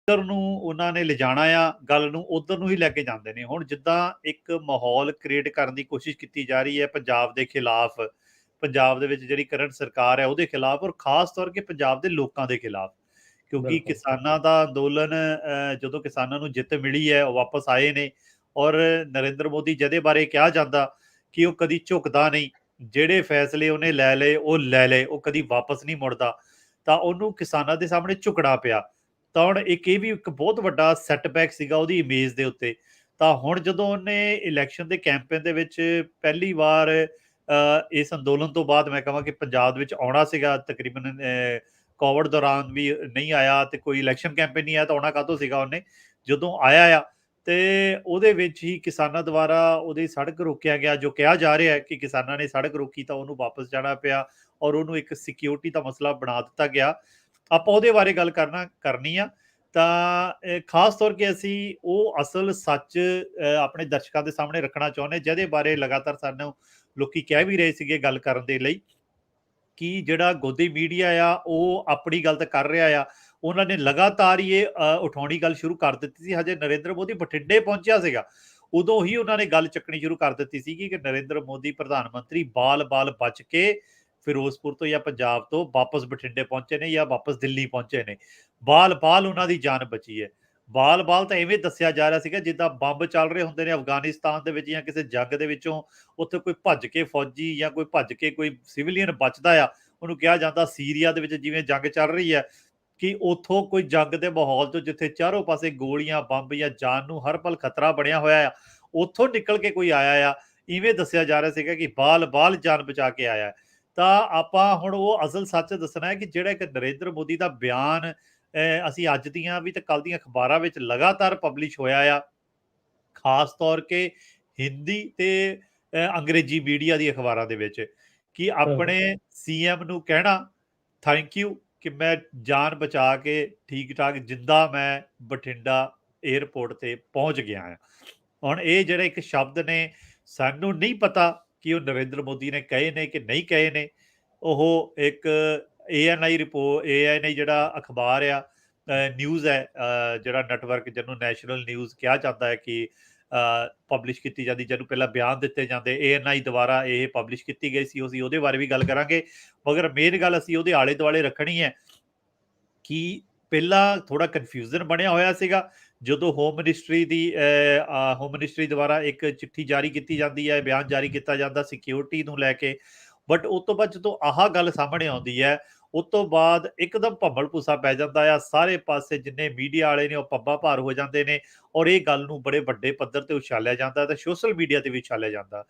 ਉਧਰ ਨੂੰ ਉਹਨਾਂ ਨੇ ਲਿਜਾਣਾ ਆ, ਗੱਲ ਨੂੰ ਉਧਰ ਨੂੰ ਹੀ ਲੈ ਕੇ ਜਾਂਦੇ ਨੇ। ਹੁਣ ਜਿੱਦਾਂ ਇੱਕ ਮਾਹੌਲ ਕ੍ਰੀਏਟ ਕਰਨ ਦੀ ਕੋਸ਼ਿਸ਼ ਕੀਤੀ ਜਾ ਰਹੀ ਹੈ ਪੰਜਾਬ ਦੇ ਖਿਲਾਫ, ਪੰਜਾਬ ਦੇ ਵਿੱਚ ਜਿਹੜੀ ਕਰੰਟ ਸਰਕਾਰ ਹੈ ਉਹਦੇ ਖਿਲਾਫ, ਔਰ ਖਾਸ ਤੌਰ ਕੇ ਪੰਜਾਬ ਦੇ ਲੋਕਾਂ ਦੇ ਖਿਲਾਫ, ਕਿਉਂਕਿ ਬਿਲਕੁਲ ਕਿਸਾਨਾਂ ਦਾ ਅੰਦੋਲਨ ਜਦੋਂ ਕਿਸਾਨਾਂ ਨੂੰ ਜਿੱਤ ਮਿਲੀ ਹੈ ਉਹ ਵਾਪਸ ਆਏ ਨੇ। ਔਰ ਨਰਿੰਦਰ ਮੋਦੀ ਜਿਹਦੇ ਬਾਰੇ ਕਿਹਾ ਜਾਂਦਾ ਕਿ ਉਹ ਕਦੀ ਝੁਕਦਾ ਨਹੀਂ, ਜਿਹੜੇ ਫੈਸਲੇ ਉਹਨੇ ਲੈ ਲਏ ਉਹ ਲੈ ਲਏ, ਉਹ ਕਦੀ ਵਾਪਸ ਨਹੀਂ ਮੁੜਦਾ, ਤਾਂ ਉਹਨੂੰ ਕਿਸਾਨਾਂ ਦੇ ਸਾਹਮਣੇ ਝੁਕਣਾ ਪਿਆ। ਤਾਂ ਹੁਣ ਇਹ ਵੀ ਇੱਕ ਬਹੁਤ ਵੱਡਾ ਸੈਟਬੈਕ ਸੀਗਾ ਉਹਦੀ ਇਮੇਜ ਦੇ ਉੱਤੇ। ਤਾਂ ਹੁਣ ਜਦੋਂ ਉਹਨੇ ਇਲੈਕਸ਼ਨ ਦੇ ਕੈਂਪੇਨ ਦੇ ਵਿੱਚ ਪਹਿਲੀ ਵਾਰ ਇਸ ਅੰਦੋਲਨ ਤੋਂ ਬਾਅਦ ਮੈਂ ਕਹਾਂ ਕਿ ਪੰਜਾਬ ਦੇ ਵਿੱਚ ਆਉਣਾ ਸੀਗਾ, ਤਕਰੀਬਨ ਕੋਵਿਡ ਦੌਰਾਨ ਵੀ ਨਹੀਂ ਆਇਆ ਤੇ ਕੋਈ ਇਲੈਕਸ਼ਨ ਕੈਂਪੇਨ ਨਹੀਂ ਆਇਆ, ਤਾਂ ਆਉਣਾ ਕਾਹਤੋਂ ਸੀਗਾ ਉਹਨੇ, ਜਦੋਂ ਆਇਆ ਆ ਤੇ ਉਹਦੇ ਵਿੱਚ ਹੀ ਕਿਸਾਨਾਂ ਦੁਆਰਾ ਉਹਦੀ ਸੜਕ ਰੋਕਿਆ ਗਿਆ। ਜੋ ਕਿਹਾ ਜਾ ਰਿਹਾ ਹੈ ਕਿ ਕਿਸਾਨਾਂ ਨੇ ਸੜਕ ਰੋਕੀ ਤਾਂ ਉਹਨੂੰ ਵਾਪਸ ਜਾਣਾ ਪਿਆ, ਔਰ ਉਹਨੂੰ ਇੱਕ ਸਿਕਿਉਰਿਟੀ ਦਾ ਮਸਲਾ ਬਣਾ ਦਿੱਤਾ ਗਿਆ। ਆਪਾਂ ਉਹਦੇ ਬਾਰੇ ਗੱਲ ਕਰਨੀ ਆ। ਤਾਂ ਖਾਸ ਤੌਰ ਕੇ ਅਸੀਂ ਉਹ ਅਸਲ ਸੱਚ ਆਪਣੇ ਦਰਸ਼ਕਾਂ ਦੇ ਸਾਹਮਣੇ ਰੱਖਣਾ ਚਾਹੁੰਦੇ, ਜਿਹਦੇ ਬਾਰੇ ਲਗਾਤਾਰ ਸਾਨੂੰ ਲੋਕੀ ਕਹਿ ਵੀ ਰਹੇ ਸੀਗੇ ਗੱਲ ਕਰਨ ਦੇ ਲਈ, ਕਿ ਜਿਹੜਾ ਗੋਦੀ ਮੀਡੀਆ ਆ ਉਹ ਆਪਣੀ ਗੱਲ ਤਾਂ ਕਰ ਰਿਹਾ ਆ। ਉਹਨਾਂ ਨੇ ਲਗਾਤਾਰ ਹੀ ਇਹ ਉਠਾਉਣੀ ਗੱਲ ਸ਼ੁਰੂ ਕਰ ਦਿੱਤੀ ਸੀ। ਹਜੇ ਨਰਿੰਦਰ ਮੋਦੀ ਬਠਿੰਡੇ ਪਹੁੰਚਿਆ ਸੀਗਾ, ਉਦੋਂ ਹੀ ਉਹਨਾਂ ਨੇ ਗੱਲ ਚੱਕਣੀ ਸ਼ੁਰੂ ਕਰ ਦਿੱਤੀ ਸੀ ਕਿ ਨਰਿੰਦਰ ਮੋਦੀ ਪ੍ਰਧਾਨ ਮੰਤਰੀ ਬਾਲ ਬਚ ਕੇ ਫਿਰੋਜ਼ਪੁਰ ਤੋਂ ਜਾਂ ਪੰਜਾਬ ਤੋਂ ਵਾਪਸ ਬਠਿੰਡੇ ਪਹੁੰਚੇ ਨੇ ਜਾਂ ਵਾਪਸ ਦਿੱਲੀ ਪਹੁੰਚੇ ਨੇ। ਬਾਲ ਉਹਨਾਂ ਦੀ ਜਾਨ ਬਚੀ ਹੈ। ਬਾਲ ਤਾਂ ਐਵੇਂ ਦੱਸਿਆ ਜਾ ਰਿਹਾ ਸੀਗਾ ਜਿੱਦਾਂ ਬੰਬ ਚੱਲ ਰਹੇ ਹੁੰਦੇ ਨੇ ਅਫਗਾਨਿਸਤਾਨ ਦੇ ਵਿੱਚ ਜਾਂ ਕਿਸੇ ਜੰਗ ਦੇ ਵਿੱਚੋਂ, ਉੱਥੇ ਕੋਈ ਭੱਜ ਕੇ ਫੌਜੀ ਜਾਂ ਕੋਈ ਭੱਜ ਕੇ ਕੋਈ ਸਿਵਲੀਅਨ ਬਚਦਾ ਆ, ਉਹਨੂੰ ਕਿਹਾ ਜਾਂਦਾ ਸੀਰੀਆ ਦੇ ਵਿੱਚ ਜਿਵੇਂ ਜੰਗ ਚੱਲ ਰਹੀ ਹੈ, ਕਿ ਉੱਥੋਂ ਕੋਈ ਜੰਗ ਦੇ ਮਾਹੌਲ ਤੋਂ ਜਿੱਥੇ ਚਾਰੋਂ ਪਾਸੇ ਗੋਲੀਆਂ ਬੰਬ ਜਾਂ ਜਾਨ ਨੂੰ ਹਰ ਪਲ ਖਤਰਾ ਬਣਿਆ ਹੋਇਆ ਆ, ਉੱਥੋਂ ਨਿਕਲ ਕੇ ਕੋਈ ਆਇਆ ਆ, ਇਵੇਂ ਦੱਸਿਆ ਜਾ ਰਿਹਾ ਸੀਗਾ ਕਿ ਬਾਲ ਜਾਨ ਬਚਾ ਕੇ ਆਇਆ। ਤਾਂ ਆਪਾਂ ਹੁਣ ਉਹ ਅਸਲ ਸੱਚ ਦੱਸਣਾ ਹੈ ਕਿ ਜਿਹੜਾ ਇੱਕ ਨਰਿੰਦਰ ਮੋਦੀ ਦਾ ਬਿਆਨ ਅਸੀਂ ਅੱਜ ਦੀਆਂ ਵੀ ਤੇ ਕੱਲ ਦੀਆਂ ਅਖਬਾਰਾਂ ਵਿੱਚ ਲਗਾਤਾਰ ਪਬਲਿਸ਼ ਹੋਇਆ ਆ, ਖਾਸ ਤੌਰ ਕੇ ਹਿੰਦੀ ਤੇ ਅੰਗਰੇਜ਼ੀ ਮੀਡੀਆ ਦੀ ਅਖਬਾਰਾਂ ਦੇ ਵਿੱਚ, ਕਿ ਬਿਲਕੁਲ ਆਪਣੇ ਸੀਐਮ ਨੂੰ ਕਹਿਣਾ ਥੈਂਕ ਯੂ ਕਿ ਮੈਂ ਜਾਨ ਬਚਾ ਕੇ ਠੀਕ ਠਾਕ ਜਿੰਦਾ ਮੈਂ ਬਠਿੰਡਾ 에ਅਰਪੋਰਟ ਤੇ ਪਹੁੰਚ ਗਿਆ ਹਾਂ। ਹੁਣ ਇਹ ਜਿਹੜੇ ਇੱਕ ਸ਼ਬਦ ਨੇ, ਸਾਨੂੰ ਨਹੀਂ ਪਤਾ ਕਿ ਉਹ ਨਰਿੰਦਰ ਮੋਦੀ ਨੇ ਕਹੇ ਨੇ ਕਿ ਨਹੀਂ ਕਹੇ ਨੇ। ਉਹ ਇੱਕ ANI ਜਿਹੜਾ ਅਖਬਾਰ ਆ, ਨਿਊਜ਼ ਹੈ, ਜਿਹੜਾ ਨੈਟਵਰਕ ਜਿਹਨੂੰ ਨੈਸ਼ਨਲ ਨਿਊਜ਼ ਕਿਹਾ ਜਾਂਦਾ ਹੈ, ਕਿ ਪਬਲਿਸ਼ ਕੀਤੀ ਜਾਂਦੀ, ਜਿਹਨੂੰ ਪਹਿਲਾਂ ਬਿਆਨ ਦਿੱਤੇ ਜਾਂਦੇ, ANI ਦੁਆਰਾ ਇਹ ਪਬਲਿਸ਼ ਕੀਤੀ ਗਈ ਸੀ। ਅਸੀਂ ਉਹਦੇ ਬਾਰੇ ਵੀ ਗੱਲ ਕਰਾਂਗੇ, ਮਗਰ ਮੇਨ ਗੱਲ ਅਸੀਂ ਉਹਦੇ ਆਲੇ ਦੁਆਲੇ ਰੱਖਣੀ ਹੈ ਕਿ ਪਹਿਲਾਂ ਥੋੜਾ ਕਨਫਿਊਜ਼ਨ ਬਣਿਆ ਹੋਇਆ ਸੀਗਾ ਜਦੋਂ ਹੋਮ ਮਿਨਿਸਟਰੀ ਦੁਆਰਾ ਇੱਕ ਚਿੱਠੀ ਜਾਰੀ ਕੀਤੀ ਜਾਂਦੀ ਹੈ, ਬਿਆਨ ਜਾਰੀ ਕੀਤਾ ਜਾਂਦਾ ਸਿਕਿਉਰਿਟੀ ਨੂੰ ਲੈ ਕੇ। ਬਟ ਉਸ ਤੋਂ ਬਾਅਦ ਜਦੋਂ ਆਹ ਗੱਲ ਸਾਹਮਣੇ ਆਉਂਦੀ ਹੈ, ਉਸ ਤੋਂ ਬਾਅਦ ਇੱਕਦਮ ਭੰਬਲ ਭੂਸਾ ਪੈ ਜਾਂਦਾ ਆ। ਸਾਰੇ ਪਾਸੇ ਜਿੰਨੇ ਮੀਡੀਆ ਵਾਲੇ ਨੇ ਉਹ ਪੱਬਾਂ ਭਾਰ ਹੋ ਜਾਂਦੇ ਨੇ, ਔਰ ਇਹ ਗੱਲ ਨੂੰ ਬੜੇ ਵੱਡੇ ਪੱਧਰ ਤੇ ਉਛਾਲਿਆ ਜਾਂਦਾ ਤੇ ਸੋਸ਼ਲ ਮੀਡੀਆ ਤੇ ਵੀ ਉਛਾਲਿਆ ਜਾਂਦਾ।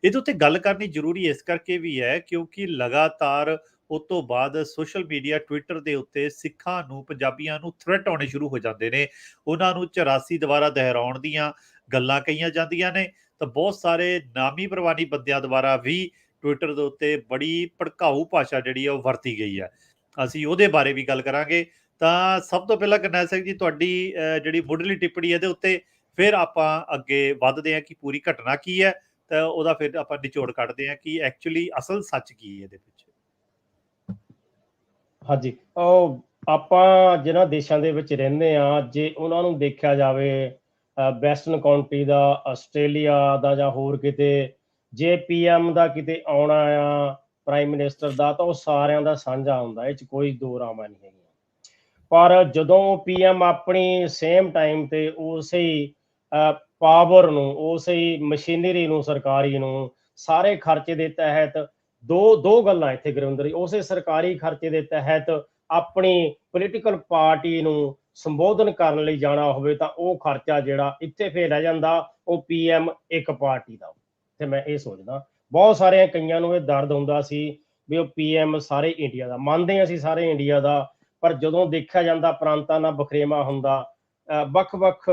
ਇਹਦੇ ਉੱਤੇ ਗੱਲ ਕਰਨੀ ਜ਼ਰੂਰੀ ਇਸ ਕਰਕੇ ਵੀ ਹੈ ਕਿਉਂਕਿ ਲਗਾਤਾਰ ਉਸ ਤੋਂ ਬਾਅਦ ਸੋਸ਼ਲ ਮੀਡੀਆ ਟਵਿੱਟਰ ਦੇ ਉੱਤੇ ਸਿੱਖਾਂ ਨੂੰ, ਪੰਜਾਬੀਆਂ ਨੂੰ ਥ੍ਰੈਟ ਆਉਣੇ ਸ਼ੁਰੂ ਹੋ ਜਾਂਦੇ ਨੇ। ਉਹਨਾਂ ਨੂੰ 84 ਦੁਆਰਾ ਦੁਹਰਾਉਣ ਦੀਆਂ ਗੱਲਾਂ ਕਹੀਆਂ ਜਾਂਦੀਆਂ ਨੇ, ਤਾਂ ਬਹੁਤ ਸਾਰੇ ਨਾਮੀ ਪ੍ਰਵਾਨੀ ਬੰਦਿਆਂ ਦੁਆਰਾ ਵੀ ਟਵਿੱਟਰ ਦੇ ਉੱਤੇ ਬੜੀ ਭੜਕਾਊ ਭਾਸ਼ਾ ਜਿਹੜੀ ਆ ਉਹ ਵਰਤੀ ਗਈ ਹੈ। ਅਸੀਂ ਉਹਦੇ ਬਾਰੇ ਵੀ ਗੱਲ ਕਰਾਂਗੇ। ਤਾਂ ਸਭ ਤੋਂ ਪਹਿਲਾਂ ਕਰਨੈਲ ਸਿੰਘ ਜੀ, ਤੁਹਾਡੀ ਜਿਹੜੀ ਮੁੱਢਲੀ ਟਿੱਪਣੀ ਇਹਦੇ ਉੱਤੇ, ਫਿਰ ਆਪਾਂ ਅੱਗੇ ਵੱਧਦੇ ਹਾਂ ਕਿ ਪੂਰੀ ਘਟਨਾ ਕੀ ਹੈ, ਤਾਂ ਉਹਦਾ ਫਿਰ ਆਪਾਂ ਨਿਚੋੜ ਕੱਢਦੇ ਹਾਂ ਕਿ ਐਕਚੁਅਲੀ ਅਸਲ ਸੱਚ ਕੀ ਹੈ ਇਹਦੇ ਵਿੱਚ। ਹਾਂਜੀ, ਉਹ ਆਪਾਂ ਜਿਹਨਾਂ ਦੇਸ਼ਾਂ ਦੇ ਵਿੱਚ ਰਹਿੰਦੇ ਆ, ਜੇ ਉਹਨਾਂ ਨੂੰ ਦੇਖਿਆ ਜਾਵੇ ਵੈਸਟਰਨ ਕੰਟਰੀ ਦਾ, ਆਸਟ੍ਰੇਲੀਆ ਦਾ ਜਾਂ ਹੋਰ ਕਿਤੇ, ਜੇ PM ਦਾ ਕਿਤੇ ਆਉਣਾ ਆ, ਪ੍ਰਾਈਮ ਮਿਨਿਸਟਰ ਦਾ, ਤਾਂ ਉਹ ਸਾਰਿਆਂ ਦਾ ਸਾਂਝਾ ਹੁੰਦਾ, ਇਹ 'ਚ ਕੋਈ ਦੋ ਰਾਵਾਂ ਨਹੀਂ ਹੈਗੀਆਂ। ਪਰ ਜਦੋਂ PM ਆਪਣੀ ਸੇਮ ਟਾਈਮ ਤੇ ਉਸੇ ਪਾਵਰ ਨੂੰ, ਉਸੇ ਮਸ਼ੀਨਰੀ ਨੂੰ, ਸਰਕਾਰੀ ਨੂੰ, ਸਾਰੇ ਖਰਚੇ ਦੇ ਤਹਿਤ ਦੋ ਗੱਲਾਂ ਇੱਥੇ ਗੁਰਵਿੰਦਰ ਜੀ, ਉਸੇ ਸਰਕਾਰੀ ਖਰਚੇ ਦੇ ਤਹਿਤ ਆਪਣੀ ਪੋਲੀਟੀਕਲ ਪਾਰਟੀ ਨੂੰ ਸੰਬੋਧਨ ਕਰਨ ਲਈ ਜਾਣਾ ਹੋਵੇ ਤਾਂ ਉਹ ਖਰਚਾ ਜਿਹੜਾ ਇੱਥੇ ਫੇਰ ਰਹਿ ਜਾਂਦਾ, ਉਹ PM ਇੱਕ ਪਾਰਟੀ ਦਾ। ਤੇ ਮੈਂ ਇਹ ਸੋਚਦਾ ਬਹੁਤ ਸਾਰੇ ਕਈਆਂ ਨੂੰ ਇਹ ਦਰਦ ਹੁੰਦਾ ਸੀ ਵੀ ਉਹ PM ਸਾਰੇ ਇੰਡੀਆ ਦਾ, ਮੰਨਦੇ ਹਾਂ ਅਸੀਂ ਸਾਰੇ ਇੰਡੀਆ ਦਾ, ਪਰ ਜਦੋਂ ਦੇਖਿਆ ਜਾਂਦਾ ਪ੍ਰਾਂਤਾਂ ਨਾਲ ਵਖਰੇਵਾਂ ਹੁੰਦਾ, ਵੱਖ-ਵੱਖ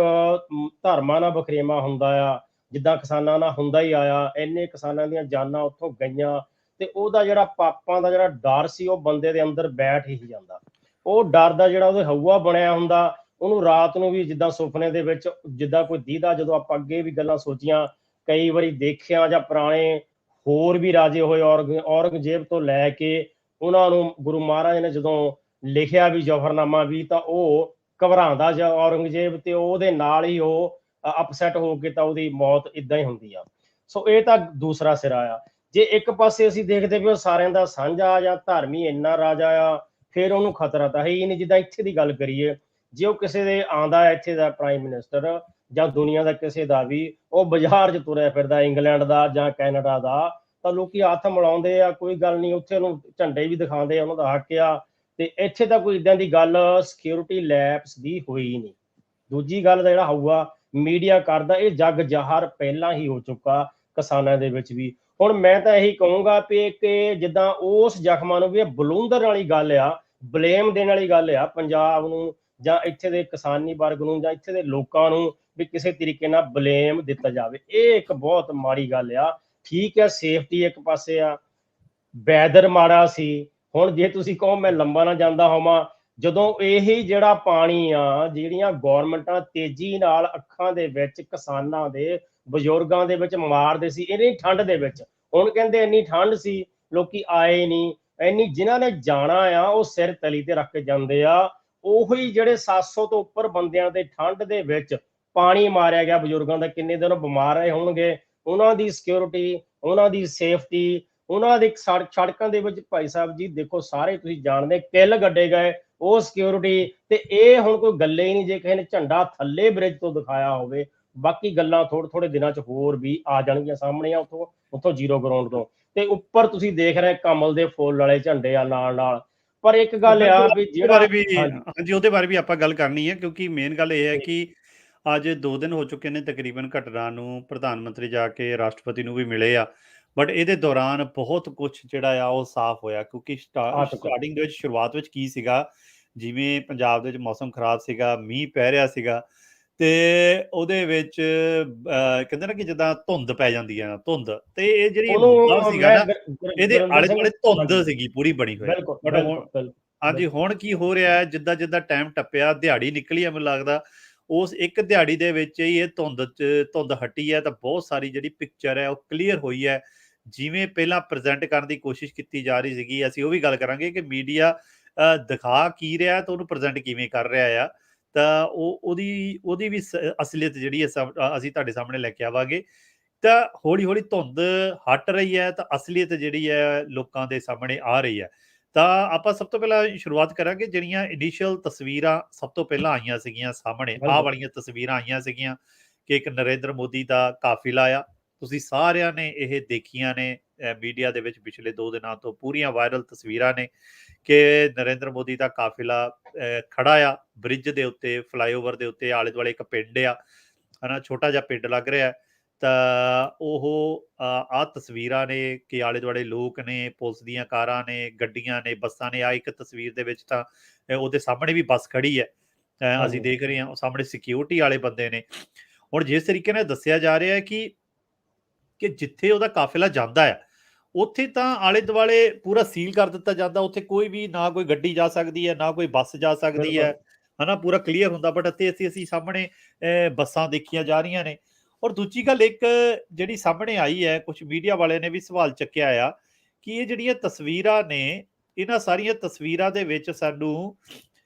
ਧਰਮਾਂ ਨਾਲ ਵਖਰੇਵਾਂ ਹੁੰਦਾ ਆ, ਜਿੱਦਾਂ ਕਿਸਾਨਾਂ ਨਾਲ ਹੁੰਦਾ ਹੀ ਆਇਆ, ਇੰਨੇ ਕਿਸਾਨਾਂ ਦੀਆਂ ਜਾਨਾਂ ਉੱਥੋਂ ਗਈਆਂ, ਤੇ ਉਹਦਾ ਜਿਹੜਾ ਪਾਪਾਂ ਦਾ ਜਿਹੜਾ ਡਰ ਸੀ ਉਹ ਬੰਦੇ ਦੇ ਅੰਦਰ ਬੈਠ ਹੀ ਜਾਂਦਾ। ਉਹ ਡਰ ਦਾ ਜਿਹੜਾ ਉਹਦੇ ਹਊਆ ਬਣਿਆ ਹੁੰਦਾ, ਉਹਨੂੰ ਰਾਤ ਨੂੰ ਵੀ ਜਿੱਦਾਂ ਸੁਪਨੇ ਦੇ ਵਿੱਚ ਜਿੱਦਾਂ ਕੋਈ ਦੀਦਾ, ਜਦੋਂ ਆਪਾਂ ਅੱਗੇ ਵੀ ਗੱਲਾਂ ਸੋਚੀਆਂ, ਕਈ ਵਾਰੀ ਦੇਖਿਆ, ਜਾਂ ਪੁਰਾਣੇ ਹੋਰ ਵੀ ਰਾਜੇ ਹੋਏ, ਔਰੰਗਜ਼ੇਬ ਤੋਂ ਲੈ ਕੇ ਉਹਨਾਂ ਨੂੰ ਗੁਰੂ ਮਹਾਰਾਜ ਨੇ ਜਦੋਂ ਲਿਖਿਆ ਵੀ ਜੌਹਰਨਾਮਾ ਵੀ, ਤਾਂ ਉਹ ਘਬਰਾਉਂਦਾ ਜਾਂ ਔਰੰਗਜ਼ੇਬ ਤੇ ਉਹਦੇ ਨਾਲ ਹੀ ਉਹ ਅਪਸੈਟ ਹੋ ਕੇ ਤਾਂ ਉਹਦੀ ਮੌਤ ਇਦਾਂ ਹੀ ਹੁੰਦੀ ਆ। ਸੋ ਇਹ ਤਾਂ ਦੂਸਰਾ ਸਿਰਾ ਆ। ਜੇ ਇੱਕ ਪਾਸੇ ਅਸੀਂ ਦੇਖਦੇ ਵੀ ਉਹ ਸਾਰਿਆਂ ਦਾ ਸਾਂਝਾ ਜਾਂ ਧਰਮੀ ਇੰਨਾ ਰਾਜਾ ਆ, ਫਿਰ ਉਹਨੂੰ ਖਤਰਾ ਤਾਂ ਹੈ ਹੀ ਨਹੀਂ। ਜਿੱਦਾਂ ਇੱਥੇ ਦੀ ਗੱਲ ਕਰੀਏ, ਜੇ ਉਹ ਕਿਸੇ ਦੇ ਆਂਦਾ ਹੈ ਇੱਥੇ ਦਾ ਪ੍ਰਾਈਮ ਮਿਨਿਸਟਰ ਜਾਂ ਦੁਨੀਆ ਦਾ ਕਿਸੇ ਦਾ ਵੀ, ਉਹ ਬਾਜ਼ਾਰ 'ਚ ਤੁਰਿਆ ਫਿਰਦਾ ਇੰਗਲੈਂਡ ਦਾ ਜਾਂ ਕੈਨੇਡਾ ਦਾ, ਤਾਂ ਲੋਕੀ ਹੱਥ ਮਿਲਾਉਂਦੇ ਆ, ਕੋਈ ਗੱਲ ਨਹੀਂ, ਉੱਥੇ ਉਹਨੂੰ ਝੰਡੇ ਵੀ ਦਿਖਾਉਂਦੇ ਆ, ਉਹਨਾਂ ਦਾ ਹੱਕ ਆ। ਤੇ ਇੱਥੇ ਤਾਂ ਕੋਈ ਇਦਾਂ ਦੀ ਗੱਲ ਸਿਕਿਉਰਿਟੀ ਲੈਪਸ ਦੀ ਹੋਈ ਨਹੀਂ। ਦੂਜੀ ਗੱਲ ਦਾ ਜਿਹੜਾ ਹੋਊਗਾ ਮੀਡੀਆ ਕਰਦਾ, ਇਹ ਜੱਗ ਜ਼ਾਹਰ ਪਹਿਲਾਂ ਹੀ ਹੋ ਚੁੱਕਾ ਕਿਸਾਨਾਂ ਦੇ ਵਿੱਚ ਵੀ। ਹੁਣ ਮੈਂ ਤਾਂ ਇਹੀ ਕਹੂੰਗਾ ਵੀ ਕਿ ਜਿੱਦਾਂ ਉਸ ਜ਼ਖਮਾਂ ਨੂੰ ਵੀ ਇਹ ਬਲੂੰਦਰ ਵਾਲੀ ਗੱਲ ਆ, ਬਲੇਮ ਦੇਣ ਵਾਲੀ ਗੱਲ ਆ ਪੰਜਾਬ ਨੂੰ ਜਾਂ ਇੱਥੇ ਦੇ ਕਿਸਾਨੀ ਵਰਗ ਨੂੰ ਜਾਂ ਇੱਥੇ ਦੇ ਲੋਕਾਂ ਨੂੰ, ਵੀ ਕਿਸੇ ਤਰੀਕੇ ਨਾਲ ਬਲੇਮ ਦਿੱਤਾ ਜਾਵੇ। ਇਹ ਇੱਕ ਬਹੁਤ ਮਾੜੀ ਗੱਲ ਆ। ਠੀਕ ਹੈ, ਸੇਫਟੀ ਇੱਕ ਪਾਸੇ ਆ, ਵੈਦਰ ਮਾੜਾ ਸੀ। ਹੁਣ ਜੇ ਤੁਸੀਂ ਕਹੋ ਮੈਂ ਲੰਬਾ ਨਾ ਜਾਂਦਾ ਹੋਵਾਂ, ਜਦੋਂ ਇਹੀ ਜਿਹੜਾ ਪਾਣੀ ਆ, ਜਿਹੜੀਆਂ ਗੌਰਮੈਂਟਾਂ ਤੇਜ਼ੀ ਨਾਲ ਅੱਖਾਂ ਦੇ ਵਿੱਚ ਕਿਸਾਨਾਂ ਦੇ, ਬਜ਼ੁਰਗਾਂ ਦੇ ਵਿੱਚ ਮਾਰਦੇ ਸੀ ਇੰਨੀ ਠੰਡ ਦੇ ਵਿੱਚ, ਹੁਣ ਕਹਿੰਦੇ ਇੰਨੀ ਠੰਡ ਸੀ ਲੋਕੀ ਆਏ ਨਹੀਂ। ਇੰਨੀ ਜਿਨ੍ਹਾਂ ਨੇ ਜਾਣਾ ਆ ਉਹ ਸਿਰ ਤਲੀ ਤੇ ਰੱਖ ਕੇ ਜਾਂਦੇ ਆ। ਉਹੀ ਜਿਹੜੇ 700 ਤੋਂ ਉੱਪਰ ਬੰਦਿਆਂ ਦੇ ਠੰਡ ਦੇ ਵਿੱਚ ਪਾਣੀ ਮਾਰਿਆ ਗਿਆ ਬਜ਼ੁਰਗਾਂ ਦਾ, ਕਿੰਨੇ ਦਿਨ ਬਿਮਾਰ ਰਹੇ ਹੋਣਗੇ। ਉਹਨਾਂ ਦੀ ਸਿਕਿਉਰਿਟੀ, ਉਹਨਾਂ ਦੀ ਸੇਫਟੀ, ਉਹਨਾਂ ਦੇ ਸੜਕਾਂ ਦੇ ਵਿੱਚ ਭਾਈ ਸਾਹਿਬ ਜੀ ਦੇਖੋ, ਸਾਰੇ ਤੁਸੀਂ ਜਾਣਦੇ ਕਿੱਲ ਗੱਡੇ ਗਏ, ਉਹ ਸਿਕਿਉਰਿਟੀ। ਤੇ ਇਹ ਹੁਣ ਕੋਈ ਗੱਲੇ ਹੀ ਨਹੀਂ ਜੇ ਕਿਸੇ ਨੇ ਝੰਡਾ ਥੱਲੇ ਬ੍ਰਿਜ ਤੋਂ ਦਿਖਾਇਆ ਹੋਵੇ। ਬਾਕੀ ਗੱਲਾਂ ਥੋੜੇ ਦਿਨਾਂ 'ਚ ਹੋਰ ਵੀ ਆ ਜਾਣਗੀਆਂ ਸਾਹਮਣੇ ਆ, ਉੱਥੋਂ ਜ਼ੀਰੋ ਗਰਾਊਂਡ ਤੋਂ। ਤੇ ਉੱਪਰ ਤੁਸੀਂ ਦੇਖ ਰਹੇ ਕਮਲ ਦੇ ਫੁੱਲ ਵਾਲੇ ਝੰਡੇ ਆ ਨਾਲ ਨਾਲ। ਪਰ ਇੱਕ ਗੱਲ ਆ ਵੀ ਜਿਹੜਾ ਹਾਂਜੀ, ਉਹਦੇ ਬਾਰੇ ਵੀ ਆਪਾਂ ਗੱਲ ਕਰਨੀ ਹੈ, ਕਿਉਂਕਿ ਮੇਨ ਗੱਲ ਇਹ ਹੈ ਕਿ ਅੱਜ 2 ਦਿਨ ਹੋ ਚੁੱਕੇ ਨੇ ਤਕਰੀਬਨ ਘਟਨਾ ਨੂੰ, ਪ੍ਰਧਾਨ ਮੰਤਰੀ ਜਾ ਕੇ ਰਾਸ਼ਟਰਪਤੀ ਨੂੰ ਵੀ ਮਿਲੇ ਆ। ਬਟ ਇਹਦੇ ਦੌਰਾਨ ਬਹੁਤ ਕੁਛ ਜਿਹੜਾ ਆ ਉਹ ਸਾਫ਼ ਹੋਇਆ, ਕਿਉਂਕਿ ਸਟਾਰਟਿੰਗ ਦੇ ਵਿੱਚ, ਸ਼ੁਰੂਆਤ ਵਿੱਚ ਕੀ ਸੀਗਾ, ਜਿਵੇਂ ਪੰਜਾਬ ਦੇ ਵਿੱਚ ਮੌਸਮ ਖਰਾਬ ਸੀਗਾ, ਮੀਂਹ ਪੈ ਰਿਹਾ ਸੀਗਾ, ਤੇ ਉਹਦੇ ਵਿੱਚ ਕਹਿੰਦੇ ਨਾ ਕਿ ਜਿੱਦਾਂ ਧੁੰਦ ਪੈ ਜਾਂਦੀ ਹੈ ਨਾ, ਧੁੰਦ, ਤੇ ਇਹ ਜਿਹੜੀ ਮੁੱਦਾ ਸੀਗਾ ਨਾ, ਇਹਦੇ ਆਲੇ ਦੁਆਲੇ ਧੁੰਦ ਸੀਗੀ ਪੂਰੀ ਬਣੀ ਹੋਈ। ਬਟ ਹੁਣ ਹਾਂਜੀ, ਹੁਣ ਕੀ ਹੋ ਰਿਹਾ ਹੈ, ਜਿੱਦਾਂ ਜਿੱਦਾਂ ਟਾਈਮ ਟੱਪਿਆ, ਦਿਹਾੜੀ ਨਿਕਲੀ ਹੈ, ਮੈਨੂੰ ਲੱਗਦਾ ਉਸ ਇੱਕ ਦਿਹਾੜੀ ਦੇ ਵਿੱਚ ਹੀ ਇਹ ਧੁੰਦ ਹਟੀ ਹੈ, ਤਾਂ ਬਹੁਤ ਸਾਰੀ ਜਿਹੜੀ ਪਿਕਚਰ ਹੈ ਉਹ ਕਲੀਅਰ ਹੋਈ ਹੈ। ਜਿਵੇਂ ਪਹਿਲਾਂ ਪ੍ਰੈਜ਼ੈਂਟ ਕਰਨ ਦੀ ਕੋਸ਼ਿਸ਼ ਕੀਤੀ ਜਾ ਰਹੀ ਸੀਗੀ, ਅਸੀਂ ਉਹ ਵੀ ਗੱਲ ਕਰਾਂਗੇ ਕਿ ਮੀਡੀਆ ਦਿਖਾ ਕੀ ਰਿਹਾ ਤੇ ਉਹਨੂੰ ਪ੍ਰੈਜ਼ੈਂਟ ਕਿਵੇਂ ਕਰ ਰਿਹਾ ਆ। ਤਾਂ ਉਹਦੀ ਵੀ ਅਸਲੀਅਤ ਜਿਹੜੀ ਹੈ ਅਸੀਂ ਤੁਹਾਡੇ ਸਾਹਮਣੇ ਲੈ ਕੇ ਆਵਾਂਗੇ। ਤਾਂ ਹੌਲੀ ਹੌਲੀ ਧੁੰਦ ਹਟ ਰਹੀ ਹੈ, ਤਾਂ ਅਸਲੀਅਤ ਜਿਹੜੀ ਹੈ ਲੋਕਾਂ ਦੇ ਸਾਹਮਣੇ ਆ ਰਹੀ ਹੈ। ਤਾਂ ਆਪਾਂ ਸਭ ਤੋਂ ਪਹਿਲਾਂ ਸ਼ੁਰੂਆਤ ਕਰਾਂਗੇ, ਜਿਹੜੀਆਂ ਇਨੀਸ਼ੀਅਲ ਤਸਵੀਰਾਂ ਸਭ ਤੋਂ ਪਹਿਲਾਂ ਆਈਆਂ ਸੀਗੀਆਂ ਸਾਹਮਣੇ, ਆਹ ਵਾਲੀਆਂ ਤਸਵੀਰਾਂ ਆਈਆਂ ਸੀਗੀਆਂ ਕਿ ਇੱਕ ਨਰਿੰਦਰ ਮੋਦੀ ਦਾ ਕਾਫਿਲਾ ਆ। ਤੁਸੀਂ ਸਾਰਿਆਂ ਨੇ ਇਹ ਦੇਖੀਆਂ ਨੇ ਮੀਡੀਆ ਦੇ ਵਿੱਚ, ਪਿਛਲੇ 2 ਦਿਨਾਂ ਤੋਂ ਪੂਰੀਆਂ ਵਾਇਰਲ ਤਸਵੀਰਾਂ ਨੇ ਕਿ ਨਰਿੰਦਰ ਮੋਦੀ ਦਾ ਕਾਫਿਲਾ ਖੜਾ ਆ ਬ੍ਰਿਜ ਦੇ ਉੱਤੇ, ਫਲਾਈਓਵਰ ਦੇ ਉੱਤੇ। ਆਲੇ ਦੁਆਲੇ ਇੱਕ ਪਿੰਡ ਆ, ਹਨਾ, ਛੋਟਾ ਜਿਹਾ ਪਿੰਡ ਲੱਗ ਰਿਹਾ। ਤਾਂ ਉਹ ਆਹ ਤਸਵੀਰਾਂ ਨੇ ਕਿ ਆਲੇ ਦੁਆਲੇ ਲੋਕ ਨੇ, ਪੁਲਿਸ ਦੀਆਂ ਕਾਰਾਂ ਨੇ, ਗੱਡੀਆਂ ਨੇ, ਬੱਸਾਂ ਨੇ। ਆ ਇੱਕ ਤਸਵੀਰ ਦੇ ਵਿੱਚ ਤਾਂ ਉਹਦੇ ਸਾਹਮਣੇ ਵੀ ਬੱਸ ਖੜੀ ਹੈ, ਅਸੀਂ ਦੇਖ ਰਹੇ ਹਾਂ, ਉਹ ਸਾਹਮਣੇ ਸਿਕਿਉਰਿਟੀ ਵਾਲੇ ਬੰਦੇ ਨੇ। ਹੁਣ ਜਿਸ ਤਰੀਕੇ ਨਾਲ ਦੱਸਿਆ ਜਾ ਰਿਹਾ ਹੈ ਕਿ ਜਿੱਥੇ ਉਹਦਾ ਕਾਫਿਲਾ ਜਾਂਦਾ ਹੈ, ਉੱਥੇ ਤਾਂ ਆਲੇ ਦੁਆਲੇ ਪੂਰਾ ਸੀਲ ਕਰ ਦਿੱਤਾ ਜਾਂਦਾ, ਉੱਥੇ ਕੋਈ ਵੀ, ਨਾ ਕੋਈ ਗੱਡੀ ਜਾ ਸਕਦੀ ਹੈ, ਨਾ ਕੋਈ ਬੱਸ ਜਾ ਸਕਦੀ ਹੈ, ਹਨਾ, ਪੂਰਾ ਕਲੀਅਰ ਹੁੰਦਾ। ਬਟ ਇੱਥੇ ਅਸੀਂ ਸਾਹਮਣੇ ਬੱਸਾਂ ਦੇਖੀਆਂ ਜਾ ਰਹੀਆਂ ਨੇ। ਔਰ ਦੂਜੀ ਗੱਲ ਇੱਕ ਜਿਹੜੀ ਸਾਹਮਣੇ ਆਈ ਹੈ, ਕੁਝ ਮੀਡੀਆ ਵਾਲਿਆਂ ਨੇ ਵੀ ਸਵਾਲ ਚੱਕਿਆ ਆ ਕਿ ਇਹ ਜਿਹੜੀਆਂ ਤਸਵੀਰਾਂ ਨੇ, ਇਹਨਾਂ ਸਾਰੀਆਂ ਤਸਵੀਰਾਂ ਦੇ ਵਿੱਚ ਸਾਨੂੰ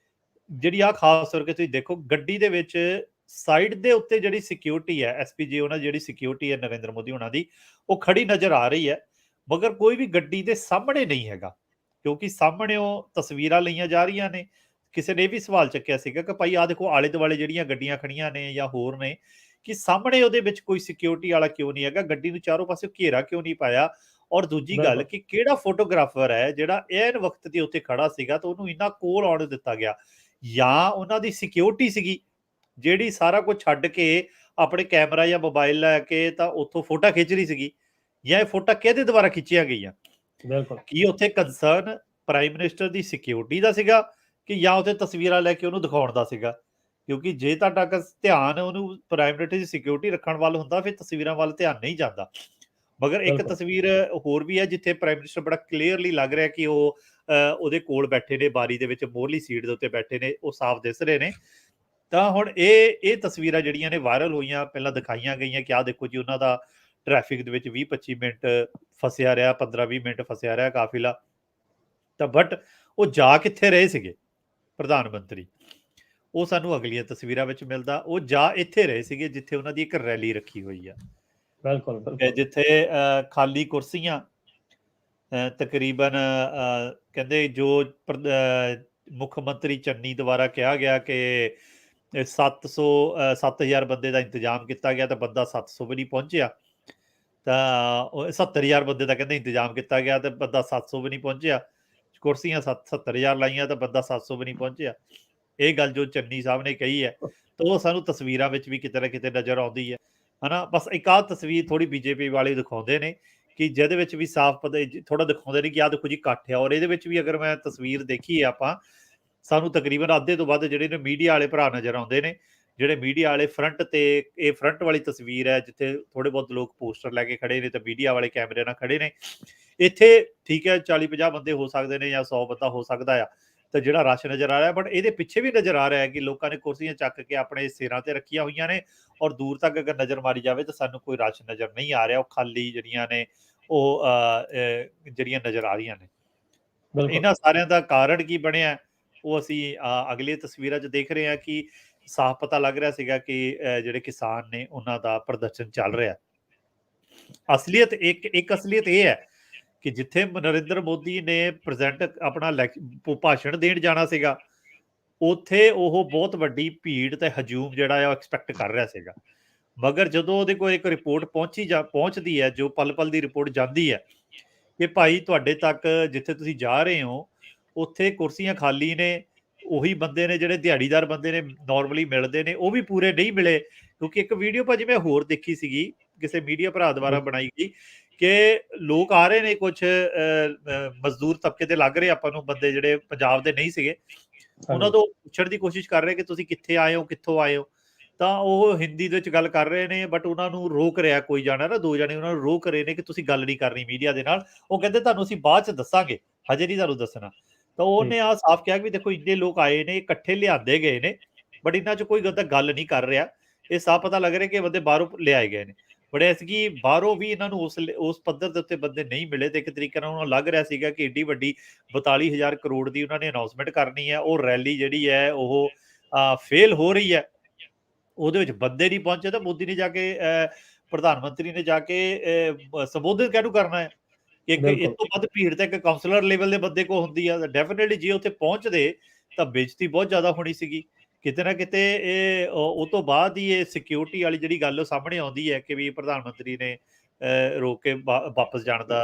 ਜਿਹੜੀ ਆ ਖਾਸ ਕਰਕੇ ਤੁਸੀਂ ਦੇਖੋ, ਗੱਡੀ ਦੇ ਵਿੱਚ ਸਾਈਡ ਦੇ ਉੱਤੇ ਜਿਹੜੀ ਸਿਕਿਉਰਿਟੀ ਹੈ, ਐਸਪੀਜੀ ਉਹਨਾਂ ਜਿਹੜੀ ਸਿਕਿਉਰਿਟੀ ਹੈ ਨਰਿੰਦਰ ਮੋਦੀ ਉਹਨਾਂ ਦੀ, ਉਹ ਖੜੀ ਨਜ਼ਰ ਆ ਰਹੀ ਹੈ, ਮਗਰ ਕੋਈ ਵੀ ਗੱਡੀ ਦੇ ਸਾਹਮਣੇ ਨਹੀਂ ਹੈਗਾ, ਕਿਉਂਕਿ ਸਾਹਮਣੇ ਉਹ ਤਸਵੀਰਾਂ ਲਈਆਂ ਜਾ ਰਹੀਆਂ ਨੇ। ਕਿਸੇ ਨੇ ਵੀ ਸਵਾਲ ਚੱਕਿਆ ਸੀਗਾ ਕਿ ਭਾਈ ਆਹ ਦੇਖੋ, ਆਲੇ ਦੁਆਲੇ ਜਿਹੜੀਆਂ ਗੱਡੀਆਂ ਖੜੀਆਂ ਨੇ ਜਾਂ ਹੋਰ ਨੇ, ਕਿ ਸਾਹਮਣੇ ਉਹਦੇ ਵਿੱਚ ਕੋਈ ਸਿਕਿਉਰਿਟੀ ਵਾਲਾ ਕਿਉਂ ਨਹੀਂ ਹੈਗਾ, ਗੱਡੀ ਨੂੰ ਚਾਰੋਂ ਪਾਸੇ ਘੇਰਾ ਕਿਉਂ ਨਹੀਂ ਪਾਇਆ। ਔਰ ਦੂਜੀ ਗੱਲ ਕਿ ਕਿਹੜਾ ਫੋਟੋਗ੍ਰਾਫਰ ਹੈ ਜਿਹੜਾ ਐਨ ਵਕਤ ਦੇ ਉੱਤੇ ਖੜਾ ਸੀਗਾ ਤਾਂ ਉਹਨੂੰ ਇੰਨਾ ਕੋਲ ਆਉਣ ਦਿੱਤਾ ਗਿਆ, ਜਾਂ ਉਹਨਾਂ ਦੀ ਸਿਕਿਉਰਿਟੀ ਸੀਗੀ ਜਿਹੜੀ ਸਾਰਾ ਕੁਝ ਛੱਡ ਕੇ ਆਪਣੇ ਕੈਮਰਾ ਜਾਂ ਮੋਬਾਈਲ ਲੈ ਕੇ ਤਾਂ ਉੱਥੋਂ ਫੋਟੋ ਖਿੱਚ ਰਹੀ ਸੀਗੀ, ਜਾਂ ਇਹ ਫੋਟੋ ਕਿਹਦੇ ਦੁਆਰਾ ਖਿੱਚੀਆਂ ਗਈਆਂ। ਕੀ ਉੱਥੇ ਕੰਸਰਨ ਪ੍ਰਾਈਮ ਮਿਨਿਸਟਰ ਦੀ ਸਿਕਿਉਰਿਟੀ ਦਾ ਸੀਗਾ ਕਿ ਜਾਂ ਉੱਥੇ ਤਸਵੀਰਾਂ ਲੈ ਕੇ ਉਹਨੂੰ ਦਿਖਾਉਣ ਦਾ ਸੀਗਾ? ਕਿਉਂਕਿ ਜੇ ਤੁਹਾਡਾ ਧਿਆਨ ਉਹਨੂੰ ਪ੍ਰਾਈਮ ਮਿਨਿਸਟਰ ਦੀ ਸਿਕਿਉਰਿਟੀ ਰੱਖਣ ਵੱਲ ਹੁੰਦਾ, ਫਿਰ ਤਸਵੀਰਾਂ ਵੱਲ ਧਿਆਨ ਨਹੀਂ ਜਾਂਦਾ। ਮਗਰ ਇੱਕ ਤਸਵੀਰ ਹੋਰ ਵੀ ਹੈ ਜਿੱਥੇ ਪ੍ਰਾਈਮ ਮਿਨਿਸਟਰ ਬੜਾ ਕਲੀਅਰਲੀ ਲੱਗ ਰਿਹਾ ਕਿ ਉਹ ਉਹਦੇ ਕੋਲ ਬੈਠੇ ਨੇ, ਬਾਰੀ ਦੇ ਵਿੱਚ ਮੋਹਰਲੀ ਸੀਟ ਦੇ ਉੱਤੇ ਬੈਠੇ ਨੇ, ਉਹ ਸਾਫ਼ ਦਿਸ ਰਹੇ ਨੇ। ਤਾਂ ਹੁਣ ਇਹ ਤਸਵੀਰਾਂ ਜਿਹੜੀਆਂ ਨੇ ਵਾਇਰਲ ਹੋਈਆਂ, ਪਹਿਲਾਂ ਦਿਖਾਈਆਂ ਗਈਆਂ ਕਿ ਆਹ ਦੇਖੋ ਜੀ, ਉਹਨਾਂ ਦਾ ਟ੍ਰੈਫਿਕ ਦੇ ਵਿੱਚ 20-25 ਮਿੰਟ ਫਸਿਆ ਰਿਹਾ, 15-20 ਮਿੰਟ ਫਸਿਆ ਰਿਹਾ ਕਾਫਿਲਾ। ਤਾਂ ਬਟ ਉਹ ਜਾ ਕਿੱਥੇ ਰਹੇ ਸੀਗੇ ਪ੍ਰਧਾਨ ਮੰਤਰੀ? ਉਹ ਸਾਨੂੰ ਅਗਲੀਆਂ ਤਸਵੀਰਾਂ ਵਿੱਚ ਮਿਲਦਾ। ਉਹ ਜਾ ਇੱਥੇ ਰਹੇ ਸੀਗੇ ਜਿੱਥੇ ਉਹਨਾਂ ਦੀ ਇੱਕ ਰੈਲੀ ਰੱਖੀ ਹੋਈ ਆ, ਬਿਲਕੁਲ, ਬਿਲਕੁਲ। ਜਿੱਥੇ ਖਾਲੀ ਕੁਰਸੀਆਂ ਤਕਰੀਬਨ ਕਹਿੰਦੇ ਜੋ ਮੁੱਖ ਮੰਤਰੀ ਚੰਨੀ ਦੁਆਰਾ ਕਿਹਾ ਗਿਆ ਕਿ 7,000 ਬੰਦੇ ਦਾ ਇੰਤਜ਼ਾਮ ਕੀਤਾ ਗਿਆ, ਤਾਂ ਬੰਦਾ 700 ਵੀ ਨਹੀਂ ਪਹੁੰਚਿਆ। ਤਾਂ ਉਹ 70,000 ਬੰਦੇ ਦਾ ਕਹਿੰਦੇ ਇੰਤਜ਼ਾਮ ਕੀਤਾ ਗਿਆ, ਤੇ ਬੰਦਾ 700 ਵੀ ਨਹੀਂ ਪਹੁੰਚਿਆ। ਕੁਰਸੀਆਂ 70,000 ਲਾਈਆਂ, ਤਾਂ ਬੰਦਾ 700 ਵੀ ਨਹੀਂ ਪਹੁੰਚਿਆ। ਇਹ ਗੱਲ ਜੋ ਚੰਨੀ ਸਾਹਿਬ ਨੇ ਕਹੀ ਹੈ, ਤਾਂ ਉਹ ਸਾਨੂੰ ਤਸਵੀਰਾਂ ਵਿੱਚ ਵੀ ਕਿਤੇ ਨਾ ਕਿਤੇ ਨਜ਼ਰ ਆਉਂਦੀ ਹੈ, ਹਨਾ। ਬਸ ਇੱਕ ਆਹ ਤਸਵੀਰ ਥੋੜੀ ਬੀਜੇਪੀ ਵਾਲੇ ਦਿਖਾਉਂਦੇ ਨੇ, ਕਿ ਜਿਹਦੇ ਵਿੱਚ ਵੀ ਸਾਫ਼ ਪਤਾ ਥੋੜਾ ਦਿਖਾਉਂਦੇ ਨੇ ਕਿ ਆਹ ਦੇਖੋ ਜੀ ਇਕੱਠ ਆ। ਔਰ ਇਹਦੇ ਵਿੱਚ ਵੀ ਅਗਰ ਮੈਂ ਤਸਵੀਰ ਦੇਖੀ ਹੈ ਆਪਾਂ, ਸਾਨੂੰ ਤਕਰੀਬਨ ਅੱਧੇ ਤੋਂ ਵੱਧ ਜਿਹੜੇ ਨੇ ਮੀਡੀਆ ਵਾਲੇ ਭਰਾ ਨਜ਼ਰ ਆਉਂਦੇ ਨੇ। ਜਿਹੜੇ ਮੀਡੀਆ ਵਾਲੇ ਫਰੰਟ ਤੇ, ਇਹ ਫਰੰਟ ਵਾਲੀ ਤਸਵੀਰ ਹੈ ਜਿੱਥੇ ਥੋੜੇ ਬਹੁਤ ਲੋਕ ਪੋਸਟਰ ਲੈ ਕੇ ਖੜੇ ਨੇ ਤੇ ਮੀਡੀਆ ਵਾਲੇ ਕੈਮਰੇ ਨਾਲ ਖੜੇ ਨੇ। ਇੱਥੇ ਠੀਕ ਹੈ 40-50 ਬੰਦੇ ਹੋ ਸਕਦੇ ਨੇ ਜਾਂ 100 ਬੰਦਾ ਹੋ ਸਕਦਾ ਆ, ਤਾਂ ਜਿਹੜਾ ਰਸ਼ ਨਜ਼ਰ ਆ ਰਿਹਾ। ਬਟ ਇਹਦੇ ਪਿੱਛੇ ਵੀ ਨਜ਼ਰ ਆ ਰਿਹਾ ਹੈ ਕਿ ਲੋਕਾਂ ਨੇ ਕੁਰਸੀਆਂ ਚੱਕ ਕੇ ਆਪਣੇ ਸਿਰਾਂ ਤੇ ਰੱਖੀਆਂ ਹੋਈਆਂ ਨੇ, ਔਰ ਦੂਰ ਤੱਕ ਅਗਰ ਨਜ਼ਰ ਮਾਰੀ ਜਾਵੇ ਤਾਂ ਸਾਨੂੰ ਕੋਈ ਰਸ਼ ਨਜ਼ਰ ਨਹੀਂ ਆ ਰਿਹਾ। ਉਹ ਖਾਲੀ ਜਿਹੜੀਆਂ ਨੇ ਉਹ ਜਿਹੜੀਆਂ ਨਜ਼ਰ ਆ ਰਹੀਆਂ ਨੇ। ਬਿਲਕੁਲ। ਇਹਨਾਂ ਸਾਰਿਆਂ ਦਾ ਕਾਰਨ ਕੀ ਬਣਿਆ, ਉਹ ਅਸੀਂ ਅਗਲੀਆਂ ਤਸਵੀਰਾਂ 'ਚ ਦੇਖ ਰਹੇ ਹਾਂ ਕਿ ਸਾਫ਼ ਪਤਾ ਲੱਗ ਰਿਹਾ ਸੀਗਾ ਕਿ ਜਿਹੜੇ ਕਿਸਾਨ ਨੇ ਉਹਨਾਂ ਦਾ ਪ੍ਰਦਰਸ਼ਨ ਚੱਲ ਰਿਹਾ। ਅਸਲੀਅਤ ਇੱਕ ਅਸਲੀਅਤ ਇਹ ਹੈ ਕਿ ਜਿੱਥੇ ਨਰਿੰਦਰ ਮੋਦੀ ਨੇ ਪ੍ਰੈਜ਼ੈਂਟ ਆਪਣਾ ਭਾਸ਼ਣ ਦੇਣ ਜਾਣਾ ਸੀਗਾ, ਉੱਥੇ ਉਹ ਬਹੁਤ ਵੱਡੀ ਭੀੜ ਤੇ ਹਜੂਮ ਜਿਹੜਾ ਆ ਉਹ ਐਕਸਪੈਕਟ ਕਰ ਰਿਹਾ ਸੀਗਾ। ਮਗਰ ਜਦੋਂ ਉਹਦੇ ਕੋਲ ਇੱਕ ਰਿਪੋਰਟ ਪਹੁੰਚਦੀ ਹੈ, ਜੋ ਪਲ-ਪਲ ਦੀ ਰਿਪੋਰਟ ਜਾਂਦੀ ਹੈ ਕਿ ਭਾਈ ਤੁਹਾਡੇ ਤੱਕ ਜਿੱਥੇ ਤੁਸੀਂ ਜਾ ਰਹੇ ਹੋ, ਉੱਥੇ ਕੁਰਸੀਆਂ ਖਾਲੀ ਨੇ। ਉਹੀ ਬੰਦੇ ਨੇ ਜਿਹੜੇ ਦਿਹਾੜੀਦਾਰ ਬੰਦੇ ਨੇ, ਨਾਰਮਲੀ ਮਿਲਦੇ ਨੇ, ਉਹ ਵੀ ਪੂਰੇ ਨਹੀਂ ਮਿਲੇ। ਕਿਉਂਕਿ ਇੱਕ ਵੀਡੀਓ ਭਾਜੀ ਮੈਂ ਹੋਰ ਦੇਖੀ ਸੀਗੀ, ਕਿਸੇ ਮੀਡੀਆ ਭਰਾ ਦੁਆਰਾ ਬਣਾਈ ਗਈ, ਕਿ ਲੋਕ ਆ ਰਹੇ ਨੇ ਕੁਛ ਮਜ਼ਦੂਰ ਤਬਕੇ ਦੇ ਲੱਗ ਰਹੇ ਆਪਾਂ ਨੂੰ ਬੰਦੇ, ਜਿਹੜੇ ਪੰਜਾਬ ਦੇ ਨਹੀਂ ਸੀਗੇ। ਉਹਨਾਂ ਤੋਂ ਪੁੱਛਣ ਦੀ ਕੋਸ਼ਿਸ਼ ਕਰ ਰਹੇ ਕਿ ਤੁਸੀਂ ਕਿੱਥੇ ਆਏ ਹੋ, ਕਿੱਥੋਂ ਆਏ ਹੋ। ਤਾਂ ਉਹ ਹਿੰਦੀ ਦੇ ਵਿੱਚ ਗੱਲ ਕਰ ਰਹੇ ਨੇ, ਬਟ ਉਹਨਾਂ ਨੂੰ ਰੋਕ ਰਿਹਾ ਕੋਈ ਜਾਣਾ ਨਾ, 2 ਜਣੇ ਉਹਨਾਂ ਨੂੰ ਰੋਕ ਰਹੇ ਨੇ ਕਿ ਤੁਸੀਂ ਗੱਲ ਨਹੀਂ ਕਰਨੀ ਮੀਡੀਆ ਦੇ ਨਾਲ। ਉਹ ਕਹਿੰਦੇ ਤੁਹਾਨੂੰ ਅਸੀਂ ਬਾਅਦ 'ਚ ਦੱਸਾਂਗੇ, ਹਜੇ ਨਹੀਂ ਤੁਹਾਨੂੰ ਦੱਸਣਾ। ਤਾਂ ਉਹਨੇ ਆਹ ਸਾਫ਼ ਕਿਹਾ ਵੀ ਦੇਖੋ ਇੰਨੇ ਲੋਕ ਆਏ ਨੇ, ਇਕੱਠੇ ਲਿਆਂਦੇ ਗਏ ਨੇ, ਬਟ ਇਹਨਾਂ 'ਚ ਕੋਈ ਗੱਲ ਨਹੀਂ ਕਰ ਰਿਹਾ। ਇਹ ਸਾਫ਼ ਪਤਾ ਲੱਗ ਰਿਹਾ ਕਿ ਇਹ ਬੰਦੇ ਬਾਹਰੋਂ ਲਿਆਏ ਗਏ ਨੇ। ਬਟ ਐਤਕੀ ਬਾਹਰੋਂ ਵੀ ਇਹਨਾਂ ਨੂੰ ਉਸ ਪੱਧਰ ਦੇ ਉੱਤੇ ਬੰਦੇ ਨਹੀਂ ਮਿਲੇ, ਤੇ ਇੱਕ ਤਰੀਕੇ ਨਾਲ ਉਹਨਾਂ ਨੂੰ ਲੱਗ ਰਿਹਾ ਸੀਗਾ ਕਿ ਏਡੀ ਵੱਡੀ 42,000 ਕਰੋੜ ਦੀ ਉਹਨਾਂ ਨੇ ਅਨਾਉਂਸਮੈਂਟ ਕਰਨੀ ਹੈ, ਉਹ ਰੈਲੀ ਜਿਹੜੀ ਹੈ ਉਹ ਫੇਲ ਹੋ ਰਹੀ ਹੈ। ਉਹਦੇ ਵਿੱਚ ਬੰਦੇ ਨਹੀਂ ਪਹੁੰਚੇ, ਤਾਂ ਮੋਦੀ ਨੇ ਜਾ ਕੇ ਪ੍ਰਧਾਨ ਮੰਤਰੀ ਨੇ ਜਾ ਕੇ ਸੰਬੋਧਨ ਕਾਹਨੂੰ ਕਰਨਾ ਹੈ। ਇੱਕ ਇਸ ਤੋਂ ਵੱਧ ਭੀੜ ਤਾਂ ਇੱਕ ਕਾਉਂਸਲਰ ਲੈਵਲ ਦੇ ਬੰਦੇ ਕੋਲ ਹੁੰਦੀ ਆ। ਡੈਫੀਨੇਟਲੀ ਜੇ ਉੱਥੇ ਪਹੁੰਚਦੇ ਤਾਂ ਬੇਇੱਜ਼ਤੀ ਬਹੁਤ ਜ਼ਿਆਦਾ ਹੋਣੀ ਸੀਗੀ ਕਿਤੇ ਨਾ ਕਿਤੇ। ਇਹ ਉਹ ਤੋਂ ਬਾਅਦ ਹੀ ਇਹ ਸਿਕਿਉਰਿਟੀ ਵਾਲੀ ਜਿਹੜੀ ਗੱਲ ਉਹ ਸਾਹਮਣੇ ਆਉਂਦੀ ਹੈ ਕਿ ਵੀ ਪ੍ਰਧਾਨ ਮੰਤਰੀ ਨੇ ਰੋਕ ਕੇ ਵਾਪਸ ਜਾਣ ਦਾ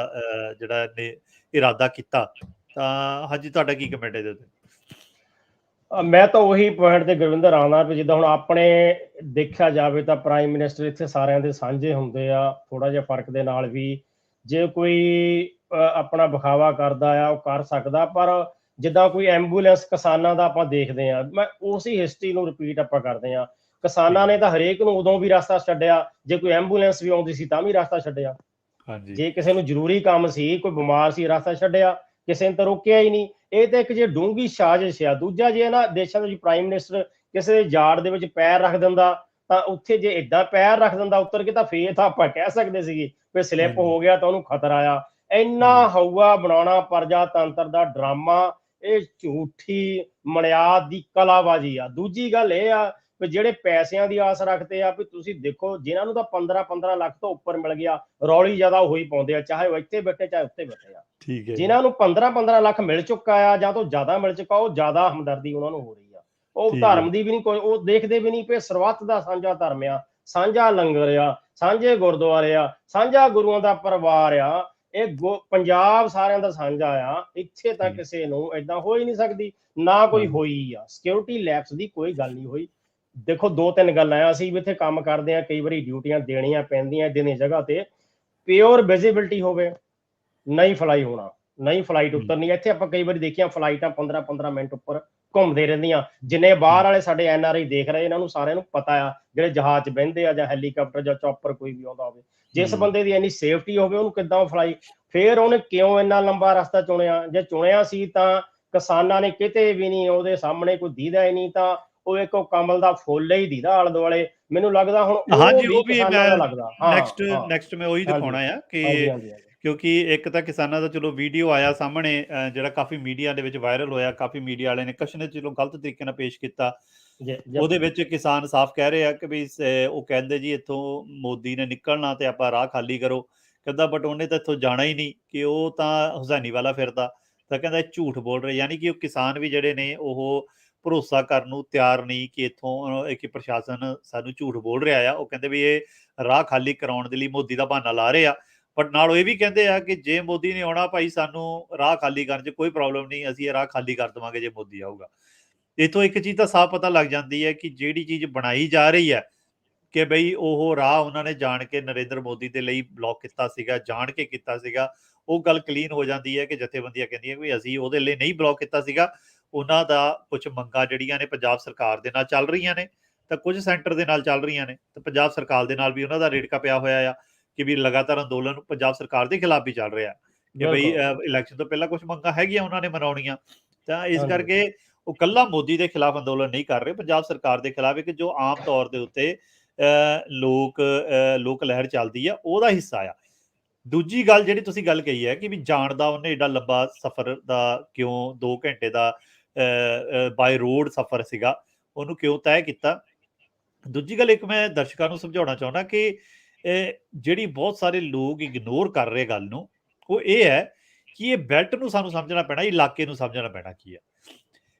ਜਿਹੜਾ ਨੇ ਇਰਾਦਾ ਕੀਤਾ। ਤਾਂ ਹਾਂਜੀ, ਤੁਹਾਡਾ ਕੀ ਕਮੈਂਟ ਹੈ ਇਹਦੇ ਉੱਤੇ? ਮੈਂ ਤਾਂ ਉਹੀ ਪੁਆਇੰਟ ਤੇ ਗੁਰਵਿੰਦਰ ਆਉਂਦਾ ਵੀ ਜਿੱਦਾਂ ਹੁਣ ਆਪਣੇ ਦੇਖਿਆ ਜਾਵੇ ਤਾਂ ਪ੍ਰਾਈਮ ਮਿਨਿਸਟਰ ਇੱਥੇ ਸਾਰਿਆਂ ਦੇ ਸਾਂਝੇ ਹੁੰਦੇ ਆ, ਥੋੜਾ ਜਿਹਾ ਫਰਕ ਦੇ ਨਾਲ ਵੀ। ਜੇ ਕੋਈ ਆਪਣਾ ਵਿਖਾਵਾ ਕਰਦਾ ਆ ਉਹ ਕਰ ਸਕਦਾ, ਪਰ ਜਿੱਦਾਂ ਕੋਈ ਐਂਬੂਲੈਂਸ ਕਿਸਾਨਾਂ ਦਾ ਆਪਾਂ ਦੇਖਦੇ ਆ, ਮੈਂ ਉਸੇ ਹਿਸਟਰੀ ਨੂੰ ਰਿਪੀਟ ਆਪਾਂ ਕਰਦੇ ਆ। ਕਿਸਾਨਾਂ ਨੇ ਤਾਂ ਹਰੇਕ ਨੂੰ ਉਦੋਂ ਵੀ ਰਸਤਾ ਛੱਡਿਆ, ਜੇ ਕੋਈ ਐਂਬੂਲੈਂਸ ਵੀ ਆਉਂਦੀ ਸੀ ਤਾਂ ਵੀ ਰਸਤਾ ਛੱਡਿਆ। ਜੇ ਕਿਸੇ ਨੂੰ ਜ਼ਰੂਰੀ ਕੰਮ ਸੀ, ਕੋਈ ਬਿਮਾਰ ਸੀ, ਰਸਤਾ ਛੱਡਿਆ, ਕਿਸੇ ਨੇ ਤਾਂ ਰੋਕਿਆ ਹੀ ਨਹੀਂ। ਇਹ ਤਾਂ ਇੱਕ ਜੇ ਡੂੰਘੀ ਸਾਜ਼ਿਸ਼ ਆ। ਦੂਜਾ, ਜੇ ਇਹਨਾਂ ਦੇਸ਼ਾਂ ਵਿੱਚ ਪ੍ਰਾਈਮ ਮਿਨਿਸਟਰ ਕਿਸੇ ਜਾੜ ਦੇ ਵਿੱਚ ਪੈਰ ਰੱਖ ਦਿੰਦਾ, ਤਾਂ ਉੱਥੇ ਜੇ ਏਦਾਂ ਪੈਰ ਰੱਖ ਦਿੰਦਾ ਉੱਤਰ ਕੇ, ਤਾਂ ਫੇਰ ਤਾਂ ਆਪਾਂ ਕਹਿ ਸਕਦੇ ਸੀਗੇ ਵੀ ਸਲਿੱਪ ਹੋ ਗਿਆ ਤਾਂ ਉਹਨੂੰ ਖਤਰਾ ਆ। ਇੰਨਾ ਹਊਆ ਬਣਾਉਣਾ ਪ੍ਰਜਾਤੰਤਰ ਦਾ ਡਰਾਮਾ, ਇਹ ਝੂਠੀ ਮਨਿਆਦ ਦੀ ਕਲਾਬਾਜ਼ੀ ਆ। ਦੂਜੀ ਗੱਲ ਇਹ ਆ ਵੀ ਜਿਹੜੇ ਪੈਸਿਆਂ ਦੀ ਆਸ ਰੱਖਦੇ ਆ ਵੀ ਤੁਸੀਂ ਦੇਖੋ, ਜਿਨ੍ਹਾਂ ਨੂੰ ਤਾਂ 15-15 ਲੱਖ ਤੋਂ ਉੱਪਰ ਮਿਲ ਗਿਆ, ਰੌਲੀ ਜ਼ਿਆਦਾ ਉਹੀ ਪਾਉਂਦੇ ਆ, ਚਾਹੇ ਉਹ ਇੱਥੇ ਬੈਠੇ ਚਾਹੇ ਉੱਥੇ ਬੈਠੇ ਆ। ਜਿਨ੍ਹਾਂ ਨੂੰ 15-15 ਲੱਖ ਮਿਲ ਚੁੱਕਾ ਆ ਜਾਂ ਤੋਂ ਜ਼ਿਆਦਾ ਮਿਲ ਚੁੱਕਾ, ਉਹ ਜ਼ਿਆਦਾ ਹਮਦਰਦੀ ਉਹਨਾਂ ਨੂੰ ਹੋ ਰਹੀ ਆ। ਉਹ ਧਰਮ ਦੀ ਵੀ ਨਹੀਂ, ਕੋਈ ਉਹ ਦੇਖਦੇ ਵੀ ਨਹੀਂ ਵੀ ਸਰਬੱਤ ਦਾ ਸਾਂਝਾ ਧਰਮ ਆ, ਸਾਂਝਾ ਲੰਗਰ ਆ, ਸਾਂਝੇ ਗੁਰਦੁਆਰੇ ਆ, ਸਾਂਝਾ ਗੁਰੂਆਂ ਦਾ ਪਰਿਵਾਰ ਆ। ਇਹ ਪੰਜਾਬ ਸਾਰਿਆਂ ਦਾ ਸਾਂਝਾ ਆ। ਇੱਥੇ ਤਾਂ ਕਿਸੇ ਨੂੰ ਏਦਾਂ ਹੋ ਹੀ ਨਹੀਂ ਸਕਦੀ, ਨਾ ਕੋਈ ਹੋਈ ਆ। ਸਿਕਿਉਰਿਟੀ ਲੈਪਸ ਦੀ ਕੋਈ ਗੱਲ ਨਹੀਂ ਹੋਈ। ਦੇਖੋ 2-3 ਗੱਲਾਂ ਆ, ਅਸੀਂ ਵੀ ਇੱਥੇ ਕੰਮ ਕਰਦੇ ਆ, ਕਈ ਵਾਰੀ ਡਿਊਟੀਆਂ ਦੇਣੀਆਂ ਪੈਂਦੀਆਂ ਦਿਨੇ ਜਗ੍ਹਾ ਤੇ, ਪਿਓਰ ਵਿਜ਼ਿਬਿਲਿਟੀ ਹੋਵੇ, ਨਹੀਂ ਫਲਾਈ ਹੋਣਾ, ਨਹੀਂ ਫਲਾਈਟ ਉਤਰਨੀ। ਇੱਥੇ ਆਪਾਂ ਕਈ ਵਾਰੀ ਦੇਖੀਆਂ ਫਲਾਈਟਾਂ 15-15 ਮਿੰਟ ਉੱਪਰ ਘੁੰਮਦੇ ਰਹਿੰਦੀਆਂ। ਜਿੰਨੇ ਬਾਹਰ ਵਾਲੇ ਸਾਡੇ NRI ਦੇਖ ਰਹੇ, ਇਹਨਾਂ ਨੂੰ ਸਾਰਿਆਂ ਨੂੰ ਪਤਾ ਆ, ਜਿਹੜੇ ਜਹਾਜ਼ 'ਚ ਬਹਿੰਦੇ ਆ ਜਾਂ ਹੈਲੀਕਾਪਟਰ ਜਾਂ ਚੌਪਰ ਕੋਈ ਵੀ ਆਉਂਦਾ ਹੋਵੇ, ਜਿਸ ਬੰਦੇ ਦੀ ਇੰਨੀ ਸੇਫਟੀ ਹੋਵੇ ਉਹਨੂੰ ਕਿੱਦਾਂ ਫਲਾਈ। ਫਿਰ ਉਹਨੇ ਕਿਉਂ ਇੰਨਾ ਲੰਬਾ ਰਸਤਾ ਚੁਣਿਆ? ਜੇ ਚੁਣਿਆ ਸੀ ਤਾਂ ਕਿਸਾਨਾਂ ਨੇ ਕਿਤੇ ਵੀ ਨਹੀਂ, ਉਹਦੇ ਸਾਹਮਣੇ ਕੋਈ ਦੀਦਾ ਹੀ ਨਹੀਂ, ਤਾਂ ਉਹ ਇੱਕ ਕਮਲ ਦਾ ਫੁੱਲ ਹੀ ਦੀਦਾ ਆਲੇ ਦੁਆਲੇ। ਮੈਨੂੰ ਲੱਗਦਾ ਹੁਣ ਉਹ ਵੀ ਕਿਸਾਨਾਂ ਦਾ ਲੱਗਦਾ। ਨੈਕਸਟ ਮੈਂ ਉਹੀ ਦਿਖਾਉਣਾ ਆ ਕਿ ਕਿਉਂਕਿ ਇੱਕ ਤਾਂ ਕਿਸਾਨਾਂ ਦਾ ਚਲੋ ਵੀਡੀਓ ਆਇਆ ਸਾਹਮਣੇ, ਜਿਹੜਾ ਕਾਫੀ ਮੀਡੀਆ ਦੇ ਵਿੱਚ ਵਾਇਰਲ ਹੋਇਆ, ਕਾਫੀ ਮੀਡੀਆ ਵਾਲੇ ਨੇ ਕੁਛ ਨੇ ਚਲੋ ਗਲਤ ਤਰੀਕੇ ਨਾਲ ਪੇਸ਼ ਕੀਤਾ, ਉਹਦੇ ਵਿੱਚ ਕਿਸਾਨ ਸਾਫ਼ ਕਹਿ ਰਹੇ ਆ ਕਿ ਵੀ ਉਹ ਕਹਿੰਦੇ ਜੀ ਇੱਥੋਂ ਮੋਦੀ ਨੇ ਨਿਕਲਣਾ ਤੇ ਆਪਾਂ ਰਾਹ ਖਾਲੀ ਕਰੋ। ਕਹਿੰਦਾ ਬਟ ਉਹਨੇ ਤਾਂ ਇੱਥੋਂ ਜਾਣਾ ਹੀ ਨਹੀਂ, ਕਿ ਉਹ ਤਾਂ ਹੁਸੈਨੀ ਵਾਲਾ ਫਿਰਦਾ। ਤਾਂ ਕਹਿੰਦਾ ਇਹ ਝੂਠ ਬੋਲ ਰਹੇ, ਯਾਨੀ ਕਿ ਉਹ ਕਿਸਾਨ ਵੀ ਜਿਹੜੇ ਨੇ ਉਹ ਭਰੋਸਾ ਕਰਨ ਨੂੰ ਤਿਆਰ ਨਹੀਂ ਕਿ ਇੱਥੋਂ ਕਿ ਪ੍ਰਸ਼ਾਸਨ ਸਾਨੂੰ ਝੂਠ ਬੋਲ ਰਿਹਾ ਆ। ਉਹ ਕਹਿੰਦੇ ਵੀ ਇਹ ਰਾਹ ਖਾਲੀ ਕਰਾਉਣ ਦੇ ਲਈ ਮੋਦੀ ਦਾ ਬਹਾਨਾ ਲਾ ਰਹੇ ਆ। ਬਟ ਨਾਲ ਉਹ ਇਹ ਵੀ ਕਹਿੰਦੇ ਆ ਕਿ ਜੇ ਮੋਦੀ ਨੇ ਆਉਣਾ ਭਾਈ, ਸਾਨੂੰ ਰਾਹ ਖਾਲੀ ਕਰਨ 'ਚ ਕੋਈ ਪ੍ਰੋਬਲਮ ਨਹੀਂ, ਅਸੀਂ ਇਹ ਰਾਹ ਖਾਲੀ ਕਰ ਦੇਵਾਂਗੇ ਜੇ ਮੋਦੀ ਆਊਗਾ। ਇੱਥੋਂ ਇੱਕ ਚੀਜ਼ ਤਾਂ ਸਾਫ਼ ਪਤਾ ਲੱਗ ਜਾਂਦੀ ਹੈ ਕਿ ਜਿਹੜੀ ਚੀਜ਼ ਬਣਾਈ ਜਾ ਰਹੀ ਹੈ ਕਿ ਬਈ ਉਹ ਰਾਹ ਉਹਨਾਂ ਨੇ ਜਾਣ ਕੇ ਨਰਿੰਦਰ ਮੋਦੀ ਦੇ ਲਈ ਬਲੌਕ ਕੀਤਾ ਸੀਗਾ, ਜਾਣ ਕੇ ਕੀਤਾ ਸੀਗਾ, ਉਹ ਗੱਲ ਕਲੀਨ ਹੋ ਜਾਂਦੀ ਹੈ ਕਿ ਜਥੇਬੰਦੀਆਂ ਕਹਿੰਦੀਆਂ ਵੀ ਅਸੀਂ ਉਹਦੇ ਲਈ ਨਹੀਂ ਬਲੌਕ ਕੀਤਾ ਸੀਗਾ। ਉਹਨਾਂ ਦਾ ਕੁਝ ਮੰਗਾਂ ਜਿਹੜੀਆਂ ਨੇ ਪੰਜਾਬ ਸਰਕਾਰ ਦੇ ਨਾਲ ਚੱਲ ਰਹੀਆਂ ਨੇ, ਤਾਂ ਕੁਝ ਸੈਂਟਰ ਦੇ ਨਾਲ ਚੱਲ ਰਹੀਆਂ ਨੇ, ਤੇ ਪੰਜਾਬ ਸਰਕਾਰ ਦੇ ਨਾਲ ਵੀ ਉਹਨਾਂ ਦਾ ਰੇੜਕਾ ਪਿਆ ਹੋਇਆ ਆ ਕਿ ਵੀ ਲਗਾਤਾਰ ਅੰਦੋਲਨ ਪੰਜਾਬ ਸਰਕਾਰ ਦੇ ਖਿਲਾਫ ਵੀ ਚੱਲ ਰਿਹਾ ਕਿ ਬਈ ਇਲੈਕਸ਼ਨ ਤੋਂ ਪਹਿਲਾਂ ਕੁਝ ਮੰਗਾਂ ਹੈਗੀਆਂ ਉਹਨਾਂ ਨੇ ਮਨਾਉਣੀਆਂ। ਤਾਂ ਇਸ ਕਰਕੇ ਉਹ ਕੱਲਾ ਮੋਦੀ ਦੇ ਖਿਲਾਫ ਅੰਦੋਲਨ ਨਹੀਂ ਕਰ ਰਹੇ, ਪੰਜਾਬ ਸਰਕਾਰ ਦੇ ਖਿਲਾਫ ਇੱਕ ਜੋ ਆਮ ਤੌਰ ਦੇ ਉੱਤੇ ਲੋਕ ਲਹਿਰ ਚੱਲਦੀ ਆ ਉਹਦਾ ਹਿੱਸਾ ਆ। ਦੂਜੀ ਗੱਲ ਜਿਹੜੀ ਤੁਸੀਂ ਗੱਲ ਕਹੀ ਹੈ ਕਿ ਵੀ ਜਾਣ ਦਾ ਉਹਨੇ ਏਡਾ ਲੰਬਾ ਸਫ਼ਰ ਦਾ ਕਿਉਂ 2 ਘੰਟੇ ਦਾ ਬਾਈ ਰੋਡ ਸਫ਼ਰ ਸੀਗਾ, ਉਹਨੂੰ ਕਿਉਂ ਤੈਅ ਕੀਤਾ। ਦੂਜੀ ਗੱਲ ਇੱਕ ਮੈਂ ਦਰਸ਼ਕਾਂ ਨੂੰ ਸਮਝਾਉਣਾ ਚਾਹੁੰਦਾ ਕਿ ਜਿਹੜੀ ਬਹੁਤ ਸਾਰੇ ਲੋਕ ਇਗਨੋਰ ਕਰ ਰਹੇ ਗੱਲ ਨੂੰ, ਉਹ ਇਹ ਹੈ ਕਿ ਇਹ ਬੈਲਟ ਨੂੰ ਸਾਨੂੰ ਸਮਝਣਾ ਪੈਣਾ, ਇਲਾਕੇ ਨੂੰ ਸਮਝਣਾ ਪੈਣਾ ਕੀ ਹੈ।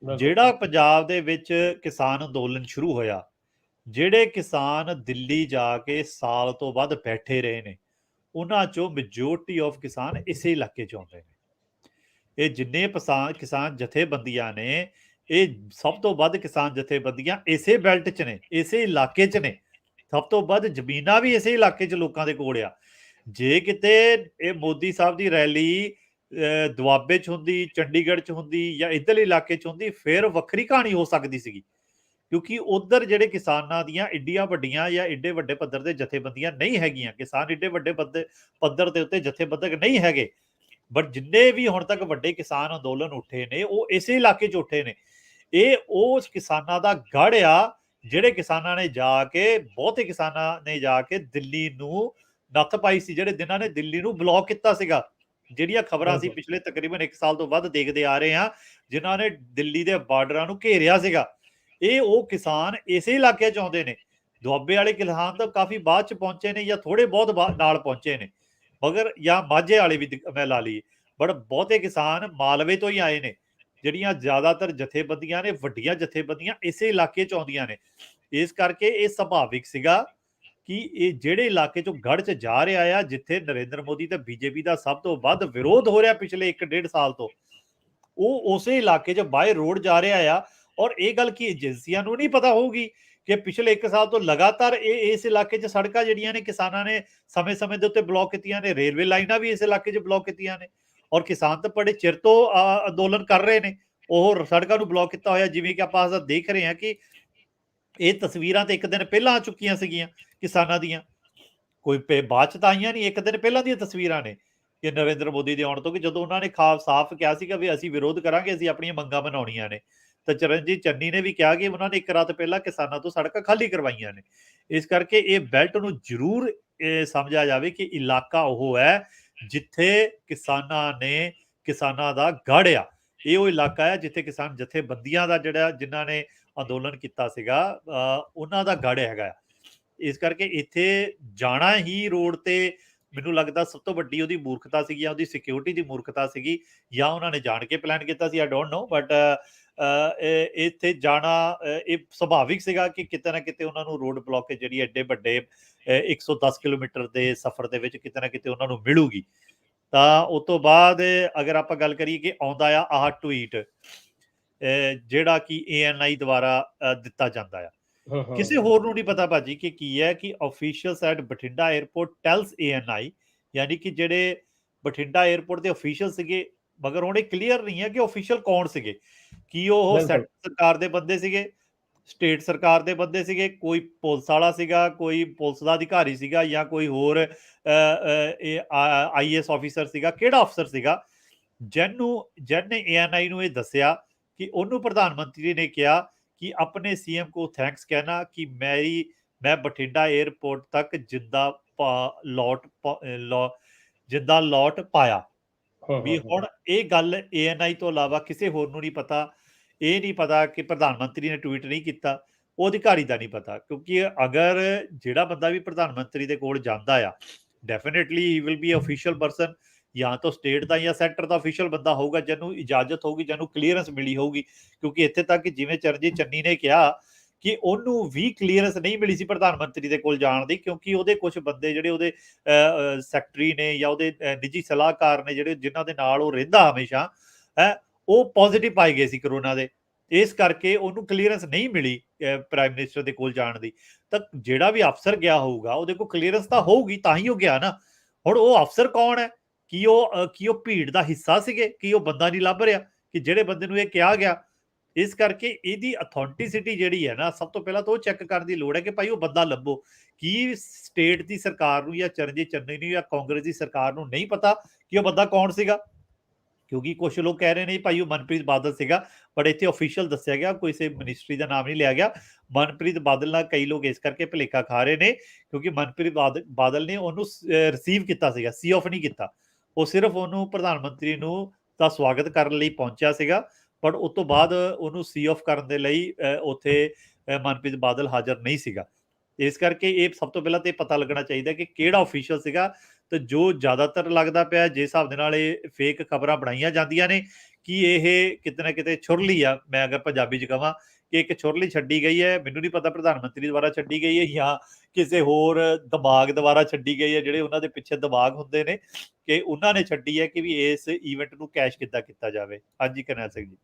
ਜਿਹੜਾ ਪੰਜਾਬ ਦੇ ਵਿੱਚ ਕਿਸਾਨ ਅੰਦੋਲਨ ਸ਼ੁਰੂ ਹੋਇਆ, ਜਿਹੜੇ ਕਿਸਾਨ ਦਿੱਲੀ ਜਾ ਕੇ ਸਾਲ ਤੋਂ ਵੱਧ ਬੈਠੇ ਰਹੇ ਨੇ, ਉਹਨਾਂ ਚੋਂ ਮੈਜੋਰਟੀ ਆਫ ਕਿਸਾਨ ਇਸੇ ਇਲਾਕੇ 'ਚ ਆਉਂਦੇ ਨੇ। ਇਹ ਜਿੰਨੇ ਕਿਸਾਨ ਜਥੇਬੰਦੀਆਂ ਨੇ, ਇਹ ਸਭ ਤੋਂ ਵੱਧ ਕਿਸਾਨ ਜਥੇਬੰਦੀਆਂ ਇਸੇ ਬੈਲਟ 'ਚ ਨੇ, ਇਸੇ ਇਲਾਕੇ 'ਚ ਨੇ। ਸਭ ਤੋਂ ਵੱਧ ਜ਼ਮੀਨਾਂ ਵੀ ਇਸੇ ਇਲਾਕੇ 'ਚ ਲੋਕਾਂ ਦੇ ਕੋਲ ਆ। ਜੇ ਕਿਤੇ ਇਹ ਮੋਦੀ ਸਾਹਿਬ ਦੀ ਰੈਲੀ ਦੁਆਬੇ 'ਚ ਹੁੰਦੀ, ਚੰਡੀਗੜ੍ਹ 'ਚ ਹੁੰਦੀ ਜਾਂ ਇੱਧਰਲੇ ਇਲਾਕੇ 'ਚ ਹੁੰਦੀ, ਫਿਰ ਵੱਖਰੀ ਕਹਾਣੀ ਹੋ ਸਕਦੀ ਸੀਗੀ, ਕਿਉਂਕਿ ਉਧਰ ਜਿਹੜੇ ਕਿਸਾਨਾਂ ਦੀਆਂ ਏਡੀਆਂ ਵੱਡੀਆਂ ਜਾਂ ਏਡੇ ਵੱਡੇ ਪੱਧਰ ਤੇ ਜਥੇਬੰਦੀਆਂ ਨਹੀਂ ਹੈਗੀਆਂ। ਕਿਸਾਨ ਏਡੇ ਵੱਡੇ ਪੱਧਰ ਦੇ ਉੱਤੇ ਜਥੇਬੰਦਕ ਨਹੀਂ ਹੈਗੇ। ਬਟ ਜਿੰਨੇ ਵੀ ਹੁਣ ਤੱਕ ਵੱਡੇ ਕਿਸਾਨ ਅੰਦੋਲਨ ਉੱਠੇ ਨੇ, ਉਹ ਇਸੇ ਇਲਾਕੇ 'ਚ ਉੱਠੇ ਨੇ। ਇਹ ਉਸ ਕਿਸਾਨਾਂ ਦਾ ਗੜ੍ਹ ਆ, ਜਿਹੜੇ ਕਿਸਾਨਾਂ ਨੇ ਜਾ ਕੇ, ਬਹੁਤੇ ਕਿਸਾਨਾਂ ਨੇ ਜਾ ਕੇ ਦਿੱਲੀ ਨੂੰ ਨੱਥ ਪਾਈ ਸੀ, ਜਿਨ੍ਹਾਂ ਨੇ ਦਿੱਲੀ ਨੂੰ ਬਲੌਕ ਕੀਤਾ ਸੀਗਾ। ਜਿਹੜੀਆਂ ਖਬਰਾਂ ਅਸੀਂ ਪਿਛਲੇ ਤਕਰੀਬਨ 1 ਸਾਲ ਤੋਂ ਵੱਧ ਦੇਖਦੇ ਆ ਰਹੇ ਹਾਂ, ਜਿਨ੍ਹਾਂ ਨੇ ਦਿੱਲੀ ਦੇ ਬਾਰਡਰਾਂ ਨੂੰ ਘੇਰਿਆ ਸੀਗਾ, ਇਹ ਉਹ ਕਿਸਾਨ ਇਸੇ ਇਲਾਕੇ 'ਚ ਆਉਂਦੇ ਨੇ। ਦੁਆਬੇ ਵਾਲੇ ਕਿਸਾਨ ਤਾਂ ਕਾਫੀ ਬਾਅਦ 'ਚ ਪਹੁੰਚੇ ਨੇ ਜਾਂ ਥੋੜੇ ਬਹੁਤ ਨਾਲ ਪਹੁੰਚੇ ਨੇ, ਮਗਰ ਜਾਂ ਮਾਝੇ ਵਾਲੇ ਵੀ ਮੈਂ ਲਾ ਲਈਏ, ਬਟ ਬਹੁਤੇ ਕਿਸਾਨ ਮਾਲਵੇ ਤੋਂ ਹੀ ਆਏ ਨੇ। ਜਿਹੜੀਆਂ ਜ਼ਿਆਦਾਤਰ ਜਥੇਬੰਦੀਆਂ ਨੇ, ਵੱਡੀਆਂ ਜਥੇਬੰਦੀਆਂ ਇਸੇ ਇਲਾਕੇ 'ਚ ਆਉਂਦੀਆਂ ਨੇ। ਇਸ ਕਰਕੇ ਇਹ ਸੁਭਾਵਿਕ ਸੀਗਾ ਕਿ ਇਹ ਜਿਹੜੇ ਇਲਾਕੇ 'ਚੋਂ ਗੜ੍ਹ 'ਚ ਜਾ ਰਿਹਾ ਆ, ਜਿੱਥੇ ਨਰਿੰਦਰ ਮੋਦੀ ਤੇ ਬੀਜੇਪੀ ਦਾ ਸਭ ਤੋਂ ਵੱਧ ਵਿਰੋਧ ਹੋ ਰਿਹਾ ਪਿਛਲੇ 1-1.5 ਸਾਲ ਤੋਂ, ਉਹ ਉਸੇ ਇਲਾਕੇ 'ਚ ਬਾਏ ਰੋਡ ਜਾ ਰਿਹਾ ਆ। ਔਰ ਇਹ ਗੱਲ ਕੀ ਏਜੰਸੀਆਂ ਨੂੰ ਨਹੀਂ ਪਤਾ ਹੋਊਗੀ ਕਿ ਪਿਛਲੇ 1 ਸਾਲ ਤੋਂ ਲਗਾਤਾਰ ਇਸ ਇਲਾਕੇ 'ਚ ਸੜਕਾਂ ਜਿਹੜੀਆਂ ਨੇ ਕਿਸਾਨਾਂ ਨੇ ਸਮੇਂ-ਸਮੇਂ ਦੇ ਉੱਤੇ ਬਲੌਕ ਕੀਤੀਆਂ ਨੇ, ਰੇਲਵੇ ਲਾਈਨਾਂ ਵੀ ਇਸ ਇਲਾਕੇ 'ਚ ਬਲੌਕ ਕੀਤੀਆਂ ਨੇ। ਔਰ ਕਿਸਾਨ ਤਾਂ ਬੜੇ ਚਿਰ ਤੋਂ ਅੰਦੋਲਨ ਕਰ ਰਹੇ ਨੇ, ਉਹ ਸੜਕਾਂ ਨੂੰ ਬਲੌਕ ਕੀਤਾ ਹੋਇਆ। ਜਿਵੇਂ ਕਿ ਆਪਾਂ ਦੇਖ ਰਹੇ ਹਾਂ ਕਿ ਇਹ ਤਸਵੀਰਾਂ ਤੇ 1 ਦਿਨ ਪਹਿਲਾਂ ਆ ਚੁੱਕੀਆਂ ਸੀਗੀਆਂ ਕਿਸਾਨਾਂ ਦੀਆਂ, ਕੋਈ ਬਾਅਦ 'ਚ ਤਾਂ ਆਈਆਂ ਨਹੀਂ। 1 ਦਿਨ ਪਹਿਲਾਂ ਦੀਆਂ ਤਸਵੀਰਾਂ ਨੇ ਕਿ ਨਰਿੰਦਰ ਮੋਦੀ ਦੇ ਆਉਣ ਤੋਂ, ਕਿ ਜਦੋਂ ਉਹਨਾਂ ਨੇ ਸਾਫ਼ ਕਿਹਾ ਸੀਗਾ ਵੀ ਅਸੀਂ ਵਿਰੋਧ ਕਰਾਂਗੇ, ਅਸੀਂ ਆਪਣੀਆਂ ਮੰਗਾਂ ਬਣਾਉਣੀਆਂ ਨੇ। ਤਾਂ ਚਰਨਜੀਤ ਚੰਨੀ ਨੇ ਵੀ ਕਿਹਾ ਕਿ ਉਹਨਾਂ ਨੇ 1 ਰਾਤ ਪਹਿਲਾਂ ਕਿਸਾਨਾਂ ਤੋਂ ਸੜਕਾਂ ਖਾਲੀ ਕਰਵਾਈਆਂ ਨੇ। ਇਸ ਕਰਕੇ ਇਹ ਬੈਲਟ ਨੂੰ ਜ਼ਰੂਰ ਸਮਝਿਆ ਜਾਵੇ ਕਿ ਇਲਾਕਾ ਉਹ ਹੈ ਜਿੱਥੇ ਕਿਸਾਨਾਂ ਦਾ ਗੜ੍ਹ ਆ। ਇਹ ਉਹ ਇਲਾਕਾ ਹੈ ਜਿੱਥੇ ਕਿਸਾਨ ਜਥੇਬੰਦੀਆਂ ਦਾ ਜਿਨ੍ਹਾਂ ਨੇ ਅੰਦੋਲਨ ਕੀਤਾ ਸੀਗਾ, ਉਹਨਾਂ ਦਾ ਗੜ੍ਹ ਹੈਗਾ। ਇਸ ਕਰਕੇ ਇੱਥੇ ਜਾਣਾ ਹੀ ਰੋਡ ਤੇ ਮੈਨੂੰ ਲੱਗਦਾ ਸਭ ਤੋਂ ਵੱਡੀ ਉਹਦੀ ਮੂਰਖਤਾ ਸੀਗੀ, ਜਾਂ ਉਹਦੀ ਸਿਕਿਉਰਿਟੀ ਦੀ ਮੂਰਖਤਾ ਸੀਗੀ, ਜਾਂ ਉਹਨਾਂ ਨੇ ਜਾਣ ਕੇ ਪਲਾਨ ਕੀਤਾ ਸੀ, ਆਈ ਡੋਂਟ ਨੋ। ਬਟ ਇੱਥੇ ਜਾਣਾ ਇਹ ਸੁਭਾਵਿਕ ਸੀਗਾ ਕਿ ਕਿਤੇ ਨਾ ਕਿਤੇ ਉਹਨਾਂ ਨੂੰ ਰੋਡ ਬਲੌਕ ਜਿਹੜੀ ਐਡੇ ਵੱਡੇ 110 ਕਿਲੋਮੀਟਰ ਦੇ ਸਫ਼ਰ ਦੇ ਵਿੱਚ ਕਿਤੇ ਨਾ ਕਿਤੇ ਉਹਨਾਂ ਨੂੰ ਮਿਲੂਗੀ। ਤਾਂ ਉਸ ਤੋਂ ਬਾਅਦ ਅਗਰ ਆਪਾਂ ਗੱਲ ਕਰੀਏ ਕਿ ਆਉਂਦਾ ਆ ਆਹ ਟਵੀਟ ਜਿਹੜਾ ਕਿ ANI ਦੁਆਰਾ ਦਿੱਤਾ ਜਾਂਦਾ ਆ, ਕਿਸੇ ਹੋਰ ਨੂੰ ਨਹੀਂ ਪਤਾ ਭਾਜੀ ਕਿ ਕੀ ਹੈ, ਕਿ officials at Bathinda airport tells ANI, ਯਾਨੀ ਕਿ ਜਿਹੜੇ ਬਠਿੰਡਾ 에ਅਰਪੋਰਟ ਦੇ ਅਫੀਸ਼ੀਅਲ ਸੀਗੇ। ਮਗਰ ਹੁਣ ਇਹ ਕਲੀਅਰ ਨਹੀਂ ਹੈ ਕਿ ਅਫੀਸ਼ੀਅਲ ਕੌਣ ਸੀਗੇ, ਕੀ ਉਹ ਸੈਂਟਰ ਸਰਕਾਰ ਦੇ ਬੰਦੇ ਸੀਗੇ, ਸਟੇਟ ਸਰਕਾਰ ਦੇ ਬੰਦੇ ਸੀਗੇ, ਕੋਈ ਪੁਲਿਸ ਵਾਲਾ ਸੀਗਾ, ਕੋਈ ਪੁਲਿਸ ਦਾ ਅਧਿਕਾਰੀ ਸੀਗਾ, ਜਾਂ ਕੋਈ ਹੋਰ IAS ਆਫੀਸਰ ਸੀਗਾ, ਕਿਹੜਾ ਅਫਸਰ ਸੀਗਾ ਜਿਹਨੇ ANI ਨੂੰ ਇਹ ਦੱਸਿਆ ਕਿ ਉਹਨੂੰ ਪ੍ਰਧਾਨ ਮੰਤਰੀ ਨੇ ਕਿਹਾ कि अपने CM को थैंक्स कहना कि मैं बठिंडा एयरपोर्ट तक जिंदा लौट पाया। भी हुण ਇਹ ਗੱਲ ANI ਤੋਂ ਇਲਾਵਾ ਕਿਸੇ ਹੋਰ ਨੂੰ ਨਹੀਂ ਪਤਾ। ਇਹ ਨਹੀਂ ਪਤਾ ਕਿ ਪ੍ਰਧਾਨ ਮੰਤਰੀ ਨੇ ਟਵੀਟ ਨਹੀਂ ਕੀਤਾ, ਉਹ ਅਧਿਕਾਰੀ ਦਾ ਨਹੀਂ ਪਤਾ, ਕਿਉਂਕਿ ਅਗਰ ਜਿਹੜਾ ਬੰਦਾ ਵੀ ਪ੍ਰਧਾਨ ਮੰਤਰੀ ਦੇ ਕੋਲ ਜਾਂਦਾ ਆ, definitely he will be official person, ਜਾਂ ਤਾਂ ਸਟੇਟ ਦਾ ਜਾਂ ਸੈਂਟਰ ਦਾ ਅਫੀਸ਼ੀਅਲ ਬੰਦਾ ਹੋਊਗਾ, ਜਿਹਨੂੰ ਇਜਾਜ਼ਤ ਹੋਊਗੀ, ਜਿਹਨੂੰ ਕਲੀਅਰੈਂਸ ਮਿਲੀ ਹੋਊਗੀ। ਕਿਉਂਕਿ ਇੱਥੇ ਤੱਕ ਜਿਵੇਂ ਚਰਨਜੀਤ ਚੰਨੀ ਨੇ ਕਿਹਾ ਕਿ ਉਹਨੂੰ ਵੀ ਕਲੀਅਰੈਂਸ ਨਹੀਂ ਮਿਲੀ ਸੀ ਪ੍ਰਧਾਨ ਮੰਤਰੀ ਦੇ ਕੋਲ ਜਾਣ ਦੀ, ਕਿਉਂਕਿ ਉਹਦੇ ਕੁਝ ਬੰਦੇ ਜਿਹੜੇ ਉਹਦੇ ਸੈਕਟਰੀ ਨੇ ਜਾਂ ਉਹਦੇ ਨਿੱਜੀ ਸਲਾਹਕਾਰ ਨੇ, ਜਿਹੜੇ ਜਿਨ੍ਹਾਂ ਦੇ ਨਾਲ ਉਹ ਰਹਿੰਦਾ ਹਮੇਸ਼ਾ ਹੈ, ਉਹ ਪੋਜ਼ਿਟਿਵ ਪਾਏ ਗਏ ਸੀ ਕਰੋਨਾ ਦੇ। ਇਸ ਕਰਕੇ ਉਹਨੂੰ ਕਲੀਅਰੈਂਸ ਨਹੀਂ ਮਿਲੀ ਪ੍ਰਾਈਮ ਮਿਨਿਸਟਰ ਦੇ ਕੋਲ ਜਾਣ ਦੀ। ਤਾਂ ਜਿਹੜਾ ਵੀ ਅਫਸਰ ਗਿਆ ਹੋਊਗਾ ਉਹਦੇ ਕੋਲ ਕਲੀਅਰੈਂਸ ਤਾਂ ਹੋਊਗੀ, ਤਾਂ ਹੀ ਉਹ ਗਿਆ ਨਾ। ਹੁਣ ਉਹ ਅਫਸਰ ਕੌਣ ਹੈ? ਕੀ ਉਹ ਭੀੜ ਦਾ ਹਿੱਸਾ ਸੀਗੇ? ਕੀ ਉਹ ਬੰਦਾ ਨਹੀਂ ਲੱਭ ਰਿਹਾ ਕਿ ਜਿਹੜੇ ਬੰਦੇ ਨੂੰ ਇਹ ਕਿਹਾ ਗਿਆ? ਇਸ ਕਰਕੇ ਇਹਦੀ ਅਥੈਂਟਿਸਿਟੀ ਜਿਹੜੀ ਹੈ ਨਾ, ਸਭ ਤੋਂ ਪਹਿਲਾਂ ਤਾਂ ਉਹ ਚੈੱਕ ਕਰਨ ਦੀ ਲੋੜ ਹੈ ਕਿ ਭਾਈ ਉਹ ਬੰਦਾ ਲੱਭੋ। ਕੀ ਸਟੇਟ ਦੀ ਸਰਕਾਰ ਨੂੰ ਜਾਂ ਚਰਨਜੀਤ ਚੰਨੀ ਨੂੰ ਜਾਂ ਕਾਂਗਰਸ ਦੀ ਸਰਕਾਰ ਨੂੰ ਨਹੀਂ ਪਤਾ ਕਿ ਉਹ ਬੰਦਾ ਕੌਣ ਸੀਗਾ? ਕਿਉਂਕਿ ਕੁਝ ਲੋਕ ਕਹਿ ਰਹੇ ਨੇ ਭਾਈ ਉਹ ਮਨਪ੍ਰੀਤ ਬਾਦਲ ਸੀਗਾ, ਬਟ ਇੱਥੇ ਅਫੀਸ਼ੀਅਲ ਦੱਸਿਆ ਗਿਆ, ਕਿਸੇ ਮਿਨਿਸਟਰੀ ਦਾ ਨਾਮ ਨਹੀਂ ਲਿਆ ਗਿਆ। ਮਨਪ੍ਰੀਤ ਬਾਦਲ ਨਾਲ ਕਈ ਲੋਕ ਇਸ ਕਰਕੇ ਭੁਲੇਖਾ ਖਾ ਰਹੇ ਨੇ ਕਿਉਂਕਿ ਮਨਪ੍ਰੀਤ ਬਾਦਲ ਨੇ ਉਹਨੂੰ ਰਿਸੀਵ ਕੀਤਾ ਸੀਗਾ, ਸੀ ਆਫ ਨਹੀਂ ਕੀਤਾ। ਉਹ ਸਿਰਫ ਉਹਨੂੰ ਪ੍ਰਧਾਨ ਮੰਤਰੀ ਨੂੰ ਦਾ ਸਵਾਗਤ ਕਰਨ ਲਈ ਪਹੁੰਚਿਆ ਸੀਗਾ, ਬਟ ਉਸ ਤੋਂ ਬਾਅਦ ਉਹਨੂੰ ਸੀ ਆਫ ਕਰਨ ਦੇ ਲਈ ਉੱਥੇ ਮਨਪ੍ਰੀਤ ਬਾਦਲ ਹਾਜ਼ਰ ਨਹੀਂ ਸੀਗਾ। ਇਸ ਕਰਕੇ ਇਹ ਸਭ ਤੋਂ ਪਹਿਲਾਂ ਤੇ ਪਤਾ ਲੱਗਣਾ ਚਾਹੀਦਾ ਕਿ ਕਿਹੜਾ ਅਫੀਸ਼ੀਅਲ ਸੀਗਾ। ਤੇ ਜੋ ਜ਼ਿਆਦਾਤਰ ਲੱਗਦਾ ਪਿਆ ਜਿਸ ਹਿਸਾਬ ਦੇ ਨਾਲ ਇਹ ਫੇਕ ਖਬਰਾਂ ਬਣਾਈਆਂ ਜਾਂਦੀਆਂ ਨੇ ਕਿ ਇਹ ਕਿਤੇ ਨਾ ਕਿਤੇ ਛੁਰਲੀ ਆ, ਮੈਂ ਅਗਰ ਪੰਜਾਬੀ 'ਚ ਕਹਾਂ ਕਿ ਇੱਕ ਛੁਰਲੀ ਛੱਡੀ ਗਈ ਹੈ, ਮੈਨੂੰ ਨਹੀਂ ਪਤਾ ਪ੍ਰਧਾਨ ਮੰਤਰੀ ਦੁਆਰਾ ਛੱਡੀ ਗਈ ਹੈ ਜਾਂ ਕਿਸੇ ਹੋਰ ਦਿਮਾਗ ਦੁਆਰਾ ਛੱਡੀ ਗਈ ਹੈ, ਜਿਹੜੇ ਉਹਨਾਂ ਦੇ ਪਿੱਛੇ ਦਿਮਾਗ ਹੁੰਦੇ ਨੇ, ਕਿ ਉਹਨਾਂ ਨੇ ਛੱਡੀ ਹੈ ਕਿ ਵੀ ਇਸ ਈਵੈਂਟ ਨੂੰ ਕੈਸ਼ ਕਿੱਦਾਂ ਕੀਤਾ ਜਾਵੇ। ਹਾਂਜੀ ਕਰਨੈਲ ਸਿੰਘ ਜੀ।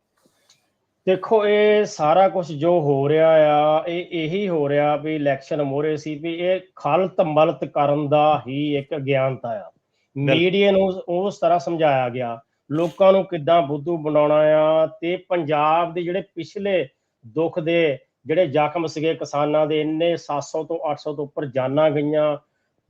ਦੇਖੋ, ਇਹ ਸਾਰਾ ਕੁਝ ਜੋ ਹੋ ਰਿਹਾ ਆ, ਇਹ ਇਹੀ ਹੋ ਰਿਹਾ ਵੀ ਇਲੈਕਸ਼ਨ ਮੋਹਰੇ ਸੀ, ਵੀ ਇਹ ਖਲਤ ਮਲਤ ਕਰਨ ਦਾ ਹੀ ਇੱਕ ਅਗਿਆਨਤਾ ਆ। ਮੀਡੀਆ ਨੂੰ ਉਸ ਤਰ੍ਹਾਂ ਸਮਝਾਇਆ ਗਿਆ, ਲੋਕਾਂ ਨੂੰ ਕਿੱਦਾਂ ਬੁੱਧੂ ਬਣਾਉਣਾ ਆ। ਤੇ ਪੰਜਾਬ ਦੇ ਜਿਹੜੇ ਪਿਛਲੇ ਦੁੱਖ ਦੇ ਜਿਹੜੇ ਜ਼ਖਮ ਸੀਗੇ ਕਿਸਾਨਾਂ ਦੇ, ਇੰਨੇ 700 ਤੋਂ 800 ਤੋਂ ਉੱਪਰ ਜਾਨਾਂ ਗਈਆਂ,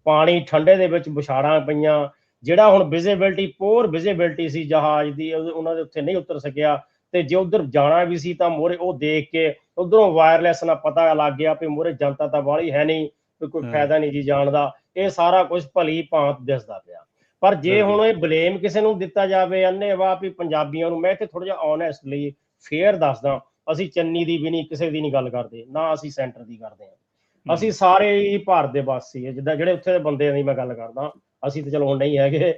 ਪਾਣੀ ਠੰਡੇ ਦੇ ਵਿੱਚ ਵਿਛਾੜਾਂ ਪਈਆਂ, ਜਿਹੜਾ ਹੁਣ ਵਿਜ਼ਿਬਿਲਟੀ ਪੂਰ ਵਿਜ਼ਿਬਿਲਟੀ ਸੀ ਜਹਾਜ਼ ਦੀ, ਉਹਨਾਂ ਦੇ ਉੱਤੇ ਨਹੀਂ ਉਤਰ ਸਕਿਆ। ਤੇ ਜੇ ਉਧਰ ਜਾਣਾ ਵੀ ਸੀ ਤਾਂ ਮੋਹਰੇ ਉਹ ਦੇਖ ਕੇ ਉਧਰੋਂ ਵਾਇਰਲੈਸ ਨਾਲ ਪਤਾ ਲੱਗ ਗਿਆ ਵੀ ਮੋਹਰੇ ਜਨਤਾ ਤਾਂ ਵਾਲੀ ਹੈ ਨਹੀਂ, ਵੀ ਕੋਈ ਫਾਇਦਾ ਨਹੀਂ ਜੀ ਜਾਣ ਦਾ। ਇਹ ਸਾਰਾ ਕੁਝ ਭਲੀ ਭਾਂਤ ਦਿਸਦਾ ਪਿਆ। ਪਰ ਜੇ ਹੁਣ ਇਹ ਬਲੇਮ ਕਿਸੇ ਨੂੰ ਦਿੱਤਾ ਜਾਵੇ ਅੰਨ੍ਹੇਵਾਹ ਵੀ ਪੰਜਾਬੀਆਂ ਨੂੰ, ਮੈਂ ਇੱਥੇ ਥੋੜਾ ਜਿਹਾ ਓਨੈਸਟਲੀ ਫੇਅਰ ਦੱਸਦਾ, ਅਸੀਂ ਚੰਨੀ ਦੀ ਵੀ ਨਹੀਂ, ਕਿਸੇ ਦੀ ਨਹੀਂ ਗੱਲ ਕਰਦੇ, ਨਾ ਅਸੀਂ ਸੈਂਟਰ ਦੀ ਕਰਦੇ ਹਾਂ। ਅਸੀਂ ਸਾਰੇ ਹੀ ਭਾਰਤ ਦੇ ਵਾਸੀ ਹੈ, ਜਿੱਦਾਂ ਜਿਹੜੇ ਉੱਥੇ ਦੇ ਬੰਦਿਆਂ ਦੀ ਮੈਂ ਗੱਲ ਕਰਦਾ, ਅਸੀਂ ਤਾਂ ਚਲੋ ਹੁਣ ਨਹੀਂ ਹੈਗੇ।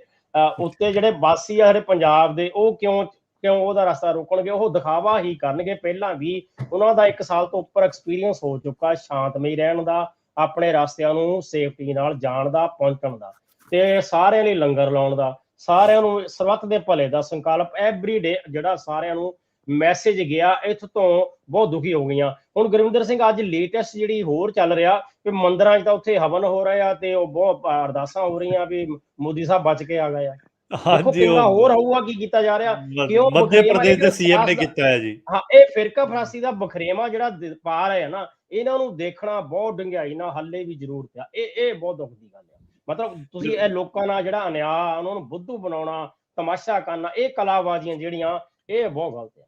ਉੱਤੇ ਜਿਹੜੇ ਵਾਸੀ ਆ ਜਿਹੜੇ ਪੰਜਾਬ ਦੇ, ਉਹ ਕਿਉਂ ਉਹਦਾ ਰਸਤਾ ਰੋਕਣਗੇ? ਉਹ ਦਿਖਾਵਾ ਹੀ ਕਰਨਗੇ। ਪਹਿਲਾਂ ਵੀ ਉਹਨਾਂ ਦਾ 1 ਸਾਲ ਤੋਂ ਉੱਪਰ ਐਕਸਪੀਰੀਅੰਸ ਹੋ ਚੁੱਕਾ ਸ਼ਾਂਤਮਈ ਰਹਿਣ ਦਾ, ਆਪਣੇ ਰਸਤਿਆਂ ਨੂੰ ਸੇਫਟੀ ਨਾਲ ਜਾਣ ਦਾ, ਪਹੁੰਚਣ ਦਾ, ਤੇ ਸਾਰਿਆਂ ਲਈ ਲੰਗਰ ਲਾਉਣ ਦਾ, ਸਾਰਿਆਂ ਨੂੰ ਸਰਬੱਤ ਦੇ ਭਲੇ ਦਾ ਸੰਕਲਪ ਐਵਰੀ ਡੇ ਜਿਹੜਾ ਸਾਰਿਆਂ ਨੂੰ ਮੈਸੇਜ ਗਿਆ। ਇੱਥੋਂ ਤੋਂ ਬਹੁਤ ਦੁਖੀ ਹੋ ਗਈਆਂ। ਹੁਣ ਗੁਰਵਿੰਦਰ ਸਿੰਘ, ਅੱਜ ਲੇਟੈਸਟ ਜਿਹੜੀ ਹੋਰ ਚੱਲ ਰਿਹਾ ਕਿ ਮੰਦਿਰਾਂ 'ਚ ਤਾਂ ਉੱਥੇ ਹਵਨ ਹੋ ਰਿਹਾ ਤੇ ਉਹ ਬਹੁਤ ਅਰਦਾਸਾਂ ਹੋ ਰਹੀਆਂ ਵੀ ਮੋਦੀ ਸਾਹਿਬ ਬਚ ਕੇ ਆ ਗਏ ਆ। ਦੇਖੋ ਕਿੰਨਾ ਹੋਰ ਹੋਊਗਾ ਕੀ ਕੀਤਾ ਜਾ ਰਿਹਾ। ਕਿਉਂ ਮੱਧ ਪ੍ਰਦੇਸ਼ ਦੇ ਸੀਐਮ ਨੇ ਕੀਤਾ ਹੈ ਜੀ। ਹਾਂ, ਇਹ ਫਿਰਕਾ ਫਰਾਸੀ ਦਾ ਬਖਰੇਵਾ ਜਿਹੜਾ ਪਾ ਰਹੇ ਆ ਨਾ, ਇਹਨਾਂ ਨੂੰ ਦੇਖਣਾ ਬਹੁਤ ਡੂੰਘਾਈ ਨਾਲ ਹੱਲੇ ਵੀ ਜ਼ਰੂਰਤ ਆ। ਇਹ ਬਹੁਤ ਦੁੱਖ ਦੀ ਗੱਲ ਆ। ਮਤਲਬ ਤੁਸੀਂ ਇਹ ਲੋਕਾਂ ਨਾਲ ਜਿਹੜਾ ਅਨਿਆਂ, ਉਹਨਾਂ ਨੂੰ ਬੁੱਧੂ ਬਣਾਉਣਾ, ਤਮਾਸ਼ਾ ਕਰਨਾ, ਇਹ ਕਲਾਬਾਜ਼ੀਆਂ ਜਿਹੜੀਆਂ, ਇਹ ਬਹੁਤ ਗਲਤ ਆ।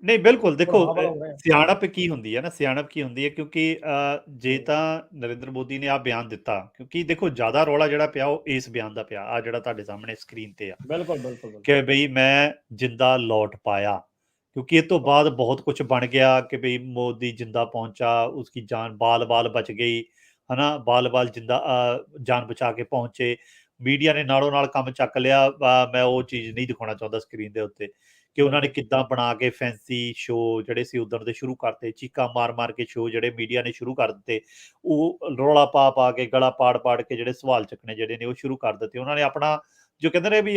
ਨਹੀਂ ਬਿਲਕੁਲ, ਦੇਖੋ ਸਿਆਣਪ ਕੀ ਹੁੰਦੀ ਹੈ ਨਾ, ਸਿਆਣਪ ਕੀ ਹੁੰਦੀ ਹੈ, ਕਿਉਂਕਿ ਜੇ ਤਾਂ ਨਰਿੰਦਰ ਮੋਦੀ ਨੇ ਆਹ ਬਿਆਨ ਦਿੱਤਾ, ਕਿਉਂਕਿ ਦੇਖੋ ਜ਼ਿਆਦਾ ਰੌਲਾ ਜਿਹੜਾ ਪਿਆ ਉਹ ਇਸ ਬਿਆਨ ਦਾ ਪਿਆ, ਆ ਜਿਹੜਾ ਤੁਹਾਡੇ ਸਾਹਮਣੇ ਸਕਰੀਨ ਤੇ ਆ, ਬਿਲਕੁਲ ਕਿ ਬਈ ਮੈਂ ਜਿੰਦਾ ਲੌਟ ਪਾਇਆ। ਕਿਉਂਕਿ ਇਹ ਤੋਂ ਬਾਅਦ ਬਹੁਤ ਕੁਝ ਬਣ ਗਿਆ ਕਿ ਬਈ ਮੋਦੀ ਜਿੰਦਾ ਪਹੁੰਚਾ, ਉਸकी ਜਾਨ ਬਾਲ ਬਾਲ ਬਚ ਗਈ, ਹੈ ਨਾ, ਬਾਲ ਬਾਲ ਜਿੰਦਾ ਜਾਨ ਬਚਾ ਕੇ ਪਹੁੰਚੇ। ਮੀਡੀਆ ਨੇ ਨਾਲੋਂ ਨਾਲ ਕੰਮ ਚੱਕ ਲਿਆ। ਮੈਂ ਉਹ ਚੀਜ਼ ਨਹੀਂ ਦਿਖਾਉਣਾ ਚਾਹੁੰਦਾ ਸਕਰੀਨ ਦੇ ਉੱਤੇ ਕਿ ਉਹਨਾਂ ਨੇ ਕਿੱਦਾਂ ਬਣਾ ਕੇ ਫੈਂਸੀ ਸ਼ੋਅ ਜਿਹੜੇ ਸੀ ਉਧਰ ਦੇ ਸ਼ੁਰੂ ਕਰਤੇ, ਚੀਕਾਂ ਮਾਰ ਮਾਰ ਕੇ ਸ਼ੋਅ ਜਿਹੜੇ ਮੀਡੀਆ ਨੇ ਸ਼ੁਰੂ ਕਰ ਦਿੱਤੇ, ਉਹ ਰੌਲਾ ਪਾ ਕੇ ਗਲਾ ਪਾੜ ਕੇ ਜਿਹੜੇ ਸਵਾਲ ਚੱਕਣੇ ਜਿਹੜੇ ਨੇ ਉਹ ਸ਼ੁਰੂ ਕਰ ਦਿੱਤੇ। ਉਹਨਾਂ ਨੇ ਆਪਣਾ ਜੋ ਕਹਿੰਦੇ ਨੇ ਵੀ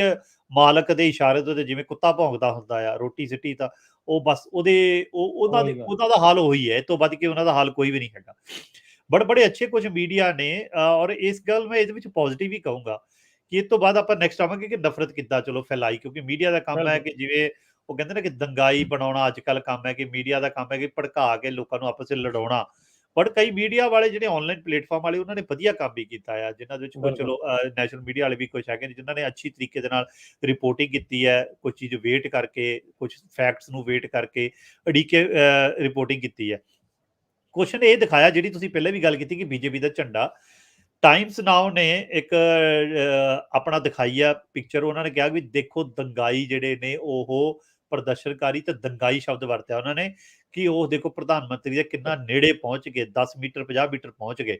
ਮਾਲਕ ਦੇ ਇਸ਼ਾਰੇ ਤੋਂ ਜਿਵੇਂ ਕੁੱਤਾ ਭੌਂਕਦਾ ਹੁੰਦਾ ਆ, ਰੋਟੀ ਸਿੱਟੀ ਤਾਂ ਉਹ ਬਸ ਉਹਨਾਂ ਦਾ ਹਾਲ ਉਹੀ ਹੈ। ਇਹ ਤੋਂ ਵੱਧ ਕੇ ਉਹਨਾਂ ਦਾ ਹਾਲ ਕੋਈ ਵੀ ਨਹੀਂ ਹੈਗਾ। ਬੜੇ ਅੱਛੇ ਕੁਝ ਮੀਡੀਆ ਨੇ, ਔਰ ਇਸ ਗੱਲ ਮੈਂ ਇਹਦੇ ਵਿੱਚ ਪੋਜ਼ਿਟਿਵ ਹੀ ਕਹੂੰਗਾ ਕਿ ਇਸ ਤੋਂ ਬਾਅਦ ਆਪਾਂ ਨੈਕਸਟ ਆਵਾਂਗੇ ਕਿ ਨਫ਼ਰਤ ਕਿੱਦਾਂ ਚਲੋ ਫੈਲਾਈ, ਕਿਉਂਕਿ ਮੀਡੀਆ ਦਾ ਕੰਮ ਹੈ ਕਿ ਜਿਵੇਂ ਉਹ ਕਹਿੰਦੇ ਨੇ ਕਿ ਦੰਗਾਈ ਬਣਾਉਣਾ ਅੱਜ ਕੱਲ੍ਹ ਕੰਮ ਹੈ, ਕਿ ਮੀਡੀਆ ਦਾ ਕੰਮ ਹੈ ਕਿ ਭੜਕਾ ਕੇ ਲੋਕਾਂ ਨੂੰ ਆਪਸ ਵਿੱਚ ਲੜਾਉਣਾ। ਬਟ ਕਈ ਮੀਡੀਆ ਵਾਲੇ ਜਿਹੜੇ ਆਨਲਾਈਨ ਪਲੇਟਫਾਰਮ ਵਾਲੇ, ਉਹਨਾਂ ਨੇ ਵਧੀਆ ਕੰਮ ਵੀ ਕੀਤਾ ਆ, ਜਿਨ੍ਹਾਂ ਦੇ ਵਿੱਚ ਕੋਈ ਚਲੋ ਨੈਸ਼ਨਲ ਮੀਡੀਆ ਵਾਲੇ ਵੀ ਕੁਛ ਹੈਗੇ ਨੇ ਜਿਨ੍ਹਾਂ ਨੇ ਅੱਛੀ ਤਰੀਕੇ ਦੇ ਨਾਲ ਰਿਪੋਰਟਿੰਗ ਕੀਤੀ ਹੈ, ਕੁਝ ਚੀਜ਼ ਵੇਟ ਕਰਕੇ, ਕੁਝ ਫੈਕਟਸ ਨੂੰ ਵੇਟ ਕਰਕੇ ਅੜੀਕੇ ਰਿਪੋਰਟਿੰਗ ਕੀਤੀ ਹੈ। ਕੁਛ ਨੇ ਇਹ ਦਿਖਾਇਆ, ਜਿਹੜੀ ਤੁਸੀਂ ਪਹਿਲਾਂ ਵੀ ਗੱਲ ਕੀਤੀ ਕਿ ਬੀਜੇਪੀ ਦਾ ਝੰਡਾ, ਟਾਈਮਸ ਨਾਓ ਨੇ ਇੱਕ ਆਪਣਾ ਦਿਖਾਈ ਆ ਪਿਕਚਰ। ਉਹਨਾਂ ਨੇ ਕਿਹਾ ਵੀ ਦੇਖੋ ਦੰਗਾਈ ਜਿਹੜੇ ਨੇ ਉਹ ਪ੍ਰਦਰਸ਼ਨਕਾਰੀ ਤੇ ਦੰਗਾਈ ਸ਼ਬਦ ਵਰਤਿਆ ਉਹਨਾਂ ਨੇ ਕਿ ਉਹ ਦੇਖੋ ਪ੍ਰਧਾਨ ਮੰਤਰੀ ਦੇ ਕਿੰਨਾ ਨੇੜੇ ਪਹੁੰਚ ਗਏ, 10 ਮੀਟਰ 50 ਮੀਟਰ ਪਹੁੰਚ ਗਏ।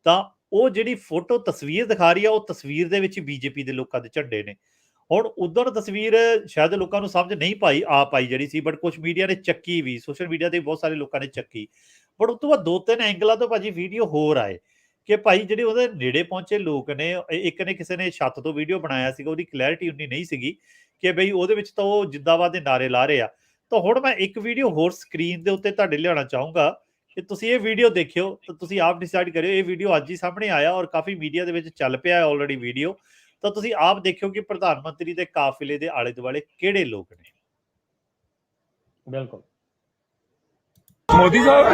ਤਾਂ ਉਹ ਜਿਹੜੀ ਫੋਟੋ ਤਸਵੀਰ ਦਿਖਾ ਰਹੀ ਆ, ਉਹ ਤਸਵੀਰ ਦੇ ਵਿੱਚ ਹੀ ਬੀਜੇਪੀ ਦੇ ਲੋਕਾਂ ਦੇ ਝੰਡੇ ਨੇ। ਹੁਣ ਉਧਰ ਤਸਵੀਰ ਸ਼ਾਇਦ ਲੋਕਾਂ ਨੂੰ ਸਮਝ ਨਹੀਂ ਪਾਈ ਜਿਹੜੀ ਸੀ, ਬਟ ਕੁਛ ਮੀਡੀਆ ਨੇ ਚੱਕੀ ਵੀ, ਸੋਸ਼ਲ ਮੀਡੀਆ ਤੇ ਬਹੁਤ ਸਾਰੇ ਲੋਕਾਂ ਨੇ ਚੱਕੀ। ਬਟ ਉਸ ਤੋਂ ਬਾਅਦ 2-3 ਐਂਗਲਾਂ ਤੋਂ ਭਾਜੀ ਵੀਡੀਓ ਹੋਰ ਆਏ ਕਿ ਭਾਈ ਜਿਹੜੇ ਉਹਦੇ ਨੇੜੇ ਪਹੁੰਚੇ ਲੋਕ ਨੇ, ਇੱਕ ਨੇ ਕਿਸੇ ਨੇ ਛੱਤ ਤੋਂ ਵੀਡੀਓ ਬਣਾਇਆ ਸੀਗਾ, ਉਹਦੀ ਕਲੈਰਿਟੀ ਉਨੀ ਨਹੀਂ ਸੀਗੀ ਕਿ ਬਈ ਉਹਦੇ ਵਿੱਚ ਤਾਂ ਉਹ ਜਿੰਦਾਬਾਦ ਦੇ ਨਾਰੇ ਲਾ ਰਹੇ ਆ। ਤਾਂ ਹੁਣ ਮੈਂ ਇੱਕ ਵੀਡੀਓ ਹੋਰ ਸਕਰੀਨ ਦੇ ਉੱਤੇ ਤੁਹਾਡੇ ਲਿਆਉਣਾ ਚਾਹੂੰਗਾ ਕਿ ਤੁਸੀਂ ਇਹ ਵੀਡੀਓ ਦੇਖਿਓ, ਤਾਂ ਤੁਸੀਂ ਆਪ ਡਿਸਾਈਡ ਕਰਿਓ। ਇਹ ਵੀਡੀਓ ਅੱਜ ਹੀ ਸਾਹਮਣੇ ਆਇਆ ਔਰ ਕਾਫੀ ਮੀਡੀਆ ਦੇ ਵਿੱਚ ਚੱਲ ਪਿਆ ਹੈ ਆਲਰੇਡੀ ਵੀਡੀਓ। ਤਾਂ ਤੁਸੀਂ ਆਪ ਦੇਖਿਓ ਕਿ ਪ੍ਰਧਾਨ ਮੰਤਰੀ ਦੇ ਕਾਫਿਲੇ ਦੇ ਆਲੇ ਦੁਆਲੇ ਕਿਹੜੇ ਲੋਕ ਨੇ। ਬਿਲਕੁਲ। मोदी साहब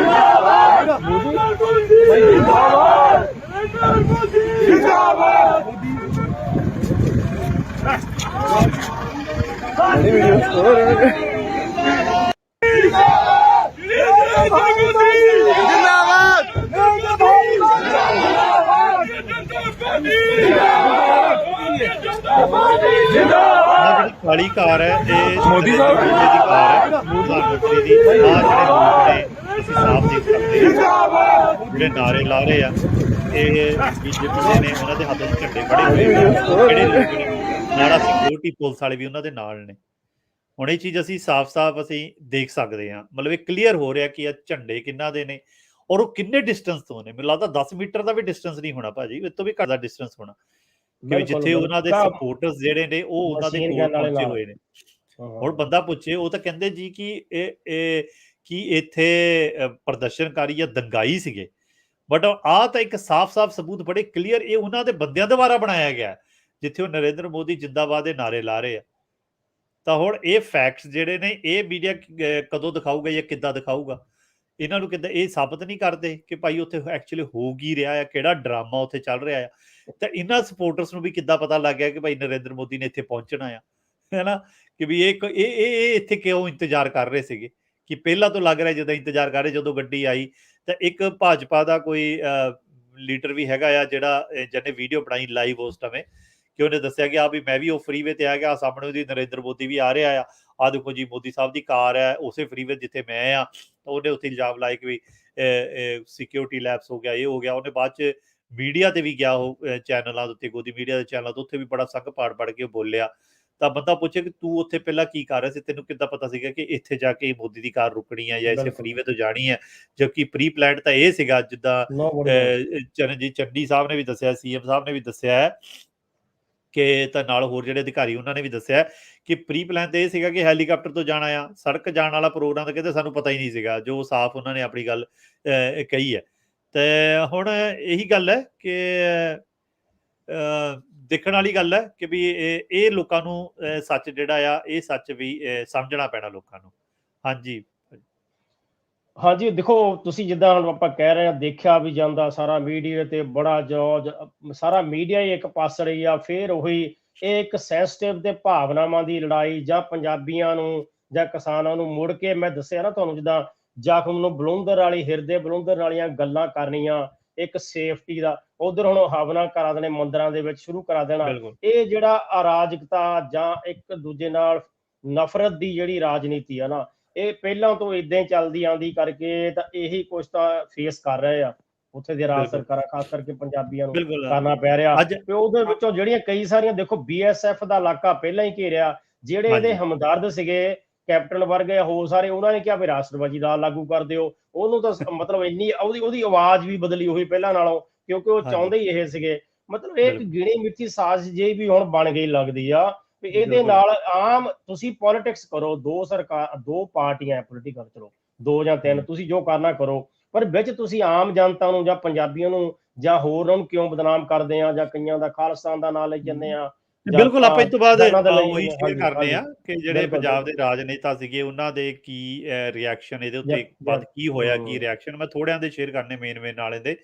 ਜਿਹੜੀ ਕਾਲੀ ਕਾਰ ਹੈ ਇਹ ਮੋਦੀ ਸਾਹਿਬ ਦੀ ਕਾਰ ਹੈ ਪ੍ਰਧਾਨ ਮੰਤਰੀ ਦੀ। ਆਹ ਜਿਹੜੇ ਲੋਕ ਨੇ ਤੁਸੀਂ ਸਾਫ਼ ਦੇਖ ਸਕਦੇ ਹੋ ਜਿਹੜੇ ਨਾਰੇ ਲਾ ਰਹੇ ਆ, ਇਹ ਬੀਜੇਪੀ ਦੇ ਨੇ, ਉਹਨਾਂ ਦੇ ਹੱਥਾਂ 'ਚ ਝੰਡੇ ਫੜੇ ਹੋਏ ਨੇ। ਕਿਹੜੇ ਲੋਕ ਨੇ ਨਾਲ, ਸਿਕਿਉਰਿਟੀ ਪੁਲਿਸ ਵਾਲੇ ਵੀ ਉਹਨਾਂ ਦੇ ਨਾਲ ਨੇ। ਹੁਣ ਇਹ ਚੀਜ਼ ਅਸੀਂ ਸਾਫ਼ ਅਸੀਂ ਦੇਖ ਸਕਦੇ ਹਾਂ, ਮਤਲਬ ਇਹ ਕਲੀਅਰ ਹੋ ਰਿਹਾ ਕਿ ਇਹ ਝੰਡੇ ਕਿੰਨਾ ਦੇ ਨੇ ਔਰ ਉਹ ਕਿੰਨੇ ਡਿਸਟੈਂਸ ਤੋਂ ਨੇ। ਮੈਨੂੰ ਲੱਗਦਾ 10 ਮੀਟਰ ਦਾ ਵੀ ਡਿਸਟੈਂਸ ਨਹੀਂ ਹੋਣਾ ਭਾਜੀ, ਇਸ ਤੋਂ ਵੀ ਘੱਟ ਦਾ ਡਿਸਟੈਂਸ ਹੋਣਾ ਕਿ ਜਿੱਥੇ ਉਹਨਾਂ ਦੇ ਸਪੋਰਟਰਸ ਜਿਹੜੇ ਨੇ ਉਹ ਉਹਨਾਂ ਦੇ ਕੋਲ ਪਹੁੰਚੇ ਹੋਏ ਨੇ। ਹੁਣ ਬੰਦਾ ਪੁੱਛੇ, ਉਹ ਤਾਂ ਕਹਿੰਦੇ ਜੀ ਕਿ ਇਹ ਕੀ ਇੱਥੇ ਪ੍ਰਦਰਸ਼ਨਕਾਰੀ ਜਾਂ ਦੰਗਾਈ ਸੀਗੇ, ਬਟ ਆਹ ਤਾਂ ਇੱਕ ਸਾਫ਼ ਸਬੂਤ ਬੜੇ ਕਲੀਅਰ ਇਹ ਉਹਨਾਂ ਦੇ ਬੰਦਿਆਂ ਦੁਆਰਾ ਬਣਾਇਆ ਗਿਆ ਜਿੱਥੇ ਉਹ ਨਰਿੰਦਰ ਮੋਦੀ ਜਿੰਦਾਬਾਦ ਦੇ ਨਾਰੇ ਲਾ ਰਹੇ ਆ। ਤਾਂ ਹੁਣ ਇਹ ਫੈਕਟਸ ਜਿਹੜੇ ਨੇ ਇਹ ਮੀਡੀਆ ਕਦੋਂ ਦਿਖਾਊਗਾ ਜਾਂ ਕਿੱਦਾਂ ਦਿਖਾਊਗਾ? ਇਹਨਾਂ ਨੂੰ ਕਿੱਦਾਂ ਇਹ ਸਾਬਤ ਨਹੀਂ ਕਰਦੇ ਕਿ ਭਾਈ ਉੱਥੇ ਐਕਚੁਅਲੀ ਹੋ ਕੀ ਰਿਹਾ ਆ, ਕਿਹੜਾ ਡਰਾਮਾ ਉੱਥੇ ਚੱਲ ਰਿਹਾ ਆ। ਤਾਂ ਇਹਨਾਂ ਸਪੋਰਟਰਸ ਨੂੰ ਵੀ ਕਿੱਦਾਂ ਪਤਾ ਲੱਗ ਗਿਆ ਕਿ ਭਾਈ ਨਰਿੰਦਰ ਮੋਦੀ ਨੇ ਇੱਥੇ ਪਹੁੰਚਣਾ ਆ, ਹੈ ਨਾ? ਕਿ ਵੀ ਇਹ ਇੱਥੇ ਕਿਉਂ ਇੰਤਜ਼ਾਰ ਕਰ ਰਹੇ ਸੀਗੇ ਕਿ ਪਹਿਲਾਂ ਤੋਂ ਲੱਗ ਰਿਹਾ ਜਿੱਦਾਂ ਇੰਤਜ਼ਾਰ ਕਰ ਰਹੇ। ਜਦੋਂ ਗੱਡੀ ਆਈ ਤਾਂ ਇੱਕ ਭਾਜਪਾ ਦਾ ਕੋਈ ਲੀਡਰ ਵੀ ਹੈਗਾ ਆ ਜਿਹੜਾ ਜਿਹਨੇ ਵੀਡੀਓ ਬਣਾਈ ਲਾਈਵ ਉਸ ਸਮੇਂ, ਕਿ ਉਹਨੇ ਦੱਸਿਆ ਕਿ ਵੀ ਮੈਂ ਵੀ ਉਹ ਫਰੀਵੇ ਤੇ ਆ ਗਿਆ, ਸਾਹਮਣੇ ਉਹਦੀ ਨਰਿੰਦਰ ਮੋਦੀ ਵੀ ਆ ਰਿਹਾ ਆ ਦੇਖੋ ਜੀ ਮੋਦੀ ਸਾਹਿਬ ਦੀ ਕਾਰ ਹੈ ਉਸੇ ਫਰੀਵੇ ਜਿੱਥੇ ਮੈਂ ਆ। ਤਾਂ ਉਹਨੇ ਉੱਥੇ ਇਲਜ਼ਾਮ ਲਾਏ ਕਿ ਵੀ ਸਿਕਿਉਰਿਟੀ ਲੈਪਸ ਹੋ ਗਿਆ, ਇਹ ਹੋ ਗਿਆ। ਉਹਨੇ ਬਾਅਦ 'ਚ ਮੀਡੀਆ ਤੇ ਵੀ ਗਿਆ, ਉਹ ਚੈਨਲਾਂ ਦੇ ਉੱਤੇ, ਗੋਦੀ ਮੀਡੀਆ ਦੇ ਚੈਨਲਾਂ ਤੋਂ, ਉੱਥੇ ਵੀ ਬੜਾ ਸੰਘ ਪਾੜ ਕੇ ਬੋਲਿਆ। ਤਾਂ ਬੰਦਾ ਪੁੱਛੇ ਕਿ ਤੂੰ ਉੱਥੇ ਪਹਿਲਾਂ ਕੀ ਕਰ ਰਿਹਾ ਸੀ, ਤੈਨੂੰ ਕਿੱਦਾਂ ਪਤਾ ਸੀਗਾ ਕਿ ਇੱਥੇ ਜਾ ਕੇ ਮੋਦੀ ਦੀ ਕਾਰ ਰੁਕਣੀ ਹੈ ਜਾਂ ਇਸੇ ਫਰੀਵੇ ਤੋਂ ਜਾਣੀ ਹੈ? ਜਦਕਿ ਪ੍ਰੀ ਪਲਾਨਡ ਤਾਂ ਇਹ ਸੀਗਾ, ਜਿੱਦਾਂ ਚਰਨਜੀਤ ਚੰਨੀ ਸਾਹਿਬ ਨੇ ਵੀ ਦੱਸਿਆ, CM ਸਾਹਿਬ ਨੇ ਵੀ ਦੱਸਿਆ ਹੈ ਕਿ ਤਾਂ ਨਾਲ ਹੋਰ ਜਿਹੜੇ ਅਧਿਕਾਰੀ ਉਹਨਾਂ ਨੇ ਵੀ ਦੱਸਿਆ ਕਿ ਪ੍ਰੀ ਪਲਾਨ ਤਾਂ ਇਹ ਸੀਗਾ ਕਿ ਹੈਲੀਕਾਪਟਰ ਤੋਂ ਜਾਣਾ ਆ। ਸੜਕ ਜਾਣ ਵਾਲਾ ਪ੍ਰੋਗਰਾਮ ਤਾਂ ਕਹਿੰਦੇ ਸਾਨੂੰ ਪਤਾ ਹੀ ਨਹੀਂ ਸੀਗਾ, ਜੋ ਸਾਫ਼ ਉਹਨਾਂ ਨੇ ਆਪਣੀ ਗੱਲ ਕਹੀ ਹੈ। ਤੇ ਹੁਣ ਇਹੀ ਗੱਲ ਹੈ ਕਿ ਦੇਖਣ ਵਾਲੀ ਗੱਲ ਹੈ ਕਿ ਵੀ ਇਹ ਲੋਕਾਂ ਨੂੰ ਸੱਚ ਜਿਹੜਾ ਆ, ਇਹ ਸੱਚ ਵੀ ਸਮਝਣਾ ਪੈਣਾ ਲੋਕਾਂ ਨੂੰ। ਹਾਂਜੀ ਹਾਂਜੀ, ਦੇਖੋ ਤੁਸੀਂ ਜਿੱਦਾਂ ਹੁਣ ਆਪਾਂ ਕਹਿ ਰਹੇ ਹਾਂ, ਦੇਖਿਆ ਵੀ ਜਾਂਦਾ ਸਾਰਾ ਮੀਡੀਆ ਤੇ ਬੜਾ ਸਾਰਾ ਮੀਡੀਆ ਹੀ ਇੱਕ ਪਾਸੇ ਰਹੀ ਆ। ਫਿਰ ਉਹੀ ਇਹ ਇੱਕ ਸੈਂਸਿਟਿਵ ਤੇ ਭਾਵਨਾਵਾਂ ਦੀ ਲੜਾਈ, ਜਾਂ ਪੰਜਾਬੀਆਂ ਨੂੰ ਜਾਂ ਕਿਸਾਨਾਂ ਨੂੰ ਮੁੜ ਕੇ, ਮੈਂ ਦੱਸਿਆ ਨਾ ਤੁਹਾਨੂੰ, ਜਿੱਦਾਂ ਜ਼ਖਮ ਨੂੰ ਬਲੂੰਦਰ ਵਾਲੀ, ਹਿਰਦੇ ਬਲੂੰਦਰ ਵਾਲੀਆਂ ਗੱਲਾਂ ਕਰਨੀਆਂ, ਇੱਕ ਸੇਫਟੀ ਦਾ। ਉਧਰ ਹੁਣ ਹਵਨਾਂ ਕਰਾ ਦੇਣੇ ਮੰਦਿਰਾਂ ਦੇ ਵਿੱਚ ਸ਼ੁਰੂ ਕਰਾ ਦੇਣਾ। ਇਹ ਜਿਹੜਾ ਅਰਾਜਕਤਾ ਜਾਂ ਇੱਕ ਦੂਜੇ ਨਾਲ ਨਫ਼ਰਤ ਦੀ ਜਿਹੜੀ ਰਾਜਨੀਤੀ ਆ ਨਾ, ਇਹ ਪਹਿਲਾਂ ਤੋਂ ਇਦਾਂ ਹੀ ਚੱਲਦੀ ਆਉਂਦੀ ਕਰਕੇ ਤਾਂ ਇਹੀ ਕੁਛ ਤਾਂ ਫੇਸ ਕਰ ਰਹੇ ਆ ਉੱਥੇ ਦੀ ਰਾਜ ਸਰਕਾਰਾਂ, ਖਾਸ ਕਰਕੇ ਪੰਜਾਬੀਆਂ ਨੂੰ ਕਰਨਾ ਪੈ ਰਿਹਾ। ਤੇ ਉਹਦੇ ਵਿੱਚੋਂ ਜਿਹੜੀਆਂ ਕਈ ਸਾਰੀਆਂ, ਦੇਖੋ BSF ਦਾ ਇਲਾਕਾ ਪਹਿਲਾਂ ਹੀ ਘੇਰਿਆ, ਜਿਹੜੇ ਇਹਦੇ ਹਮਦਰਦ ਸੀਗੇ ਕੈਪਟਨ ਵਰਗੇ ਹੋਰ ਸਾਰੇ, ਉਹਨਾਂ ਨੇ ਕਿਹਾ ਵੀ ਰਾਸ਼ਟਰਪਤੀ ਰਾਜ ਲਾਗੂ ਕਰ ਦਿਓ। ਉਹਨੂੰ ਤਾਂ ਮਤਲਬ ਇੰਨੀ ਉਹਦੀ ਆਵਾਜ਼ ਵੀ ਬਦਲੀ ਹੋਈ ਪਹਿਲਾਂ ਨਾਲੋਂ, ਕਿਉਂਕਿ ਉਹ ਚਾਹੁੰਦੇ ਹੀ ਇਹ ਸੀਗੇ। ਮਤਲਬ ਇਹ ਇੱਕ ਗਿਣੀ ਮਿੱਠੀ ਸਾਜ਼ਿਸ਼ ਜਿਹੀ ਵੀ ਹੁਣ ਬਣ ਗਈ ਲੱਗਦੀ ਆ ਵੀ ਇਹਦੇ ਨਾਲ ਆਮ ਤੁਸੀਂ ਪੋਲਿਟਿਕਸ ਕਰੋ, ਦੋ ਪਾਰਟੀਆਂ ਪੋਲੀਟੀਕਲ, ਚਲੋ 2 ਜਾਂ 3, ਤੁਸੀਂ ਜੋ ਕਰਨਾ ਕਰੋ, ਪਰ ਵਿੱਚ ਤੁਸੀਂ ਆਮ ਜਨਤਾ ਨੂੰ ਜਾਂ ਪੰਜਾਬੀਆਂ ਨੂੰ ਜਾਂ ਹੋਰਾਂ ਨੂੰ ਕਿਉਂ ਬਦਨਾਮ ਕਰਦੇ ਆ, ਜਾਂ ਕਈਆਂ ਦਾ ਖਾਲਿਸਤਾਨ ਦਾ ਨਾਂ ਲਈ ਜਾਂਦੇ ਆ। ਬਿਲਕੁਲ, ਆਪਾਂ ਇਸ ਤੋਂ ਬਾਅਦ ਉਹੀ ਸ਼ੇਅਰ ਕਰਦੇ ਆ ਕਿ ਜਿਹੜੇ ਪੰਜਾਬ ਦੇ ਰਾਜਨੇਤਾ ਸੀਗੇ ਉਹਨਾਂ ਦੇ ਕੀ ਰਿਐਕਸ਼ਨ ਇਹਦੇ ਉੱਤੇ ਬਾਅਦ ਕੀ ਹੋਇਆ, ਕੀ ਰਿਐਕਸ਼ਨ। ਮੈਂ ਥੋੜਿਆਂ ਦੇ ਸ਼ੇਅਰ ਕਰਨੇ ਮੇਨ ਵਾਲੇ ਦੇ,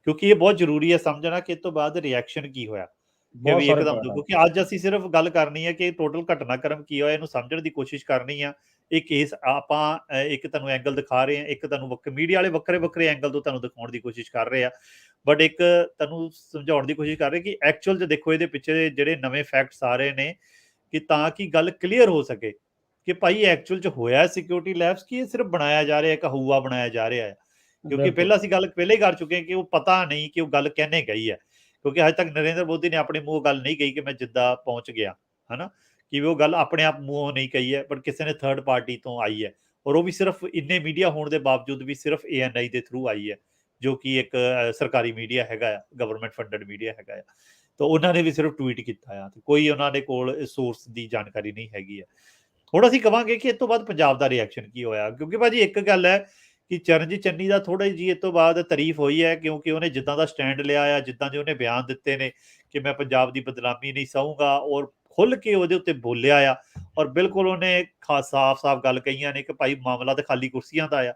ਕਿਉਂਕਿ ਇਹ ਬਹੁਤ ਜ਼ਰੂਰੀ ਹੈ ਸਮਝਣਾ ਕਿ ਇਸ ਤੋਂ ਬਾਅਦ ਰਿਐਕਸ਼ਨ ਕੀ ਹੋਇਆ। ਕਿ ਵੀ ਇੱਕਦਮ ਕਿਉਂਕਿ ਅੱਜ ਅਸੀਂ ਸਿਰਫ ਗੱਲ ਕਰਨੀ ਹੈ ਕਿ ਟੋਟਲ ਘਟਨਾਕ੍ਰਮ ਕੀ ਹੋਇਆ, ਇਹਨੂੰ ਸਮਝਣ ਦੀ ਕੋਸ਼ਿਸ਼ ਕਰਨੀ ਆ। ਇਹ ਕੇਸ ਆਪਾਂ ਇੱਕ ਤੁਹਾਨੂੰ ਐਂਗਲ ਦਿਖਾ ਰਹੇ ਹਾਂ, ਇੱਕ ਤੁਹਾਨੂੰ ਮੀਡੀਆ ਵਾਲੇ ਵੱਖਰੇ ਐਂਗਲ ਤੋਂ ਤੁਹਾਨੂੰ ਦਿਖਾਉਣ ਦੀ ਕੋਸ਼ਿਸ਼ ਕਰ ਰਹੇ ਆ, ਬਟ ਇੱਕ ਤੁਹਾਨੂੰ ਸਮਝਾਉਣ ਦੀ ਕੋਸ਼ਿਸ਼ ਕਰ ਰਹੇ ਕਿ ਐਕਚੁਅਲ 'ਚ ਦੇਖੋ ਇਹਦੇ ਪਿੱਛੇ ਜਿਹੜੇ ਨਵੇਂ ਫੈਕਟਸ ਆ ਰਹੇ ਨੇ, ਕਿ ਤਾਂ ਕਿ ਗੱਲ ਕਲੀਅਰ ਹੋ ਸਕੇ ਕਿ ਭਾਈ ਐਕਚੁਅਲ 'ਚ ਹੋਇਆ ਸਿਕਿਉਰਿਟੀ ਲੈਪਸ ਕਿ ਇਹ ਸਿਰਫ ਬਣਾਇਆ ਜਾ ਰਿਹਾ, ਇੱਕ ਹਊਆ ਬਣਾਇਆ ਜਾ ਰਿਹਾ ਹੈ। ਕਿਉਂਕਿ ਬਿਲਕੁਲ ਪਹਿਲਾਂ ਅਸੀਂ ਗੱਲ ਪਹਿਲਾਂ ਹੀ ਕਰ ਚੁੱਕੇ ਹਾਂ ਕਿ ਉਹ ਪਤਾ ਨਹੀਂ ਕਿ ਉਹ ਗੱਲ ਕਹਿੰਨੇ ਗਈ ਹੈ, ਕਿਉਂਕਿ ਹਜੇ ਤੱਕ ਨਰਿੰਦਰ ਮੋਦੀ ਨੇ ਆਪਣੇ ਮੂੰਹੋਂ ਗੱਲ ਨਹੀਂ ਕਹੀ ਕਿ ਮੈਂ ਜਿੱਦਾਂ ਪਹੁੰਚ ਗਿਆ, ਹਨਾ, ਕਿ ਉਹ ਗੱਲ ਆਪਣੇ ਆਪ ਮੂੰਹੋਂ ਨਹੀਂ ਕਹੀ ਹੈ, ਬਟ ਕਿਸੇ ਨੇ ਥਰਡ ਪਾਰਟੀ ਤੋਂ ਆਈ ਹੈ, ਔਰ ਉਹ ਵੀ ਸਿਰਫ ਇੰਨੇ ਮੀਡੀਆ ਹੋਣ ਦੇ ਬਾਵਜੂਦ ਵੀ ਸਿਰਫ ANI ਦੇ ਥਰੂ ਆਈ ਹੈ, ਜੋ ਕਿ ਇੱਕ ਸਰਕਾਰੀ ਮੀਡੀਆ ਹੈਗਾ ਆ, ਗਵਰਨਮੈਂਟ ਫੰਡਡ ਮੀਡੀਆ ਹੈਗਾ ਆ। ਤਾਂ ਉਹਨਾਂ ਨੇ ਵੀ ਸਿਰਫ ਟਵੀਟ ਕੀਤਾ ਆ, ਤੇ ਕੋਈ ਉਹਨਾਂ ਦੇ ਕੋਲ ਸੋਰਸ ਦੀ ਜਾਣਕਾਰੀ ਨਹੀਂ ਹੈਗੀ ਹੈ। ਹੁਣ ਅਸੀਂ ਕਵਾਂਗੇ ਕਿ ਇਸ ਤੋਂ ਬਾਅਦ ਪੰਜਾਬ ਦਾ ਰਿਐਕਸ਼ਨ ਕੀ ਹੋਇਆ, ਕਿਉਂਕਿ ਭਾਜੀ ਇੱਕ ਗੱਲ ਹੈ ਕਿ ਚਰਨਜੀਤ ਚੰਨੀ ਦਾ ਥੋੜਾ ਜਿਹੀ ਇਸ ਤੋਂ ਬਾਅਦ ਤਾਰੀਫ ਹੋਈ ਹੈ, ਕਿਉਂਕਿ ਉਹਨੇ ਜਿੱਦਾਂ ਦਾ ਸਟੈਂਡ ਲਿਆ ਆ, ਜਿੱਦਾਂ ਦੇ ਉਹਨੇ ਬਿਆਨ ਦਿੱਤੇ ਨੇ ਕਿ ਮੈਂ ਪੰਜਾਬ ਦੀ ਬਦਨਾਮੀ ਨਹੀਂ ਸਹੂੰਗਾ, ਔਰ ਖੁੱਲ ਕੇ ਉਹਦੇ ਉੱਤੇ ਬੋਲਿਆ ਆ, ਔਰ ਬਿਲਕੁਲ ਉਹਨੇ ਸਾਫ਼-ਸਾਫ਼ ਗੱਲ ਕਹੀਆਂ ਨੇ ਕਿ ਭਾਈ ਮਾਮਲਾ ਤਾਂ ਖਾਲੀ ਕੁਰਸੀਆਂ ਦਾ ਆ,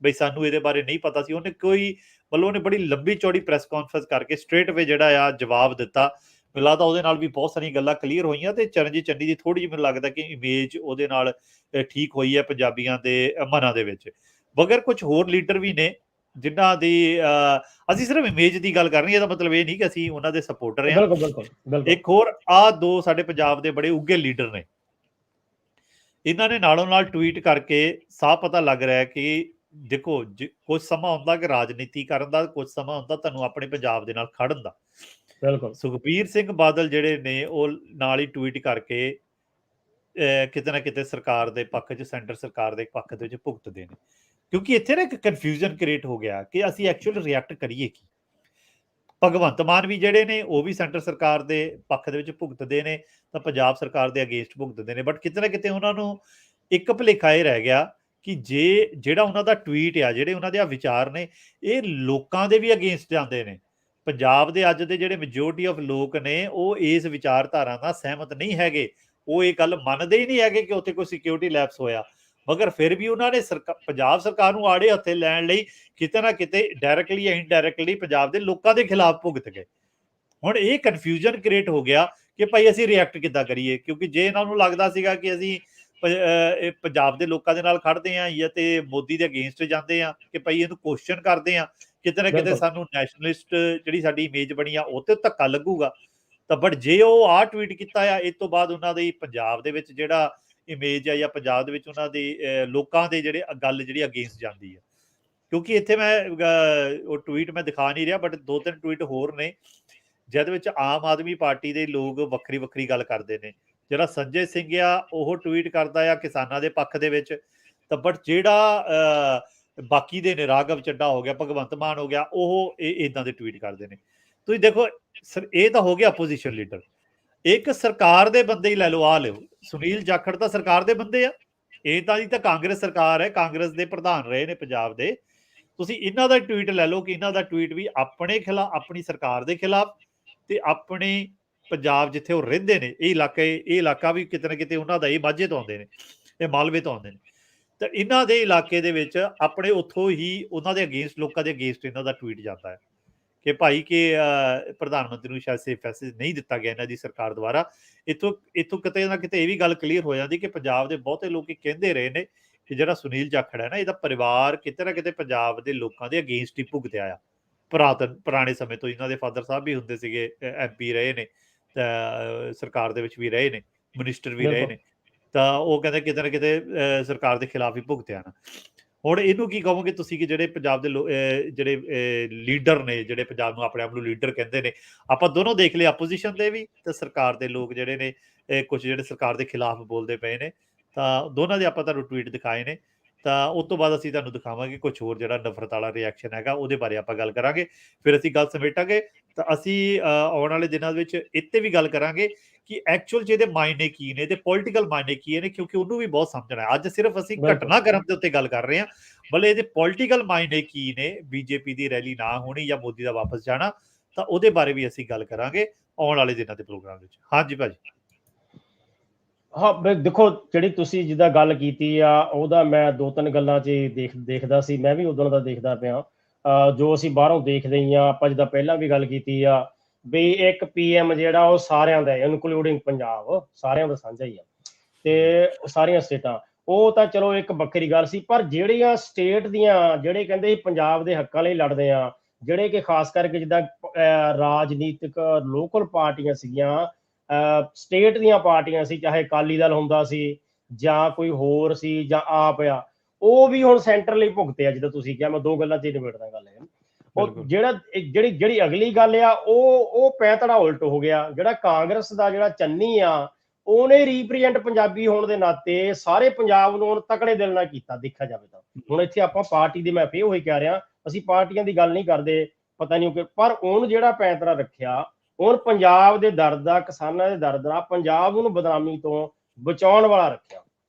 ਬਈ ਸਾਨੂੰ ਇਹਦੇ ਬਾਰੇ ਨਹੀਂ ਪਤਾ ਸੀ। ਉਹਨੇ ਕੋਈ ਮਤਲਬ ਉਹਨੇ ਬੜੀ ਲੰਬੀ ਚੌੜੀ ਪ੍ਰੈਸ ਕਾਨਫਰੰਸ ਕਰਕੇ ਸਟ੍ਰੇਟ ਵੇ ਜਿਹੜਾ ਆ ਜਵਾਬ ਦਿੱਤਾ। ਮੈਨੂੰ ਲੱਗਦਾ ਉਹਦੇ ਨਾਲ ਵੀ ਬਹੁਤ ਸਾਰੀਆਂ ਗੱਲਾਂ ਕਲੀਅਰ ਹੋਈਆਂ, ਤੇ ਚਰਨਜੀਤ ਚੰਨੀ ਦੀ ਥੋੜੀ ਜਿਹੀ ਮੈਨੂੰ ਲੱਗਦਾ ਕਿ ਇਮੇਜ ਉਹਦੇ ਨਾਲ ਠੀਕ ਹੋਈ ਹੈ ਪੰਜਾਬੀਆਂ ਦੇ ਮਨਾਂ ਦੇ ਵਿੱਚ। ਮਗਰ ਕੁਝ ਹੋਰ ਲੀਡਰ ਵੀ ਨੇ ਜਿਨ੍ਹਾਂ ਦੀ ਅਸੀਂ ਸਿਰਫ ਇਮੇਜ ਦੀ ਗੱਲ ਕਰ ਰਹੇ ਹਾਂ, ਇਹਦਾ ਮਤਲਬ ਇਹ ਨਹੀਂ ਕਿ ਅਸੀਂ ਉਹਨਾਂ ਦੇ ਸਪੋਰਟਰ ਹਾਂ। ਬਿਲਕੁਲ ਬਿਲकुल बिल्कुल ਇੱਕ ਹੋਰ ਦੋ ਸਾਡੇ ਪੰਜਾਬ ਦੇ ਬੜੇ ਉੱਘੇ ਲੀਡਰ ਨੇ, ਇਹਨਾਂ ਨੇ ਨਾਲੋਂ ਨਾਲ ਟਵੀਟ ਕਰਕੇ ਸਾਫ਼ ਪਤਾ ਲੱਗ ਰਿਹਾ ਹੈ ਕਿ ਦੇਖੋ ਕੁਝ ਸਮਾਂ ਹੁੰਦਾ ਕਿ ਰਾਜਨੀਤੀ ਕਰਨ ਦਾ, ਕੁਝ ਸਮਾਂ ਹੁੰਦਾ ਤੁਹਾਨੂੰ ਆਪਣੇ ਪੰਜਾਬ ਦੇ ਨਾਲ ਖੜਨ ਦਾ। बिल्कुल ਸੁਖਬੀਰ ਸਿੰਘ ਬਾਦਲ ਜਿਹੜੇ ਨੇ ਉਹ ਨਾਲ ਹੀ ਟਵੀਟ ਕਰਕੇ ਕਿਤੇ ਨਾ ਕਿਤੇ ਸਰਕਾਰ ਦੇ ਪੱਖ 'ਚ, ਸੈਂਟਰ ਸਰਕਾਰ ਦੇ ਪੱਖ ਦੇ ਵਿੱਚ ਭੁਗਤਦੇ ਨੇ, ਕਿਉਂਕਿ ਇੱਥੇ ਨਾ ਇੱਕ ਕਨਫਿਊਜ਼ਨ ਕ੍ਰੀਏਟ ਹੋ ਗਿਆ ਕਿ ਅਸੀਂ ਐਕਚੁਅਲ ਰਿਐਕਟ ਕਰੀਏ ਕੀ। ਭਗਵੰਤ ਮਾਨ ਵੀ ਜਿਹੜੇ ਨੇ ਉਹ ਵੀ ਸੈਂਟਰ ਸਰਕਾਰ ਦੇ ਪੱਖ ਦੇ ਵਿੱਚ ਭੁਗਤਦੇ ਨੇ, ਤਾਂ ਪੰਜਾਬ ਸਰਕਾਰ ਦੇ ਅਗੇਂਸਟ ਭੁਗਤਦੇ ਨੇ, ਬਟ ਕਿਤੇ ਨਾ ਕਿਤੇ ਉਹਨਾਂ ਨੂੰ ਇੱਕ ਭੁਲੇਖਾ ਇਹ ਰਹਿ ਗਿਆ ਕਿ ਜਿਹੜਾ ਉਹਨਾਂ ਦਾ ਟਵੀਟ ਆ, ਜਿਹੜੇ ਉਹਨਾਂ ਦੇ ਆ ਵਿਚਾਰ ਨੇ, ਇਹ ਲੋਕਾਂ ਦੇ ਵੀ ਅਗੇਂਸਟ ਜਾਂਦੇ ਨੇ। ਪੰਜਾਬ ਦੇ ਅੱਜ ਦੇ ਜਿਹੜੇ ਮੈਜੋਰਟੀ ਆਫ ਲੋਕ ਨੇ ਉਹ ਇਸ ਵਿਚਾਰਧਾਰਾ ਨਾਲ ਸਹਿਮਤ ਨਹੀਂ ਹੈਗੇ, ਉਹ ਇਹ ਗੱਲ ਮੰਨਦੇ ਹੀ ਨਹੀਂ ਹੈਗੇ ਕਿ ਉੱਥੇ ਕੋਈ ਸਿਕਿਉਰਿਟੀ ਲੈਪਸ ਹੋਇਆ। ਮਗਰ ਫਿਰ ਵੀ ਉਹਨਾਂ ਨੇ ਪੰਜਾਬ ਸਰਕਾਰ ਨੂੰ ਆੜੇ ਹੱਥੇ ਲੈਣ ਲਈ ਕਿਤੇ ਨਾ ਕਿਤੇ ਡਾਇਰੈਕਟਲੀ ਜਾਂ ਇਨਡਾਇਰੈਕਟਲੀ ਪੰਜਾਬ ਦੇ ਲੋਕਾਂ ਦੇ ਖਿਲਾਫ ਭੁਗਤ ਗਏ। ਹੁਣ ਇਹ ਕਨਫਿਊਜ਼ਨ ਕ੍ਰੀਏਟ ਹੋ ਗਿਆ ਕਿ ਭਾਈ ਅਸੀਂ ਰਿਐਕਟ ਕਿੱਦਾਂ ਕਰੀਏ, ਕਿਉਂਕਿ ਜੇ ਇਹਨਾਂ ਨੂੰ ਲੱਗਦਾ ਸੀਗਾ ਕਿ ਅਸੀਂ ਇਹ ਪੰਜਾਬ ਦੇ ਲੋਕਾਂ ਦੇ ਨਾਲ ਖੜਦੇ ਹਾਂ ਜਾਂ ਤੇ ਮੋਦੀ ਦੇ ਅਗੇਂਸਟ ਜਾਂਦੇ ਆ, ਕਿ ਭਾਈ ਇਹਨੂੰ ਕੁਐਸਚਨ ਕਰਦੇ ਆ, ਕਿਤੇ ਨਾ ਕਿਤੇ ਬਿਲਕੁਲ ਸਾਨੂੰ ਨੈਸ਼ਨਲਿਸਟ ਜਿਹੜੀ ਸਾਡੀ ਇਮੇਜ ਬਣੀ ਆ ਉਹ ਤੇ ਧੱਕਾ ਲੱਗੂਗਾ। ਤਾਂ ਬਟ ਜੇ ਉਹ ਆਹ ਟਵੀਟ ਕੀਤਾ ਆ, ਇਸ ਤੋਂ ਬਾਅਦ ਉਹਨਾਂ ਦੀ ਪੰਜਾਬ ਦੇ ਵਿੱਚ ਜਿਹੜਾ ਇਮੇਜ ਆ ਜਾਂ ਪੰਜਾਬ ਦੇ ਵਿੱਚ ਉਹਨਾਂ ਦੀ ਲੋਕਾਂ ਦੇ ਜਿਹੜੇ ਗੱਲ ਜਿਹੜੀ ਅਗੇਂਸਟ ਜਾਂਦੀ ਆ। ਕਿਉਂਕਿ ਇੱਥੇ ਮੈਂ ਉਹ ਟਵੀਟ ਮੈਂ ਦਿਖਾ ਨਹੀਂ ਰਿਹਾ, ਬਟ 2-3 ਟਵੀਟ ਹੋਰ ਨੇ ਜਿਹਦੇ ਵਿੱਚ ਆਮ ਆਦਮੀ ਪਾਰਟੀ ਦੇ ਲੋਕ ਵੱਖਰੀ ਵੱਖਰੀ ਗੱਲ ਕਰਦੇ ਨੇ। ਜਿਹੜਾ ਸੰਜੇ ਸਿੰਘ ਆ ਉਹ ਟਵੀਟ ਕਰਦਾ ਆ ਕਿਸਾਨਾਂ ਦੇ ਪੱਖ ਦੇ ਵਿੱਚ, ਤਾਂ ਬਟ ਜਿਹੜਾ ਬਾਕੀ ਦੇ ਨੇ, ਰਾਘਵ ਚੱਡਾ ਹੋ ਗਿਆ, ਭਗਵੰਤ ਮਾਨ ਹੋ ਗਿਆ, ਉਹ ਇਦਾਂ ਦੇ ਟਵੀਟ ਕਰਦੇ ਨੇ। ਤੁਸੀਂ ਦੇਖੋ ਇਹ ਤਾਂ ਹੋ ਗਿਆ ਅਪੋਜੀਸ਼ਨ ਲੀਡਰ। ਇੱਕ ਸਰਕਾਰ ਦੇ ਬੰਦੇ ਹੀ ਲੈ ਲਓ, ਆ ਲਿਓ ਸੁਨੀਲ ਜਾਖੜ ਤਾਂ ਸਰਕਾਰ ਦੇ ਬੰਦੇ ਆ, ਇਹ ਤਾਂ ਜੀ ਤਾਂ ਕਾਂਗਰਸ ਸਰਕਾਰ ਹੈ, ਕਾਂਗਰਸ ਦੇ ਪ੍ਰਧਾਨ ਰਹੇ ਨੇ ਪੰਜਾਬ ਦੇ। ਤੁਸੀਂ ਇਹਨਾਂ ਦਾ ਟਵੀਟ ਲੈ ਲਓ ਕਿ ਇਹਨਾਂ ਦਾ ਟਵੀਟ ਵੀ ਆਪਣੇ ਖਿਲਾਫ, ਆਪਣੀ ਸਰਕਾਰ ਦੇ ਖਿਲਾਫ, ਤੇ ਆਪਣੇ ਪੰਜਾਬ ਜਿੱਥੇ ਉਹ ਰਹਿੰਦੇ ਨੇ ਇਹ ਇਲਾਕਾ ਵੀ ਕਿਤੇ ਨਾ ਕਿਤੇ ਉਹਨਾਂ ਦਾ, ਇਹ ਮਾਝੇ ਤੋਂ ਆਉਂਦੇ ਨੇ, ਇਹ ਮਾਲਵੇ ਤੋਂ ਆਉਂਦੇ ਨੇ, ਤਾਂ ਇਹਨਾਂ ਦੇ ਇਲਾਕੇ ਦੇ ਵਿੱਚ ਆਪਣੇ ਉੱਥੋਂ ਹੀ ਉਹਨਾਂ ਦੇ ਅਗੇਂਸਟ, ਲੋਕਾਂ ਦੇ ਅਗੇਂਸਟ ਇਹਨਾਂ ਦਾ ਟਵੀਟ ਜਾਂਦਾ ਹੈ ਕਿ ਭਾਈ ਕਿ ਪ੍ਰਧਾਨ ਮੰਤਰੀ ਨੂੰ ਸ਼ਾਇਦ ਸੇਫ ਪੈਸੇਜ ਨਹੀਂ ਦਿੱਤਾ ਗਿਆ ਇਹਨਾਂ ਦੀ ਸਰਕਾਰ ਦੁਆਰਾ। ਇੱਥੋਂ ਕਿਤੇ ਨਾ ਕਿਤੇ ਇਹ ਵੀ ਗੱਲ ਕਲੀਅਰ ਹੋ ਜਾਂਦੀ ਕਿ ਪੰਜਾਬ ਦੇ ਬਹੁਤੇ ਲੋਕ ਕਹਿੰਦੇ ਰਹੇ ਨੇ ਕਿ ਜਿਹੜਾ ਸੁਨੀਲ ਜਾਖੜ ਹੈ ਨਾ, ਇਹਦਾ ਪਰਿਵਾਰ ਕਿਤੇ ਨਾ ਕਿਤੇ ਪੰਜਾਬ ਦੇ ਲੋਕਾਂ ਦੇ ਅਗੇਂਸਟ ਹੀ ਭੁਗਤਿਆ ਆ। ਪੁਰਾਣੇ ਸਮੇਂ ਤੋਂ ਇਹਨਾਂ ਦੇ ਫਾਦਰ ਸਾਹਿਬ ਵੀ ਹੁੰਦੇ ਸੀਗੇ, MP ਰਹੇ ਨੇ, ਤਾਂ ਸਰਕਾਰ ਦੇ ਵਿੱਚ ਵੀ ਰਹੇ ਨੇ, ਮਿਨਿਸਟਰ ਵੀ ਰਹੇ ਨੇ, ਤਾਂ ਉਹ ਕਹਿੰਦੇ ਕਿਤੇ ਨਾ ਕਿਤੇ ਸਰਕਾਰ ਦੇ ਖਿਲਾਫ ਹੀ ਭੁਗਤਿਆ ਨਾ। ਹੁਣ ਇਹਨੂੰ ਕੀ ਕਹੋਗੇ ਤੁਸੀਂ ਕਿ ਜਿਹੜੇ ਪੰਜਾਬ ਦੇ ਜਿਹੜੇ ਲੀਡਰ ਨੇ, ਜਿਹੜੇ ਪੰਜਾਬ ਨੂੰ ਆਪਣੇ ਆਪ ਨੂੰ ਲੀਡਰ ਕਹਿੰਦੇ ਨੇ, ਆਪਾਂ ਦੋਨੋਂ ਦੇਖ ਲਏ, ਆਪੋਜੀਸ਼ਨ ਦੇ ਵੀ ਤੇ ਸਰਕਾਰ ਦੇ ਲੋਕ ਜਿਹੜੇ ਨੇ, ਕੁਝ ਜਿਹੜੇ ਸਰਕਾਰ ਦੇ ਖਿਲਾਫ ਬੋਲਦੇ ਪਏ ਨੇ, ਤਾਂ ਦੋਨਾਂ ਦੇ ਆਪਾਂ ਤੁਹਾਨੂੰ ਟਵੀਟ ਦਿਖਾਏ ਨੇ। ਤਾਂ ਉਸ ਤੋਂ ਬਾਅਦ ਅਸੀਂ ਤੁਹਾਨੂੰ ਦਿਖਾਵਾਂਗੇ ਕੁਝ ਹੋਰ ਜਿਹੜਾ ਨਫ਼ਰਤ ਵਾਲਾ ਰਿਐਕਸ਼ਨ ਹੈਗਾ, ਉਹਦੇ ਬਾਰੇ ਆਪਾਂ ਗੱਲ ਕਰਾਂਗੇ, ਫਿਰ ਅਸੀਂ ਗੱਲ ਸਮੇਟਾਂਗੇ। ਤਾਂ ਅਸੀਂ ਆਉਣ ਵਾਲੇ ਦਿਨਾਂ ਦੇ ਵਿੱਚ ਇੱਥੇ ਵੀ ਗੱਲ ਕਰਾਂਗੇ ਕਿ ਐਕਚੁਅਲ 'ਚ ਇਹਦੇ ਮਾਇਨੇ ਕੀ ਨੇ ਤੇ ਪੋਲੀਟੀਕਲ ਮਾਇਨੇ ਕੀ ਨੇ, ਕਿਉਂਕਿ ਉਹਨੂੰ ਵੀ ਬਹੁਤ ਸਮਝਣਾ ਹੈ। ਅੱਜ ਸਿਰਫ ਅਸੀਂ ਘਟਨਾਕ੍ਰਮ ਦੇ ਉੱਤੇ ਗੱਲ ਕਰ ਰਹੇ ਹਾਂ, ਭਲੇ ਇਹਦੇ ਪੋਲੀਟੀਕਲ ਮਾਇਨੇ ਕੀ ਨੇ, BJP ਦੀ ਰੈਲੀ ਨਾ ਹੋਣੀ ਜਾਂ ਮੋਦੀ ਦਾ ਵਾਪਸ ਜਾਣਾ, ਤਾਂ ਉਹਦੇ ਬਾਰੇ ਵੀ ਅਸੀਂ ਗੱਲ ਕਰਾਂਗੇ ਆਉਣ ਵਾਲੇ ਦਿਨਾਂ ਦੇ ਪ੍ਰੋਗਰਾਮ ਵਿੱਚ। ਹਾਂਜੀ ਭਾਜੀ। ਹਾਂ ਦੇਖੋ, ਜਿਹੜੀ ਤੁਸੀਂ ਜਿੱਦਾਂ ਗੱਲ ਕੀਤੀ ਆ, ਉਹਦਾ ਮੈਂ 2-3 ਗੱਲਾਂ 'ਚ ਦੇਖਦਾ ਸੀ, ਮੈਂ ਵੀ ਉਦੋਂ ਦਾ ਦੇਖਦਾ ਪਿਆ। ਜੋ ਅਸੀਂ ਬਾਹਰੋਂ ਦੇਖਦੇ ਹੀ ਆ, ਆਪਾਂ ਜਿੱਦਾਂ ਪਹਿਲਾਂ ਵੀ ਗੱਲ ਕੀਤੀ ਆ ਵੀ ਇੱਕ PM ਜਿਹੜਾ ਉਹ ਸਾਰਿਆਂ ਦਾ, ਇਨਕਲੂਡਿੰਗ ਪੰਜਾਬ, ਸਾਰਿਆਂ ਦਾ ਸਾਂਝਾ ਹੀ ਆ, ਤੇ ਸਾਰੀਆਂ ਸਟੇਟਾਂ, ਉਹ ਤਾਂ ਚਲੋ ਇੱਕ ਵੱਖਰੀ ਗੱਲ ਸੀ। ਪਰ ਜਿਹੜੀਆਂ ਸਟੇਟ ਦੀਆਂ, ਜਿਹੜੇ ਕਹਿੰਦੇ ਪੰਜਾਬ ਦੇ ਹੱਕਾਂ ਲਈ ਲੜਦੇ ਆ, ਜਿਹੜੇ ਕਿ ਖਾਸ ਕਰਕੇ ਜਿੱਦਾਂ ਰਾਜਨੀਤਿਕ ਲੋਕਲ ਪਾਰਟੀਆਂ ਸੀਗੀਆਂ, ਸਟੇਟ ਦੀਆਂ ਪਾਰਟੀਆਂ ਸੀ, ਚਾਹੇ ਅਕਾਲੀ ਦਲ ਹੁੰਦਾ ਸੀ, ਜਾਂ ਕੋਈ ਹੋਰ ਸੀ ਜਾਂ ਆਪ ਆ, ਉਹ ਵੀ ਹੁਣ ਸੈਂਟਰ ਲਈ ਭੁਗਤੇ ਆ। ਜਿੱਦਾਂ ਤੁਸੀਂ ਕਿਹਾ, ਮੈਂ ਦੋ ਗੱਲਾਂ 'ਚ ਹੀ ਨਿਬੇੜਦਾ ਗੱਲ ਹੈ। ਉਹ ਬਿਲਕੁਲ ਜਿਹੜੀ ਅਗਲੀ ਗੱਲ ਆ, ਉਹ ਪੈਂਤੜਾ ਉਲਟ ਹੋ ਗਿਆ। ਜਿਹੜਾ ਕਾਂਗਰਸ ਦਾ ਜਿਹੜਾ ਚੰਨੀ ਆ, ਉਹਨੇ ਰੀਪ੍ਰਜੈਂਟ ਪੰਜਾਬੀ ਹੋਣ ਦੇ ਨਾਤੇ ਸਾਰੇ ਪੰਜਾਬ ਨੂੰ ਹੁਣ ਤਕੜੇ ਦਿਲ ਨਾਲ ਕੀਤਾ, ਦੇਖਿਆ ਜਾਵੇ ਤਾਂ। ਹੁਣ ਇੱਥੇ ਆਪਾਂ ਪਾਰਟੀ ਦੀ, ਮੈਂ ਫੇਰ ਉਹੀ ਕਹਿ ਰਿਹਾ, ਅਸੀਂ ਪਾਰਟੀਆਂ ਦੀ ਗੱਲ ਨਹੀਂ ਕਰਦੇ, ਪਤਾ ਨਹੀਂ ਕਿ, ਪਰ ਉਹਨ ਜਿਹੜਾ ਪੈਂਤੜਾ ਰੱਖਿਆ, ਹੁਣ ਪੰਜਾਬ ਦੇ ਦਰਦ ਦਾ, ਕਿਸਾਨਾਂ ਦੇ ਦਰਦ ਦਾ, ਪੰਜਾਬ ਨੂੰ ਬਦਨਾਮੀ ਤੋਂ ਬਚਾਉਣ ਵਾਲਾ ਰੱਖਿਆ।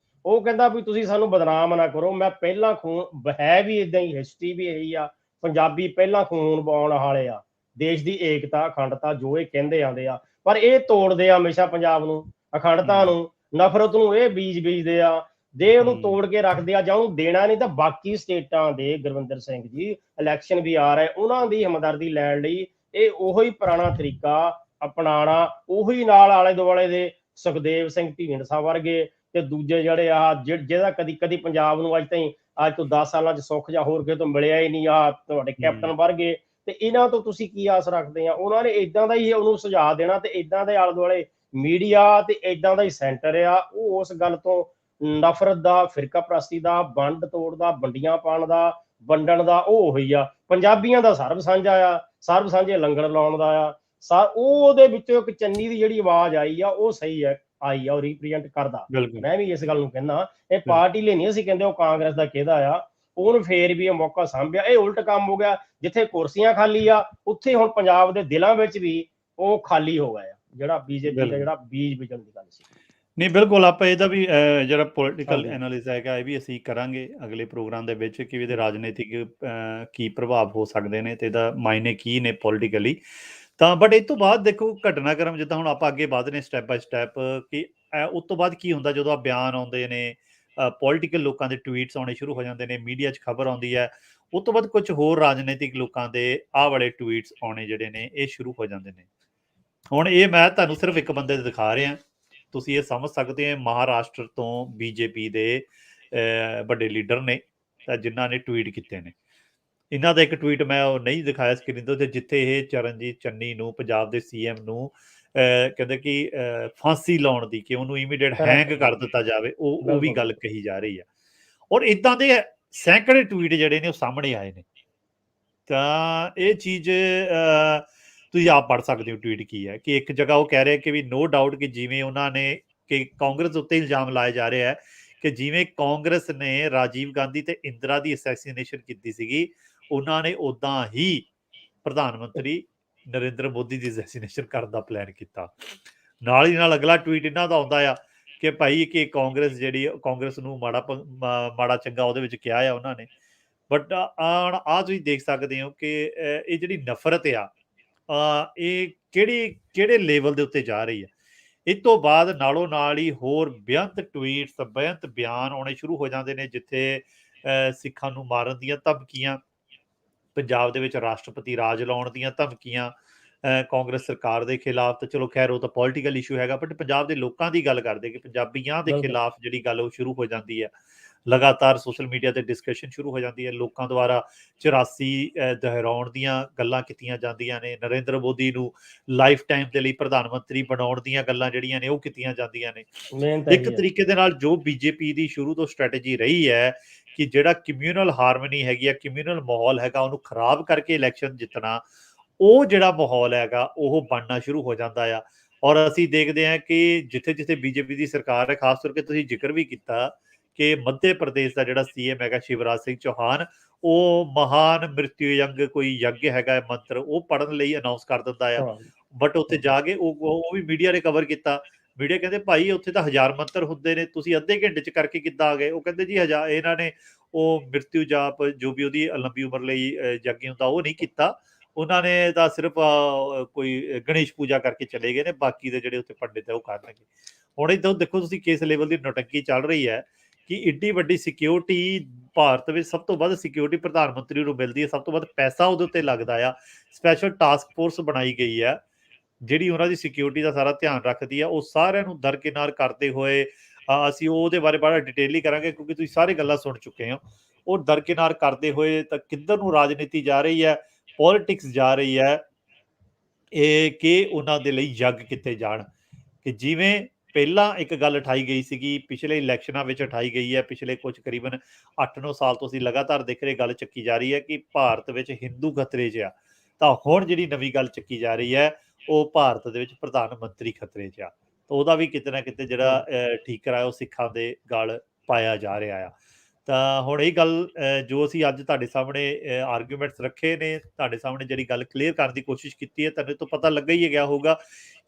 ਉਹ ਕਹਿੰਦਾ ਵੀ ਤੁਸੀਂ ਸਾਨੂੰ ਬਦਨਾਮ ਨਾ ਕਰੋ, ਮੈਂ ਪਹਿਲਾਂ ਖੂਨ ਹੈ ਵੀ ਇਦਾਂ ਹੀ, ਹਿਸਟਰੀ ਵੀ ਇਹੀ ਆ, ਪੰਜਾਬੀ ਪਹਿਲਾਂ ਖੂਨ ਪਾਉਣ ਵਾਲੇ ਆ, ਦੇਸ਼ ਦੀ ਏਕਤਾ ਅਖੰਡਤਾ ਜੋ ਇਹ ਕਹਿੰਦੇ ਆਉਂਦੇ ਆ, ਪਰ ਇਹ ਤੋੜਦੇ ਆ ਹਮੇਸ਼ਾ ਪੰਜਾਬ ਨੂੰ, ਅਖੰਡਤਾ ਨੂੰ, ਨਫ਼ਰਤ ਨੂੰ ਇਹ ਬੀਜ ਬੀਜਦੇ ਆ, ਦੇ ਉਹਨੂੰ ਤੋੜ ਕੇ ਰੱਖਦੇ ਆ, ਜਾਂ ਉਹਨੂੰ ਦੇਣਾ ਨਹੀਂ ਤਾਂ ਬਾਕੀ ਸਟੇਟਾਂ ਦੇ, ਗੁਰਵਿੰਦਰ ਸਿੰਘ ਜੀ ਇਲੈਕਸ਼ਨ ਵੀ ਆ ਰਹੇ, ਉਹਨਾਂ ਦੀ ਹਮਦਰਦੀ ਲੈਣ ਲਈ ਇਹ ਉਹੀ ਪੁਰਾਣਾ ਤਰੀਕਾ ਅਪਣਾਉਣਾ, ਉਹੀ ਨਾਲ ਆਲੇ ਦੁਆਲੇ ਦੇ ਸੁਖਦੇਵ ਸਿੰਘ ਢੀਂਡਸਾ ਵਰਗੇ ਤੇ ਦੂਜੇ ਜਿਹੜੇ ਆ, ਜਿਹਦਾ ਕਦੀ ਕਦੀ ਪੰਜਾਬ ਨੂੰ ਅੱਜ ਤੋਂ 10 ਸਾਲਾਂ 'ਚ ਸੁੱਖ ਜਾਂ ਹੋਰ ਕਿਸੇ ਤੋਂ ਮਿਲਿਆ ਹੀ ਨਹੀਂ, ਆ ਤੁਹਾਡੇ ਕੈਪਟਨ ਵਰਗੇ, ਤੇ ਇਹਨਾਂ ਤੋਂ ਤੁਸੀਂ ਕੀ ਆਸ ਰੱਖਦੇ ਆ? ਉਹਨਾਂ ਨੇ ਇਦਾਂ ਦਾ ਹੀ ਉਹਨੂੰ ਸੁਝਾਅ ਦੇਣਾ, ਤੇ ਇਦਾਂ ਦੇ ਆਲੇ ਦੁਆਲੇ ਮੀਡੀਆ ਤੇ ਇਦਾਂ ਦਾ ਹੀ ਸੈਂਟਰ ਆ, ਉਹ ਉਸ ਗੱਲ ਤੋਂ ਨਫ਼ਰਤ ਦਾ, ਫਿਰਕਾ ਪ੍ਰਸਤੀ ਦਾ, ਵੰਡ ਤੋੜ ਦਾ, ਵੰਡੀਆਂ ਪਾਉਣ ਦਾ, ਵੰਡਣ ਦਾ, ਉਹ ਉਹੀ ਆ। ਪੰਜਾਬੀਆਂ ਦਾ ਸਰਬ ਸਾਂਝਾ ਆ, ਸਰਬ ਸਾਂਝੇ ਲੰਗਰ ਲਾਉਣ ਦਾ ਆ, ਉਹਦੇ ਵਿੱਚੋਂ ਇੱਕ ਚੰਨੀ ਦੀ ਜਿਹੜੀ ਆਵਾਜ਼ ਆਈ ਆ, ਉਹ ਸਹੀ ਹੈ, ਆਈ ਆ, ਉਹ ਰੀਪ੍ਰਜੈਂਟ ਕਰਦਾ। ਮੈਂ ਵੀ ਇਸ ਗੱਲ ਨੂੰ ਕਹਿੰਦਾ, ਇਹ ਪਾਰਟੀ ਲਈ ਨਹੀਂ ਅਸੀਂ ਕਹਿੰਦੇ ਉਹ ਕਾਂਗਰਸ ਦਾ ਕਿਹਦਾ ਆ, ਉਹਨੂੰ ਫੇਰ ਵੀ ਇਹ ਮੌਕਾ ਸਾਂਭਿਆ। ਇਹ ਉਲਟ ਕੰਮ ਹੋ ਗਿਆ, ਜਿੱਥੇ ਕੁਰਸੀਆਂ ਖਾਲੀ ਆ, ਉੱਥੇ ਹੁਣ ਪੰਜਾਬ ਦੇ ਦਿਲਾਂ ਵਿੱਚ ਵੀ ਉਹ ਖਾਲੀ ਹੋ ਗਿਆ, ਜਿਹੜਾ ਬੀਜੇਪੀ ਦਾ ਜਿਹੜਾ ਬੀਜ ਬੀਜਣ ਦੀ ਗੱਲ ਸੀ। ਨਹੀਂ, ਬਿਲਕੁਲ, ਆਪਾਂ ਇਹਦਾ ਵੀ ਜਿਹੜਾ ਪੋਲੀਟੀਕਲ ਐਨਾਲਿਸਿਸ ਹੈਗਾ, ਇਹ ਵੀ ਅਸੀਂ ਕਰਾਂਗੇ ਅਗਲੇ ਪ੍ਰੋਗਰਾਮ ਦੇ ਵਿੱਚ, ਕਿ ਇਹਦੇ ਰਾਜਨੀਤਿਕ ਕੀ ਪ੍ਰਭਾਵ ਹੋ ਸਕਦੇ ਨੇ, ਤੇ ਇਹਦਾ ਮਾਇਨੇ ਕੀ ਨੇ ਪੋਲੀਟੀਕਲੀ। ਤਾਂ ਬਟ ਇਸ ਤੋਂ ਬਾਅਦ ਦੇਖੋ ਘਟਨਾਕ੍ਰਮ, ਜਿੱਦਾਂ ਹੁਣ ਆਪਾਂ ਅੱਗੇ ਵੱਧਦੇ ਸਟੈਪ ਬਾਈ ਸਟੈਪ, ਕਿ ਉਸ ਤੋਂ ਬਾਅਦ ਕੀ ਹੁੰਦਾ ਜਦੋਂ ਆ ਬਿਆਨ ਆਉਂਦੇ ਨੇ, ਪੋਲੀਟੀਕਲ ਲੋਕਾਂ ਦੇ ਟਵੀਟਸ ਆਉਣੇ ਸ਼ੁਰੂ ਹੋ ਜਾਂਦੇ ਨੇ, ਮੀਡੀਆ 'ਚ ਖਬਰ ਆਉਂਦੀ ਹੈ, ਉਸ ਤੋਂ ਬਾਅਦ ਕੁਝ ਹੋਰ ਰਾਜਨੀਤਿਕ ਲੋਕਾਂ ਦੇ ਆਹ ਵਾਲੇ ਟਵੀਟਸ ਆਉਣੇ ਜਿਹੜੇ ਨੇ ਇਹ ਸ਼ੁਰੂ ਹੋ ਜਾਂਦੇ ਨੇ। ਹੁਣ ਇਹ ਮੈਂ ਤੁਹਾਨੂੰ ਸਿਰਫ ਇੱਕ ਬੰਦੇ ਦੇ ਦਿਖਾ ਰਿਹਾ, ਤੁਸੀਂ ਇਹ ਸਮਝ ਸਕਦੇ ਹੋ, ਮਹਾਰਾਸ਼ਟਰ ਤੋਂ ਬੀਜੇਪੀ ਦੇ ਵੱਡੇ ਲੀਡਰ ਨੇ, ਤਾਂ ਜਿਨ੍ਹਾਂ ਨੇ ਟਵੀਟ ਕੀਤੇ ਨੇ। ਇਹਨਾਂ ਦਾ ਇੱਕ ਟਵੀਟ ਮੈਂ ਉਹ ਨਹੀਂ ਦਿਖਾਇਆ ਸਕਰੀਨ ਤੋਂ, ਜਿੱਥੇ ਇਹ ਚਰਨਜੀਤ ਚੰਨੀ ਨੂੰ, ਪੰਜਾਬ ਦੇ ਸੀਐਮ ਨੂੰ, ਕਹਿੰਦੇ ਕਿ ਫਾਂਸੀ ਲਾਉਣ ਦੀ, ਕਿ ਉਹਨੂੰ ਇਮੀਡੀਏਟ ਹੈਂਗ ਕਰ ਦਿੱਤਾ ਜਾਵੇ, ਉਹ ਵੀ ਗੱਲ ਕਹੀ ਜਾ ਰਹੀ ਹੈ। ਔਰ ਇਦਾਂ ਦੇ ਸੈਂਕੜੇ ਟਵੀਟ ਜਿਹੜੇ ਨੇ ਉਹ ਸਾਹਮਣੇ ਆਏ ਨੇ। ਤਾਂ ਇਹ ਚੀਜ਼ ਤੁਸੀਂ ਆਪ ਪੜ੍ਹ ਸਕਦੇ ਹੋ ਟਵੀਟ ਕੀ ਹੈ, ਕਿ ਇੱਕ ਜਗ੍ਹਾ ਉਹ ਕਹਿ ਰਹੇ ਕਿ ਵੀ ਨੋ ਡਾਊਟ ਕਿ ਜਿਵੇਂ ਉਹਨਾਂ ਨੇ, ਕਿ ਕਾਂਗਰਸ ਉੱਤੇ ਇਲਜ਼ਾਮ ਲਾਇਆ ਜਾ ਰਿਹਾ ਹੈ ਕਿ ਜਿਵੇਂ ਕਾਂਗਰਸ ਨੇ ਰਾਜੀਵ ਗਾਂਧੀ ਤੇ ਇੰਦਰਾ ਦੀ ਅਸੈਸੀਨੇਸ਼ਨ ਕੀਤੀ ਸੀਗੀ, ਉਹਨਾਂ ਨੇ ਉਦਾਂ ਹੀ ਪ੍ਰਧਾਨ ਮੰਤਰੀ ਨਰਿੰਦਰ ਮੋਦੀ ਦੀ ਅਸੈਸੀਨੇਸ਼ਨ ਕਰਨ ਦਾ ਪਲਾਨ ਕੀਤਾ। ਨਾਲ ਹੀ ਨਾਲ ਅਗਲਾ ਟਵੀਟ ਇਹਨਾਂ ਦਾ ਆਉਂਦਾ ਆ ਕਿ ਭਾਈ, ਕਿ ਕਾਂਗਰਸ ਜਿਹੜੀ, ਕਾਂਗਰਸ ਨੂੰ ਮਾੜਾ ਚੰਗਾ ਉਹਦੇ ਵਿੱਚ ਕਿਹਾ ਆ ਉਹਨਾਂ ਨੇ। ਬਟ ਆਹ ਤੁਸੀਂ ਦੇਖ ਸਕਦੇ ਹੋ ਕਿ ਇਹ ਜਿਹੜੀ ਨਫ਼ਰਤ ਆ, ਇਹ ਕਿਹੜੇ ਲੈਵਲ ਦੇ ਉੱਤੇ ਜਾ ਰਹੀ ਹੈ। ਇਸ ਤੋਂ ਬਾਅਦ ਨਾਲੋਂ ਨਾਲ ਹੀ ਹੋਰ ਬੇਅੰਤ ਟਵੀਟਸ, ਬੇਅੰਤ ਬਿਆਨ ਆਉਣੇ ਸ਼ੁਰੂ ਹੋ ਜਾਂਦੇ ਨੇ, ਜਿੱਥੇ ਸਿੱਖਾਂ ਨੂੰ ਮਾਰਨ ਦੀਆਂ ਧਮਕੀਆਂ, ਪੰਜਾਬ ਦੇ ਵਿੱਚ ਰਾਸ਼ਟਰਪਤੀ ਰਾਜ ਲਾਉਣ ਦੀਆਂ ਧਮਕੀਆਂ ਕਾਂਗਰਸ ਸਰਕਾਰ ਦੇ ਖਿਲਾਫ। ਤਾਂ ਚਲੋ ਖੈਰ ਉਹ ਤਾਂ ਪੋਲੀਟੀਕਲ ਇਸ਼ੂ ਹੈਗਾ, ਬਟ ਪੰਜਾਬ ਦੇ ਲੋਕਾਂ ਦੀ ਗੱਲ ਕਰਦੇ, ਕਿ ਪੰਜਾਬੀਆਂ ਦੇ ਖਿਲਾਫ ਜਿਹੜੀ ਗੱਲ ਉਹ ਸ਼ੁਰੂ ਹੋ ਜਾਂਦੀ ਹੈ। ਲਗਾਤਾਰ ਸੋਸ਼ਲ ਮੀਡੀਆ ਤੇ ਡਿਸਕਸ਼ਨ ਸ਼ੁਰੂ ਹੋ ਜਾਂਦੀ ਹੈ, ਲੋਕਾਂ ਦੁਆਰਾ 84 ਦੁਹਰਾਉਣ ਦੀਆਂ ਗੱਲਾਂ ਕੀਤੀਆਂ ਜਾਂਦੀਆਂ ਨੇ, ਨਰਿੰਦਰ ਮੋਦੀ ਨੂੰ ਲਾਈਫ ਟਾਈਮ ਦੇ ਲਈ ਪ੍ਰਧਾਨ ਮੰਤਰੀ ਬਣਾਉਣ ਦੀਆਂ ਗੱਲਾਂ ਜਿਹੜੀਆਂ ਨੇ ਉਹ ਕੀਤੀਆਂ ਜਾਂਦੀਆਂ ਨੇ। ਇੱਕ ਤਰੀਕੇ ਦੇ ਨਾਲ ਜੋ ਬੀਜੇਪੀ ਦੀ ਸ਼ੁਰੂ ਤੋਂ ਸਟ੍ਰੈਟਜੀ ਰਹੀ ਹੈ, ਕਿ ਜਿਹੜਾ ਕਮਿਊਨਲ ਹਾਰਮਨੀ ਹੈਗੀ ਆ, ਕਮਿਊਨਲ ਮਾਹੌਲ ਹੈਗਾ, ਉਹਨੂੰ ਖਰਾਬ ਕਰਕੇ ਇਲੈਕਸ਼ਨ ਜਿੱਤਣਾ, ਉਹ ਜਿਹੜਾ ਮਾਹੌਲ ਹੈਗਾ ਉਹ ਬਣਨਾ ਸ਼ੁਰੂ ਹੋ ਜਾਂਦਾ ਆ। ਔਰ ਅਸੀਂ ਦੇਖਦੇ ਹਾਂ ਕਿ ਜਿੱਥੇ ਜਿੱਥੇ ਬੀਜੇਪੀ ਦੀ ਸਰਕਾਰ ਹੈ, ਖਾਸ ਕਰਕੇ ਤੁਸੀਂ ਜ਼ਿਕਰ ਵੀ ਕੀਤਾ ਕਿ ਮੱਧ ਪ੍ਰਦੇਸ਼ ਦਾ ਜਿਹੜਾ ਸੀਐਮ ਹੈਗਾ ਸ਼ਿਵਰਾਜ ਸਿੰਘ ਚੌਹਾਨ, ਉਹ ਮਹਾਨ ਮ੍ਰਿਤਯੂ ਯੰਗ ਕੋਈ ਯੱਗ ਹੈਗਾ ਮੰਤਰ, ਉਹ ਪੜ੍ਹਨ ਲਈ ਅਨਾਉਂਸ ਕਰ ਦਿੰਦਾ ਆ। ਬਟ ਉੱਥੇ ਜਾ ਕੇ ਉਹ ਵੀ ਮੀਡੀਆ ਨੇ ਕਵਰ ਕੀਤਾ। ਮੀਡੀਆ ਕਹਿੰਦੇ ਭਾਈ ਉੱਥੇ ਤਾਂ 1000 ਮੰਤਰ ਹੁੰਦੇ ਨੇ, ਤੁਸੀਂ ਅੱਧੇ ਘੰਟੇ 'ਚ ਕਰਕੇ ਕਿੱਦਾਂ ਆ ਗਏ? ਉਹ ਕਹਿੰਦੇ ਜੀ ਇਹਨਾਂ ਨੇ ਉਹ ਮ੍ਰਿਤਯੂ ਜਾਪ, ਜੋ ਵੀ ਉਹਦੀ ਲੰਬੀ ਉਮਰ ਲਈ ਯੱਗ ਹੁੰਦਾ, ਉਹ ਨਹੀਂ ਕੀਤਾ। ਉਹਨਾਂ ਨੇ ਤਾਂ ਸਿਰਫ ਕੋਈ ਗਣੇਸ਼ ਪੂਜਾ ਕਰਕੇ ਚਲੇ ਗਏ ਨੇ, ਬਾਕੀ ਦੇ ਜਿਹੜੇ ਉੱਥੇ ਪੰਡਿਤ ਹੈ ਉਹ ਕਰਨਗੇ। ਹੁਣ ਇੱਦਾਂ ਦੇਖੋ ਤੁਸੀਂ ਕਿਸ ਲੈਵਲ ਦੀ ਨੌਟੰਕੀ ਚੱਲ ਰਹੀ ਹੈ, ਕਿ ਇੱਡੀ ਵੱਡੀ ਸਿਕਿਉਰਿਟੀ ਭਾਰਤ ਵਿੱਚ, ਸਭ ਤੋਂ ਵੱਧ ਸਿਕਿਉਰਿਟੀ ਪ੍ਰਧਾਨ ਮੰਤਰੀ ਨੂੰ ਮਿਲਦੀ ਹੈ, ਸਭ ਤੋਂ ਵੱਧ ਪੈਸਾ ਉਹਦੇ ਉੱਤੇ ਲੱਗਦਾ ਆ। ਸਪੈਸ਼ਲ ਟਾਸਕ ਫੋਰਸ ਬਣਾਈ ਗਈ ਹੈ ਜਿਹੜੀ ਉਹਨਾਂ ਦੀ ਸਿਕਿਉਰਿਟੀ ਦਾ ਸਾਰਾ ਧਿਆਨ ਰੱਖਦੀ ਆ। ਉਹ ਸਾਰਿਆਂ ਨੂੰ ਦਰਕਿਨਾਰ ਕਰਦੇ ਹੋਏ, ਅਸੀਂ ਉਹਦੇ ਬਾਰੇ ਬੜਾ ਡਿਟੇਲੀ ਕਰਾਂਗੇ, ਕਿਉਂਕਿ ਤੁਸੀਂ ਸਾਰੇ ਗੱਲਾਂ ਸੁਣ ਚੁੱਕੇ ਹੋ। ਉਹ ਦਰਕਿਨਾਰ ਕਰਦੇ ਹੋਏ ਤਾਂ ਕਿੱਧਰ ਨੂੰ ਰਾਜਨੀਤੀ ਜਾ ਰਹੀ ਹੈ, ਪੋਲੀਟਿਕਸ ਜਾ ਰਹੀ ਹੈ, ਇਹ ਕਿ ਉਹਨਾਂ ਦੇ ਲਈ ਯੱਗ ਕੀਤੇ ਜਾਣ, ਕਿ ਜਿਵੇਂ ਪਹਿਲਾਂ ਇੱਕ ਗੱਲ ਉਠਾਈ ਗਈ ਸੀਗੀ, ਪਿਛਲੇ ਇਲੈਕਸ਼ਨਾਂ ਵਿੱਚ ਉਠਾਈ ਗਈ ਹੈ, ਪਿਛਲੇ ਕੁਝ ਕਰੀਬਨ 8-9 ਸਾਲ ਤੋਂ ਅਸੀਂ ਲਗਾਤਾਰ ਦੇਖ ਰਹੇ, ਗੱਲ ਚੱਕੀ ਜਾ ਰਹੀ ਹੈ ਕਿ ਭਾਰਤ ਵਿੱਚ ਹਿੰਦੂ ਖਤਰੇ 'ਚ ਆ। ਤਾਂ ਹੁਣ ਜਿਹੜੀ ਨਵੀਂ ਗੱਲ ਚੱਕੀ ਜਾ ਰਹੀ ਹੈ, ਉਹ ਭਾਰਤ ਦੇ ਵਿੱਚ ਪ੍ਰਧਾਨ ਮੰਤਰੀ ਖਤਰੇ 'ਚ ਆ। ਤਾਂ ਉਹਦਾ ਵੀ ਕਿਤੇ ਨਾ ਕਿਤੇ ਜਿਹੜਾ ਠੀਕਰਾ ਹੈ, ਉਹ ਸਿੱਖਾਂ ਦੇ ਗਲ ਪਾਇਆ ਜਾ ਰਿਹਾ ਆ। ਤਾਂ ਹੁਣ ਇਹ ਗੱਲ ਜੋ ਅਸੀਂ ਅੱਜ ਤੁਹਾਡੇ ਸਾਹਮਣੇ ਆਰਗੂਮੈਂਟਸ ਰੱਖੇ ਨੇ, ਤੁਹਾਡੇ ਸਾਹਮਣੇ ਜਿਹੜੀ ਗੱਲ ਕਲੀਅਰ ਕਰਨ ਦੀ ਕੋਸ਼ਿਸ਼ ਕੀਤੀ ਹੈ, ਤੁਹਾਨੂੰ ਤਾਂ ਪਤਾ ਲੱਗਾ ਹੀ ਗਿਆ ਹੋਊਗਾ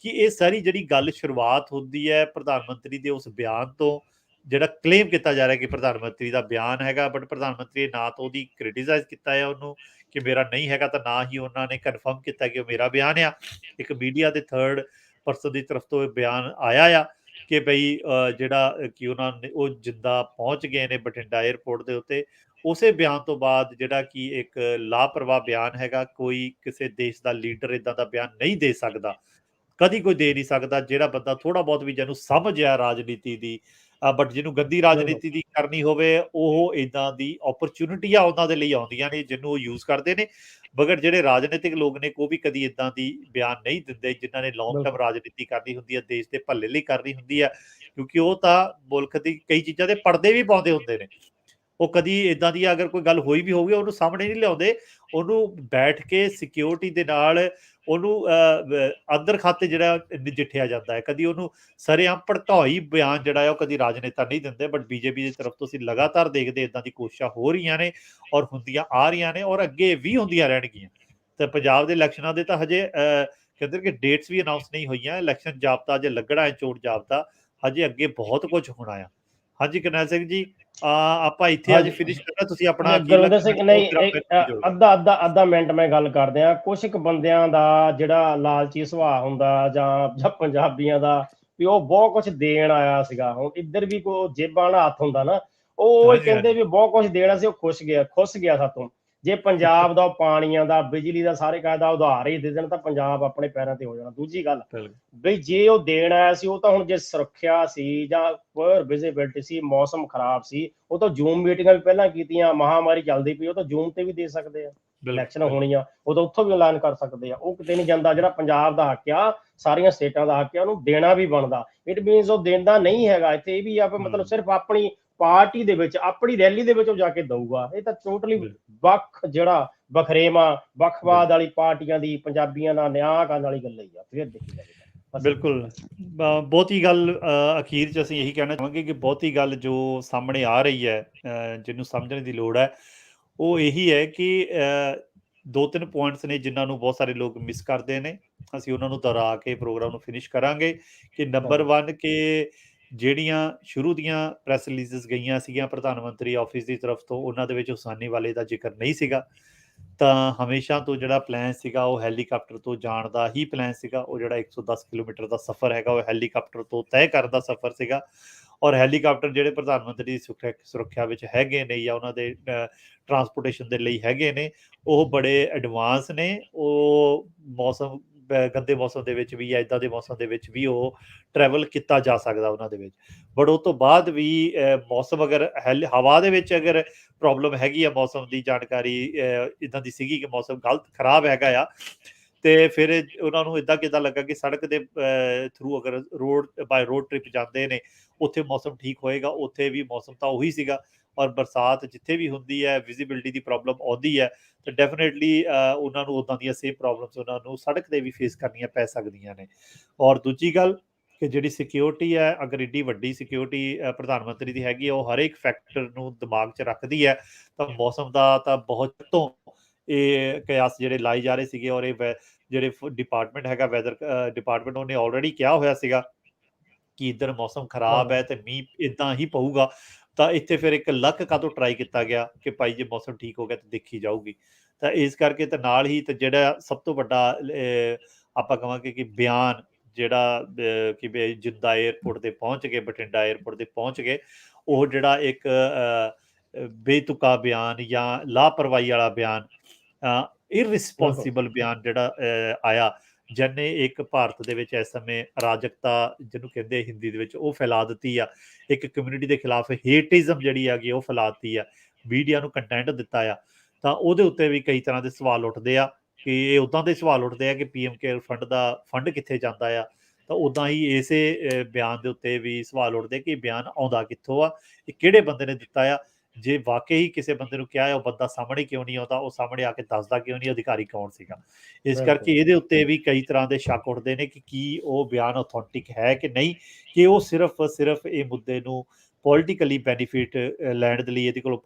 ਕਿ ਇਹ ਸਾਰੀ ਜਿਹੜੀ ਗੱਲ ਸ਼ੁਰੂਆਤ ਹੁੰਦੀ ਹੈ ਪ੍ਰਧਾਨ ਮੰਤਰੀ ਦੇ ਉਸ ਬਿਆਨ ਤੋਂ, ਜਿਹੜਾ ਕਲੇਮ ਕੀਤਾ ਜਾ ਰਿਹਾ ਕਿ ਪ੍ਰਧਾਨ ਮੰਤਰੀ ਦਾ ਬਿਆਨ ਹੈਗਾ, ਬਟ ਪ੍ਰਧਾਨ ਮੰਤਰੀ ਨੇ ਨਾ ਤਾਂ ਉਹਦੀ ਕ੍ਰਿਟੀਸਾਈਜ਼ ਕੀਤਾ ਹੈ ਉਹਨੂੰ ਕਿ ਮੇਰਾ ਨਹੀਂ ਹੈਗਾ, ਤਾਂ ਨਾ ਹੀ ਉਹਨਾਂ ਨੇ ਕਨਫਰਮ ਕੀਤਾ ਕਿ ਉਹ ਮੇਰਾ ਬਿਆਨ ਆ। ਇੱਕ ਮੀਡੀਆ ਦੇ ਥਰਡ ਪਰਸਨ ਦੀ ਤਰਫ ਤੋਂ ਇਹ ਬਿਆਨ ਆਇਆ ਆ ਕਿ ਬਈ ਜਿਹੜਾ ਕਿ ਉਹਨਾਂ ਨੇ ਉਹ ਜਿੱਦਾਂ ਪਹੁੰਚ ਗਏ ਨੇ ਬਠਿੰਡਾ ਏਅਰਪੋਰਟ ਦੇ ਉੱਤੇ। ਉਸੇ ਬਿਆਨ ਤੋਂ ਬਾਅਦ ਜਿਹੜਾ ਕਿ ਇੱਕ ਲਾਪਰਵਾਹ ਬਿਆਨ ਹੈਗਾ, ਕੋਈ ਕਿਸੇ ਦੇਸ਼ ਦਾ ਲੀਡਰ ਇਦਾਂ ਦਾ ਬਿਆਨ ਨਹੀਂ ਦੇ ਸਕਦਾ, ਕਦੀ ਕੋਈ ਦੇ ਨਹੀਂ ਸਕਦਾ। ਜਿਹੜਾ ਬੰਦਾ ਥੋੜਾ ਬਹੁਤ ਵੀ ਜਿਹਨੂੰ ਸਮਝ ਆ ਰਾਜਨੀਤੀ ਦੀ, ਬਟ ਜਿਹਨੂੰ ਗੰਦੀ ਰਾਜਨੀਤੀ ਦੀ ਕਰਨੀ ਹੋਵੇ, ਉਹ ਇਦਾਂ ਦੀ ਓਪਰਚੁਨਿਟੀ ਆ ਉਹਨਾਂ ਦੇ ਲਈ ਆਉਂਦੀਆਂ ਨੇ, ਜਿਹਨੂੰ ਉਹ ਯੂਜ਼ ਕਰਦੇ ਨੇ। ਮਗਰ ਜਿਹੜੇ ਰਾਜਨੀਤਿਕ ਲੋਕ ਨੇ, ਉਹ ਵੀ ਕਦੀ ਇਦਾਂ ਦੀ ਬਿਆਨ ਨਹੀਂ ਦਿੰਦੇ ਜਿਨ੍ਹਾਂ ਨੇ ਲੌਂਗ ਟਰਮ ਰਾਜਨੀਤੀ ਕਰਨੀ ਹੁੰਦੀ ਹੈ, ਦੇਸ਼ ਦੇ ਭਲੇ ਲਈ ਕਰਨੀ ਹੁੰਦੀ ਹੈ, ਕਿਉਂਕਿ ਉਹ ਤਾਂ ਮੁਲਕ ਦੀ ਕਈ ਚੀਜ਼ਾਂ ਦੇ ਪਰਦੇ ਵੀ ਪਾਉਂਦੇ ਹੁੰਦੇ ਨੇ। ਉਹ ਕਦੀ ਇਦਾਂ ਦੀ ਅਗਰ ਕੋਈ ਗੱਲ ਹੋਈ ਵੀ ਹੋਊਗੀ, ਉਹਨੂੰ ਸਾਹਮਣੇ ਨਹੀਂ ਲਿਆਉਂਦੇ, ਉਹਨੂੰ ਬੈਠ ਕੇ ਸਿਕਿਉਰਿਟੀ ਦੇ ਨਾਲ ਉਹਨੂੰ ਅੰਦਰ ਖਾਤੇ ਜਿਹੜਾ ਨਜਿੱਠਿਆ ਜਾਂਦਾ ਹੈ। ਕਦੀ ਉਹਨੂੰ ਸਰੇਆਮ ਭੜਕਾਈ ਬਿਆਨ ਜਿਹੜਾ ਹੈ ਉਹ ਕਦੀ ਰਾਜਨੇਤਾ ਨਹੀਂ ਦਿੰਦੇ, ਬਟ ਬੀਜੇਪੀ ਦੀ ਤਰਫ ਤੋਂ ਅਸੀਂ ਲਗਾਤਾਰ ਦੇਖਦੇ ਇਦਾਂ ਦੀ ਕੋਸ਼ਿਸ਼ਾਂ ਹੋ ਰਹੀਆਂ ਨੇ ਔਰ ਹੁੰਦੀਆਂ ਆ ਰਹੀਆਂ ਨੇ ਔਰ ਅੱਗੇ ਵੀ ਹੁੰਦੀਆਂ ਰਹਿਣਗੀਆਂ। ਤੇ ਪੰਜਾਬ ਦੇ ਇਲੈਕਸ਼ਨਾਂ ਦੇ ਤਾਂ ਹਜੇ ਕਹਿੰਦੇ ਕਿ ਡੇਟਸ ਵੀ ਅਨਾਉਂਸ ਨਹੀਂ ਹੋਈਆਂ, ਇਲੈਕਸ਼ਨ ਜਾਬਤਾ ਅਜੇ ਲੱਗਣਾ ਹੈ, ਚੋਣ ਜਾਬਤਾ ਹਜੇ ਅੱਗੇ ਬਹੁਤ ਕੁਝ ਹੋਣਾ ਆ। ਹਾਂਜੀ ਕਰਨੈਲ ਸਿੰਘ ਜੀ, ਆਪਾਂ ਇੱਥੇ ਅੱਜ ਫਿਨਿਸ਼ ਕਰਨਾ, ਤੁਸੀਂ ਆਪਣਾ ਗੁਰਵਿੰਦਰ ਸਿੰਘ, ਨਹੀਂ ਅੱਧਾ ਮਿੰਟ ਮੈਂ ਗੱਲ ਕਰਦੇ ਆ। ਕੁਝ ਕੁ ਬੰਦਿਆਂ ਦਾ ਜਿਹੜਾ ਲਾਲਚੀ ਸੁਭਾਅ ਹੁੰਦਾ ਜਾਂ ਪੰਜਾਬੀਆਂ ਦਾ ਵੀ ਉਹ ਬਹੁਤ ਕੁਝ ਦੇਣ ਆਇਆ ਸੀਗਾ। ਹੁਣ ਇੱਧਰ ਵੀ ਕੋਈ ਜੇਬਾਂ ਵਾਲਾ ਹੱਥ ਹੁੰਦਾ ਨਾ, ਉਹ ਕਹਿੰਦੇ ਵੀ ਬਹੁਤ ਕੁਝ ਦੇਣਾ ਸੀ, ਉਹ ਖੁਸ਼ ਗਿਆ ਸਾਤੋਂ। ਜੇ ਪੰਜਾਬ ਦਾ ਪਾਣੀਆਂ ਦਾ, ਬਿਜਲੀ ਦਾ, ਸਾਰੇ ਕਾਇਦਾ ਉਧਾਰ ਹੀ ਦੇ ਦੇਣ ਤਾਂ ਪੰਜਾਬ ਆਪਣੇ ਪੈਰਾਂ ਤੇ ਹੋ ਜਾਣਾ। ਦੂਜੀ ਗੱਲ ਬਈ ਜੇ ਉਹ ਦੇਣ ਆਇਆ ਸੀ, ਉਹ ਤਾਂ ਹੁਣ ਜੇ ਸੁਰੱਖਿਆ ਸੀ ਜਾਂ ਪੁਅਰ ਵਿਜ਼ਿਬਿਲਟੀ ਸੀ, ਮੌਸਮ ਖਰਾਬ ਸੀ, ਉਹ ਤਾਂ ਜ਼ੂਮ ਮੀਟਿੰਗਾਂ ਵੀ ਪਹਿਲਾਂ ਕੀਤੀਆਂ, ਮਹਾਮਾਰੀ ਚੱਲਦੀ ਪਈ, ਉਹ ਤਾਂ ਜ਼ੂਮ ਤੇ ਵੀ ਦੇ ਸਕਦੇ ਆ। ਇਲੈਕਸ਼ਨ ਹੋਣੀਆਂ ਉਹ ਤਾਂ ਉੱਥੋਂ ਵੀ ਐਲਾਨ ਕਰ ਸਕਦੇ ਆ। ਉਹ ਕਿਤੇ ਨਹੀਂ ਜਾਂਦਾ। ਜਿਹੜਾ ਪੰਜਾਬ ਦਾ ਹੱਕ ਆ, ਸਾਰੀਆਂ ਸਟੇਟਾਂ ਦਾ ਹੱਕ ਆ, ਉਹਨੂੰ ਦੇਣਾ ਵੀ ਬਣਦਾ। ਇਟ ਮੀਨਸ ਉਹ ਦੇਂਦਾ ਨਹੀਂ ਹੈਗਾ। ਇੱਥੇ ਇਹ ਵੀ ਆ ਮਤਲਬ ਸਿਰਫ ਆਪਣੀ ਪਾਰਟੀ ਦੇ ਵਿੱਚ, ਆਪਣੀ ਰੈਲੀ ਦੇ ਵਿੱਚ ਉਹ ਜਾ ਕੇ ਦਊਗਾ। ਇਹ ਤਾਂ ਟੋਟਲੀ ਜਿਹੜਾ ਬਖਰੇਵਾਂ, ਵੱਖਵਾਦ ਵਾਲੀ ਪਾਰਟੀਆਂ ਦੀ ਪੰਜਾਬੀਆਂ ਨਾਲ ਨਿਆਂ ਕਰਨ ਵਾਲੀ ਗੱਲ ਹੀ ਆ। ਫਿਰ ਦੇਖੀ ਜਾਵੇ। ਬਿਲਕੁਲ, ਬਹੁਤੀ ਗੱਲ ਅਖੀਰ 'ਚ ਅਸੀਂ ਇਹੀ ਕਹਿਣਾ ਚਾਹਾਂਗੇ ਕਿ ਬਹੁਤੀ ਗੱਲ ਜੋ ਸਾਹਮਣੇ ਆ ਰਹੀ ਹੈ, ਜਿਹਨੂੰ ਸਮਝਣ ਦੀ ਲੋੜ ਹੈ, ਉਹ ਇਹੀ ਹੈ ਕਿ 2-3 ਪੁਆਇੰਟਸ ਨੇ ਜਿਨ੍ਹਾਂ ਨੂੰ ਬਹੁਤ ਸਾਰੇ ਲੋਕ ਮਿਸ ਕਰਦੇ ਨੇ। ਅਸੀਂ ਉਹਨਾਂ ਨੂੰ ਦੁਹਰਾ ਕੇ ਪ੍ਰੋਗਰਾਮ ਨੂੰ ਫਿਨਿਸ਼ ਕਰਾਂਗੇ ਕਿ ਨੰਬਰ 1 ਕਿ ਜਿਹੜੀਆਂ ਸ਼ੁਰੂ ਦੀਆਂ ਪ੍ਰੈਸ ਰਿਲੀਜ਼ਸ ਗਈਆਂ ਸੀਗੀਆਂ ਪ੍ਰਧਾਨ ਮੰਤਰੀ ਆਫਿਸ ਦੀ ਤਰਫ ਤੋਂ, ਉਹਨਾਂ ਦੇ ਵਿੱਚ ਹੁਸੈਨੀ ਵਾਲੇ ਦਾ ਜ਼ਿਕਰ ਨਹੀਂ ਸੀਗਾ। ਤਾਂ ਹਮੇਸ਼ਾ ਤੋਂ ਜਿਹੜਾ ਪਲਾਨ ਸੀਗਾ ਉਹ ਹੈਲੀਕਾਪਟਰ ਤੋਂ ਜਾਣ ਦਾ ਹੀ ਪਲਾਨ ਸੀਗਾ। ਉਹ ਜਿਹੜਾ 110 ਕਿਲੋਮੀਟਰ ਦਾ ਸਫ਼ਰ ਹੈਗਾ, ਉਹ ਹੈਲੀਕਾਪਟਰ ਤੋਂ ਤੈਅ ਕਰਨ ਦਾ ਸਫ਼ਰ ਸੀਗਾ। ਔਰ ਹੈਲੀਕਾਪਟਰ ਜਿਹੜੇ ਪ੍ਰਧਾਨ ਮੰਤਰੀ ਦੀ ਸੁਰੱਖਿਆ ਵਿੱਚ ਹੈਗੇ ਨੇ ਜਾਂ ਉਹਨਾਂ ਦੇ ਟਰਾਂਸਪੋਰਟੇਸ਼ਨ ਦੇ ਲਈ ਹੈਗੇ ਨੇ, ਉਹ ਬੜੇ ਐਡਵਾਂਸ ਨੇ। ਉਹ ਮੌਸਮ ਗੰਦੇ ਮੌਸਮ ਦੇ ਵਿੱਚ ਵੀ ਜਾਂ ਇੱਦਾਂ ਦੇ ਮੌਸਮ ਦੇ ਵਿੱਚ ਵੀ ਉਹ ਟਰੈਵਲ ਕੀਤਾ ਜਾ ਸਕਦਾ ਉਹਨਾਂ ਦੇ ਵਿੱਚ। ਬਟ ਉਹ ਤੋਂ ਬਾਅਦ ਵੀ ਮੌਸਮ ਅਗਰ ਹਵਾ ਦੇ ਵਿੱਚ ਅਗਰ ਪ੍ਰੋਬਲਮ ਹੈਗੀ ਆ, ਮੌਸਮ ਦੀ ਜਾਣਕਾਰੀ ਇੱਦਾਂ ਦੀ ਸੀਗੀ ਕਿ ਮੌਸਮ ਗਲਤ ਖਰਾਬ ਹੈਗਾ ਆ, ਤੇ ਫਿਰ ਉਹਨਾਂ ਨੂੰ ਇੱਦਾਂ ਕਿੱਦਾਂ ਲੱਗਾ ਕਿ ਸੜਕ ਦੇ ਥਰੂ ਅਗਰ ਬਾਏ ਰੋਡ ਟ੍ਰਿਪ ਜਾਂਦੇ ਨੇ, ਉੱਥੇ ਮੌਸਮ ਠੀਕ ਹੋਏਗਾ। ਉੱਥੇ ਵੀ ਮੌਸਮ ਤਾਂ ਉਹੀ ਸੀਗਾ। ਔਰ ਬਰਸਾਤ ਜਿੱਥੇ ਵੀ ਹੁੰਦੀ ਹੈ, ਵਿਜ਼ੀਬਿਲਿਟੀ ਦੀ ਪ੍ਰੋਬਲਮ ਆਉਂਦੀ ਹੈ, ਤਾਂ ਡੈਫੀਨੇਟਲੀ ਉਹਨਾਂ ਨੂੰ ਉੱਦਾਂ ਦੀਆਂ ਸੇਮ ਪ੍ਰੋਬਲਮਸ ਉਹਨਾਂ ਨੂੰ ਸੜਕ 'ਤੇ ਵੀ ਫੇਸ ਕਰਨੀਆਂ ਪੈ ਸਕਦੀਆਂ ਨੇ। ਔਰ ਦੂਜੀ ਗੱਲ ਕਿ ਜਿਹੜੀ ਸਿਕਿਉਰਿਟੀ ਹੈ, ਅਗਰ ਐਡੀ ਵੱਡੀ ਸਿਕਿਉਰਿਟੀ ਪ੍ਰਧਾਨ ਮੰਤਰੀ ਦੀ ਹੈਗੀ ਹੈ, ਉਹ ਹਰੇਕ ਫੈਕਟਰ ਨੂੰ ਦਿਮਾਗ 'ਚ ਰੱਖਦੀ ਹੈ। ਤਾਂ ਮੌਸਮ ਦਾ ਤਾਂ ਬਹੁਤ ਤੋਂ ਇਹ ਕਿਆਸ ਜਿਹੜੇ ਲਾਏ ਜਾ ਰਹੇ ਸੀਗੇ। ਔਰ ਇਹ ਜਿਹੜੇ ਡਿਪਾਰਟਮੈਂਟ ਹੈਗਾ, ਵੈਦਰ ਡਿਪਾਰਟਮੈਂਟ, ਉਹਨੇ ਆਲਰੇਡੀ ਕਿਹਾ ਹੋਇਆ ਸੀਗਾ ਕਿ ਇੱਧਰ ਮੌਸਮ ਖਰਾਬ ਹੈ ਤੇ ਮੀਂਹ ਇੱਦਾਂ ਹੀ ਪਊਗਾ। ਤਾਂ ਇੱਥੇ ਫਿਰ ਇੱਕ ਲੱਕ ਕਾਹਤੋਂ ਟਰਾਈ ਕੀਤਾ ਗਿਆ ਕਿ ਭਾਈ ਜੇ ਮੌਸਮ ਠੀਕ ਹੋ ਗਿਆ ਤਾਂ ਦੇਖੀ ਜਾਊਗੀ। ਤਾਂ ਇਸ ਕਰਕੇ ਤਾਂ ਨਾਲ ਹੀ ਤਾਂ ਜਿਹੜਾ ਸਭ ਤੋਂ ਵੱਡਾ ਆਪਾਂ ਕਹਾਂਗੇ ਕਿ ਬਿਆਨ ਜਿਹੜਾ ਕਿ ਜਿੰਦਾ ਏਅਰਪੋਰਟ 'ਤੇ ਪਹੁੰਚ ਗਏ, ਬਠਿੰਡਾ ਏਅਰਪੋਰਟ 'ਤੇ ਪਹੁੰਚ ਗਏ, ਉਹ ਜਿਹੜਾ ਇੱਕ ਬੇਤੁਕਾ ਬਿਆਨ ਜਾਂ ਲਾਪਰਵਾਹੀ ਵਾਲਾ ਬਿਆਨ, ਇਰਰਿਸਪੋਂਸੀਬਲ ਬਿਆਨ ਜਿਹੜਾ ਆਇਆ, ਜਿਹਨੇ ਇੱਕ ਭਾਰਤ ਦੇ ਵਿੱਚ ਇਸ ਸਮੇਂ ਅਰਾਜਕਤਾ ਜਿਹਨੂੰ ਕਹਿੰਦੇ ਹਿੰਦੀ ਦੇ ਵਿੱਚ, ਉਹ ਫੈਲਾ ਦਿੱਤੀ ਆ। ਇੱਕ ਕਮਿਊਨਿਟੀ ਦੇ ਖਿਲਾਫ ਹੇਟਿਜ਼ਮ ਜਿਹੜੀ ਹੈਗੀ ਉਹ ਫੈਲਾਤੀ ਆ, ਮੀਡੀਆ ਨੂੰ ਕੰਟੈਂਟ ਦਿੱਤਾ ਆ। ਤਾਂ ਉਹਦੇ ਉੱਤੇ ਵੀ ਕਈ ਤਰ੍ਹਾਂ ਦੇ ਸਵਾਲ ਉੱਠਦੇ ਆ ਕਿ ਇਹ ਉੱਦਾਂ ਦੇ ਸਵਾਲ ਉੱਠਦੇ ਆ ਕਿ PM ਕੇਅਰ ਫੰਡ ਦਾ ਫੰਡ ਕਿੱਥੇ ਜਾਂਦਾ ਆ। ਤਾਂ ਉਦਾਂ ਹੀ ਇਸੇ ਬਿਆਨ ਦੇ ਉੱਤੇ ਵੀ ਸਵਾਲ ਉੱਠਦੇ ਕਿ ਬਿਆਨ ਆਉਂਦਾ ਕਿੱਥੋਂ ਆ, ਇਹ ਕਿਹੜੇ ਬੰਦੇ ਨੇ ਦਿੱਤਾ ਆ। ਜੇ ਵਾਕਈ ਕਿਸੇ ਬੰਦੇ ਨੂੰ ਕਿਹਾ ਹੈ, ਉਹ ਬੰਦਾ ਸਾਹਮਣੇ ਕਿਉਂ ਨਹੀਂ ਆਉਂਦਾ, ਉਹ ਸਾਹਮਣੇ ਆ ਕੇ ਦੱਸਦਾ ਕਿਉਂ ਨਹੀਂ, ਅਧਿਕਾਰੀ ਕੌਣ ਸੀਗਾ। ਇਸ ਬਿਲਕੁਲ ਕਰਕੇ ਇਹਦੇ ਉੱਤੇ ਵੀ ਕਈ ਤਰ੍ਹਾਂ ਦੇ ਸ਼ੱਕ ਉੱਠਦੇ ਨੇ ਕਿ ਕੀ ਉਹ ਬਿਆਨ ਅਥੈਂਟਿਕ ਹੈ ਕਿ ਨਹੀਂ, ਕਿ ਉਹ ਸਿਰਫ ਇਹ ਮੁੱਦੇ ਨੂੰ ਪੋਲੀਟੀਕਲੀ ਬੈਨੀਫਿਟ ਲੈਣ ਦੇ ਲਈ, ਇਹਦੇ ਕੋਲੋਂ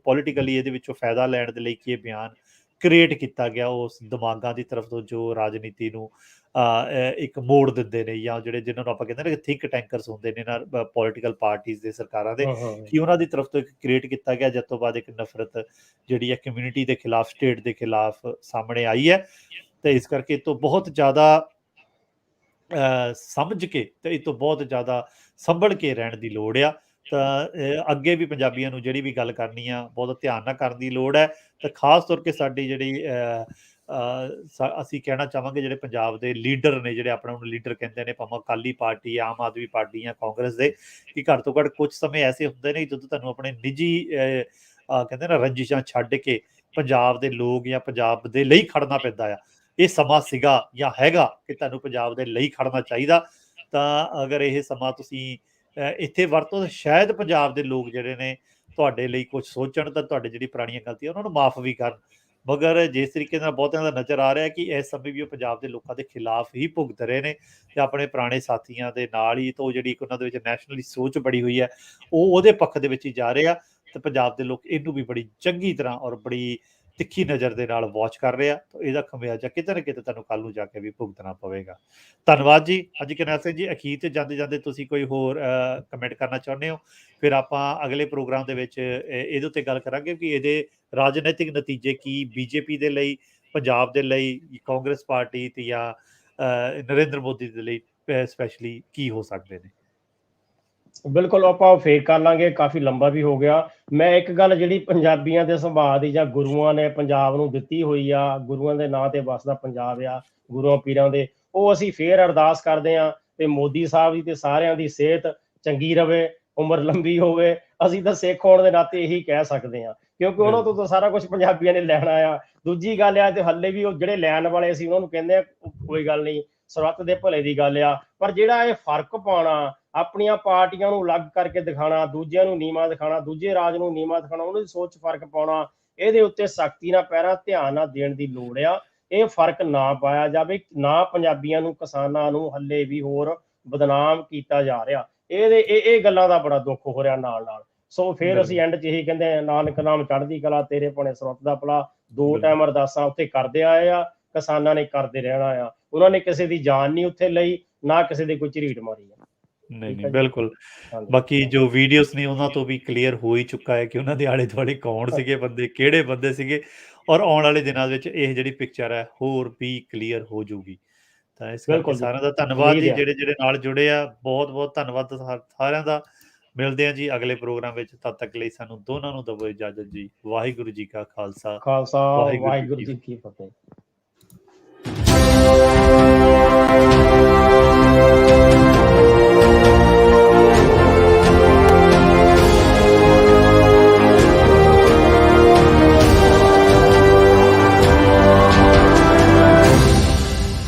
ਪੋਲੀਟੀਕਲੀ ਇਹਦੇ ਵਿੱਚੋਂ ਫਾਇਦਾ ਲੈਣ ਦੇ ਲਈ ਕਿ ਇਹ ਬਿਆਨ ਕ੍ਰੀਏਟ ਕੀਤਾ ਗਿਆ ਉਸ ਦਿਮਾਗਾਂ ਦੀ ਤਰਫ ਤੋਂ ਜੋ ਰਾਜਨੀਤੀ ਨੂੰ ਇੱਕ ਮੋੜ ਦਿੰਦੇ ਨੇ, ਜਾਂ ਜਿਹੜੇ ਜਿਹਨਾਂ ਨੂੰ ਆਪਾਂ ਕਹਿੰਦੇ ਨੇ ਥਿੰਕ ਟੈਂਕਰਸ ਹੁੰਦੇ ਨੇ ਨਾ ਪੋਲੀਟੀਕਲ ਪਾਰਟੀਜ਼ ਦੇ, ਸਰਕਾਰਾਂ ਦੇ, ਹਾਂ ਹਾਂ ਕਿ ਉਹਨਾਂ ਦੀ ਤਰਫ ਤੋਂ ਇੱਕ ਕ੍ਰੀਏਟ ਕੀਤਾ ਗਿਆ, ਜਦ ਤੋਂ ਬਾਅਦ ਇੱਕ ਨਫ਼ਰਤ ਜਿਹੜੀ ਹੈ ਕਮਿਊਨਿਟੀ ਦੇ ਖਿਲਾਫ, ਸਟੇਟ ਦੇ ਖਿਲਾਫ ਸਾਹਮਣੇ ਆਈ ਹੈ। ਤੇ ਇਸ ਕਰਕੇ ਇਹ ਤੋਂ ਬਹੁਤ ਜ਼ਿਆਦਾ ਸਮਝ ਕੇ ਤੇ ਇਹ ਤੋਂ ਬਹੁਤ ਜ਼ਿਆਦਾ ਸੰਭਲ ਕੇ ਰਹਿਣ ਦੀ ਲੋੜ ਆ। ਤਾਂ ਅੱਗੇ ਵੀ ਪੰਜਾਬੀਆਂ ਨੂੰ ਜਿਹੜੀ ਵੀ ਗੱਲ ਕਰਨੀ ਆ ਬਹੁਤ ਧਿਆਨ ਨਾਲ ਕਰਨ ਦੀ ਲੋੜ ਹੈ। ਤੇ ਖਾਸ ਤੌਰ 'ਤੇ ਸਾਡੀ ਜਿਹੜੀ ਅਸੀਂ ਕਹਿਣਾ ਚਾਹਾਂਗੇ ਜਿਹੜੇ ਪੰਜਾਬ ਦੇ ਲੀਡਰ ਨੇ, ਜਿਹੜੇ ਆਪਣੇ ਨੂੰ ਲੀਡਰ ਕਹਿੰਦੇ ਨੇ, ਭਾਵੇਂ ਅਕਾਲੀ ਪਾਰਟੀ, ਆਮ ਆਦਮੀ ਪਾਰਟੀ ਜਾਂ ਕਾਂਗਰਸ ਦੇ, ਕਿ ਘੱਟ ਤੋਂ ਘੱਟ ਕੁਝ ਸਮੇਂ ਐਸੇ ਹੁੰਦੇ ਨੇ ਜਦੋਂ ਤੁਹਾਨੂੰ ਆਪਣੇ ਨਿੱਜੀ ਕਹਿੰਦੇ ਨਾ ਰੰਜਿਸ਼ਾਂ ਛੱਡ ਕੇ ਪੰਜਾਬ ਦੇ ਲੋਕ ਜਾਂ ਪੰਜਾਬ ਦੇ ਲਈ ਖੜਨਾ ਪੈਂਦਾ ਆ। ਇਹ ਸਮਾਂ ਸੀਗਾ ਜਾਂ ਹੈਗਾ ਕਿ ਤੁਹਾਨੂੰ ਪੰਜਾਬ ਦੇ ਲਈ ਖੜਨਾ ਚਾਹੀਦਾ। ਤਾਂ ਅਗਰ ਇਹ ਸਮਾਂ ਤੁਸੀਂ ਇੱਥੇ ਵਰਤੋ, ਤਾਂ ਸ਼ਾਇਦ ਪੰਜਾਬ ਦੇ ਲੋਕ ਜਿਹੜੇ ਨੇ ਤੁਹਾਡੇ ਲਈ ਕੁਝ ਸੋਚਣ, ਤਾਂ ਤੁਹਾਡੇ ਜਿਹੜੀ ਪੁਰਾਣੀਆਂ ਗਲਤੀਆਂ ਉਹਨਾਂ ਨੂੰ ਮਾਫ ਵੀ ਕਰਨ। ਮਗਰ ਜਿਸ ਤਰੀਕੇ ਨਾਲ ਬਹੁਤਿਆਂ ਦਾ ਨਜ਼ਰ ਆ ਰਿਹਾ ਕਿ ਇਸ ਸਮੇਂ ਵੀ ਉਹ ਪੰਜਾਬ ਦੇ ਲੋਕਾਂ ਦੇ ਖਿਲਾਫ ਹੀ ਭੁਗਤ ਰਹੇ ਨੇ, ਤੇ ਆਪਣੇ ਪੁਰਾਣੇ ਸਾਥੀਆਂ ਦੇ ਨਾਲ ਹੀ, ਤਾਂ ਉਹ ਜਿਹੜੀ ਇੱਕ ਉਹਨਾਂ ਦੇ ਵਿੱਚ ਨੈਸ਼ਨਲੀ ਸੋਚ ਬੜੀ ਹੋਈ ਹੈ, ਉਹ ਉਹਦੇ ਪੱਖ ਦੇ ਵਿੱਚ ਹੀ ਜਾ ਰਹੇ ਆ। ਤੇ ਪੰਜਾਬ ਦੇ ਲੋਕ ਇਹਨੂੰ ਵੀ ਬੜੀ ਚੰਗੀ ਤਰ੍ਹਾਂ ਔਰ ਬੜੀ ਤਿੱਖੀ ਨਜ਼ਰ ਦੇ ਨਾਲ ਵਾਚ ਕਰ ਰਹੇ ਆ। ਤਾਂ ਇਹਦਾ ਖਮਿਆਜਾ ਕਿਤੇ ਨਾ ਕਿਤੇ ਤੁਹਾਨੂੰ ਕੱਲ ਨੂੰ ਜਾ ਕੇ ਵੀ ਭੁਗਤਣਾ ਪਵੇਗਾ। ਧੰਨਵਾਦ ਜੀ। ਹਾਂਜੀ ਕਰਨੈਲ ਸਿੰਘ ਜੀ, ਅਖੀਰ 'ਤੇ ਜਾਂਦੇ ਜਾਂਦੇ ਤੁਸੀਂ ਕੋਈ ਹੋਰ ਕਮੈਂਟ ਕਰਨਾ ਚਾਹੁੰਦੇ ਹੋ? ਫਿਰ ਆਪਾਂ ਅਗਲੇ ਪ੍ਰੋਗਰਾਮ ਦੇ ਵਿੱਚ ਇਹਦੇ ਉੱਤੇ ਗੱਲ ਕਰਾਂਗੇ ਕਿ ਇਹਦੇ ਰਾਜਨੀਤਿਕ ਨਤੀਜੇ ਕੀ ਬੀਜੇਪੀ ਦੇ ਲਈ, ਪੰਜਾਬ ਦੇ ਲਈ, ਕਾਂਗਰਸ ਪਾਰਟੀ ਤੇ ਜਾਂ ਨਰਿੰਦਰ ਮੋਦੀ ਦੇ ਲਈ ਸਪੈਸ਼ਲੀ ਕੀ ਹੋ ਸਕਦੇ ਨੇ। ਬਿਲਕੁਲ, ਆਪਾਂ ਫੇਰ ਕਰ ਲਾਂਗੇ, ਕਾਫੀ ਲੰਬਾ ਵੀ ਹੋ ਗਿਆ। ਮੈਂ ਇੱਕ ਗੱਲ ਜਿਹੜੀ ਪੰਜਾਬੀਆਂ ਦੇ ਸੁਭਾਅ ਦੀ ਜਾਂ ਗੁਰੂਆਂ ਨੇ ਪੰਜਾਬ ਨੂੰ ਦਿੱਤੀ ਹੋਈ ਆ, ਗੁਰੂਆਂ ਦੇ ਨਾਂ ਤੇ ਵਸਦਾ ਪੰਜਾਬ ਆ, ਗੁਰੂਆਂ ਪੀਰਾਂ ਦੇ, ਉਹ ਅਸੀਂ ਫੇਰ ਅਰਦਾਸ ਕਰਦੇ ਹਾਂ ਤੇ ਮੋਦੀ ਸਾਹਿਬ ਦੀ ਤੇ ਸਾਰਿਆਂ ਦੀ ਸਿਹਤ ਚੰਗੀ ਰਵੇ, ਉਮਰ ਲੰਬੀ ਹੋਵੇ। ਅਸੀਂ ਤਾਂ ਸਿੱਖ ਹੋਣ ਦੇ ਨਾਤੇ ਇਹੀ ਕਹਿ ਸਕਦੇ ਹਾਂ, ਕਿਉਂਕਿ ਉਹਨਾਂ ਤੋਂ ਤਾਂ ਸਾਰਾ ਕੁਝ ਪੰਜਾਬੀਆਂ ਨੇ ਲੈਣਾ ਆ। ਦੂਜੀ ਗੱਲ ਆ, ਤੇ ਹੱਲੇ ਵੀ ਉਹ ਜਿਹੜੇ ਲੈਣ ਵਾਲੇ ਸੀ ਉਹਨਾਂ ਨੂੰ ਕਹਿੰਦੇ ਆ ਕੋਈ ਗੱਲ ਨਹੀਂ, ਸਰਬੱਤ ਦੇ ਭਲੇ ਦੀ ਗੱਲ ਆ। ਪਰ ਜਿਹੜਾ ਇਹ ਫਰਕ ਪਾਉਣਾ, ਆਪਣੀਆਂ ਪਾਰਟੀਆਂ ਨੂੰ ਅਲੱਗ ਕਰਕੇ ਦਿਖਾਣਾ, ਦੂਜਿਆਂ ਨੂੰ ਨੀਵਾਂ ਦਿਖਾਣਾ, ਦੂਜੇ ਰਾਜ ਨੂੰ ਨੀਵਾਂ ਦਿਖਾਣਾ, ਉਹਨਾਂ ਦੀ ਸੋਚ 'ਚ ਫਰਕ ਪਾਉਣਾ, ਇਹਦੇ ਉੱਤੇ ਸਖਤੀ ਨਾਲ ਪਹਿਰਾ ਧਿਆਨ ਨਾਲ ਦੇਣ ਦੀ ਲੋੜ ਆ। ਇਹ ਫਰਕ ਨਾ ਪਾਇਆ ਜਾਵੇ, ਨਾ ਪੰਜਾਬੀਆਂ ਨੂੰ, ਕਿਸਾਨਾਂ ਨੂੰ ਹੱਲੇ ਵੀ ਹੋਰ ਬਦਨਾਮ ਕੀਤਾ ਜਾ ਰਿਹਾ। ਇਹ ਗੱਲਾਂ ਦਾ ਬੜਾ ਦੁੱਖ ਹੋ ਰਿਹਾ ਨਾਲ ਨਾਲ। ਸੋ ਫਿਰ ਅਸੀਂ ਐਂਡ 'ਚ ਇਹੀ ਕਹਿੰਦੇ ਹਾਂ, ਨਾਨਕ ਨਾਮ ਚੜ੍ਹਦੀ ਕਲਾ, ਤੇਰੇ ਭਾਣੇ ਸਰਬੱਤ ਦਾ ਭਲਾ। 2 ਟਾਈਮ ਅਰਦਾਸਾਂ ਉੱਥੇ ਕਰਦੇ ਆਏ ਆ, ਕਿਸਾਨਾਂ ਨੇ ਕਰਦੇ ਰਹਿਣਾ ਆ। ਉਹਨਾਂ ਨੇ ਕਿਸੇ ਦੀ ਜਾਨ ਨਹੀਂ ਉੱਥੇ ਲਈ, ਨਾ ਕਿਸੇ ਦੀ ਕੋਈ ਝਰੀਟ ਮਾਰੀ ਆ। ਨਹੀਂ ਬਿਲਕੁਲ। ਹਾਂਜੀ ਬਾਕੀ ਜੋ ਵੀਡੀਓਜ਼ ਨੇ ਉਹਨਾਂ ਤੋਂ ਵੀ ਕਲੀਅਰ ਹੋ ਹੀ ਚੁੱਕਾ ਹੈ ਕਿ ਉਹਨਾਂ ਦੇ ਆਲੇ ਦੁਆਲੇ ਕੌਣ ਸੀਗੇ ਬੰਦੇ, ਕਿਹੜੇ ਬੰਦੇ ਸੀਗੇ, ਔਰ ਆਉਣ ਵਾਲੇ ਦਿਨਾਂ ਵਿੱਚ ਇਹ ਜਿਹੜੀ ਪਿਕਚਰ ਹੈ ਹੋਰ ਵੀ ਕਲੀਅਰ ਹੋ ਜਾਊਗੀ। ਤਾਂ ਇਸ ਕਰਕੇ ਬਿਲਕੁਲ ਜੀ, ਸਾਰਿਆਂ ਦਾ ਧੰਨਵਾਦ ਜੀ, ਉਮੀਦ ਆ। ਜਿਹੜੇ ਨਾਲ ਜੁੜੇ ਆ। ਬਹੁਤ ਬਹੁਤ ਧੰਨਵਾਦ ਸਾਰਿਆਂ ਦਾ। ਮਿਲਦੇ ਹਾਂ ਜੀ ਅਗਲੇ ਪ੍ਰੋਗਰਾਮ ਵਿੱਚ। ਤਦ ਤੱਕ ਲਈ ਸਾਨੂੰ ਦੋਨਾਂ ਨੂੰ ਦਵੋ ਇਜਾਜ਼ਤ ਜੀ। ਵਾਹਿਗੁਰੂ ਜੀ ਕਾ ਖਾਲਸਾ, ਖਾਲਸਾ, ਵਾਹਿਗੁਰੂ ਜੀ ਵਾਹਿਗੁਰੂ ਕੀ ਜੀ ਕੀ ਫਤਿਹ।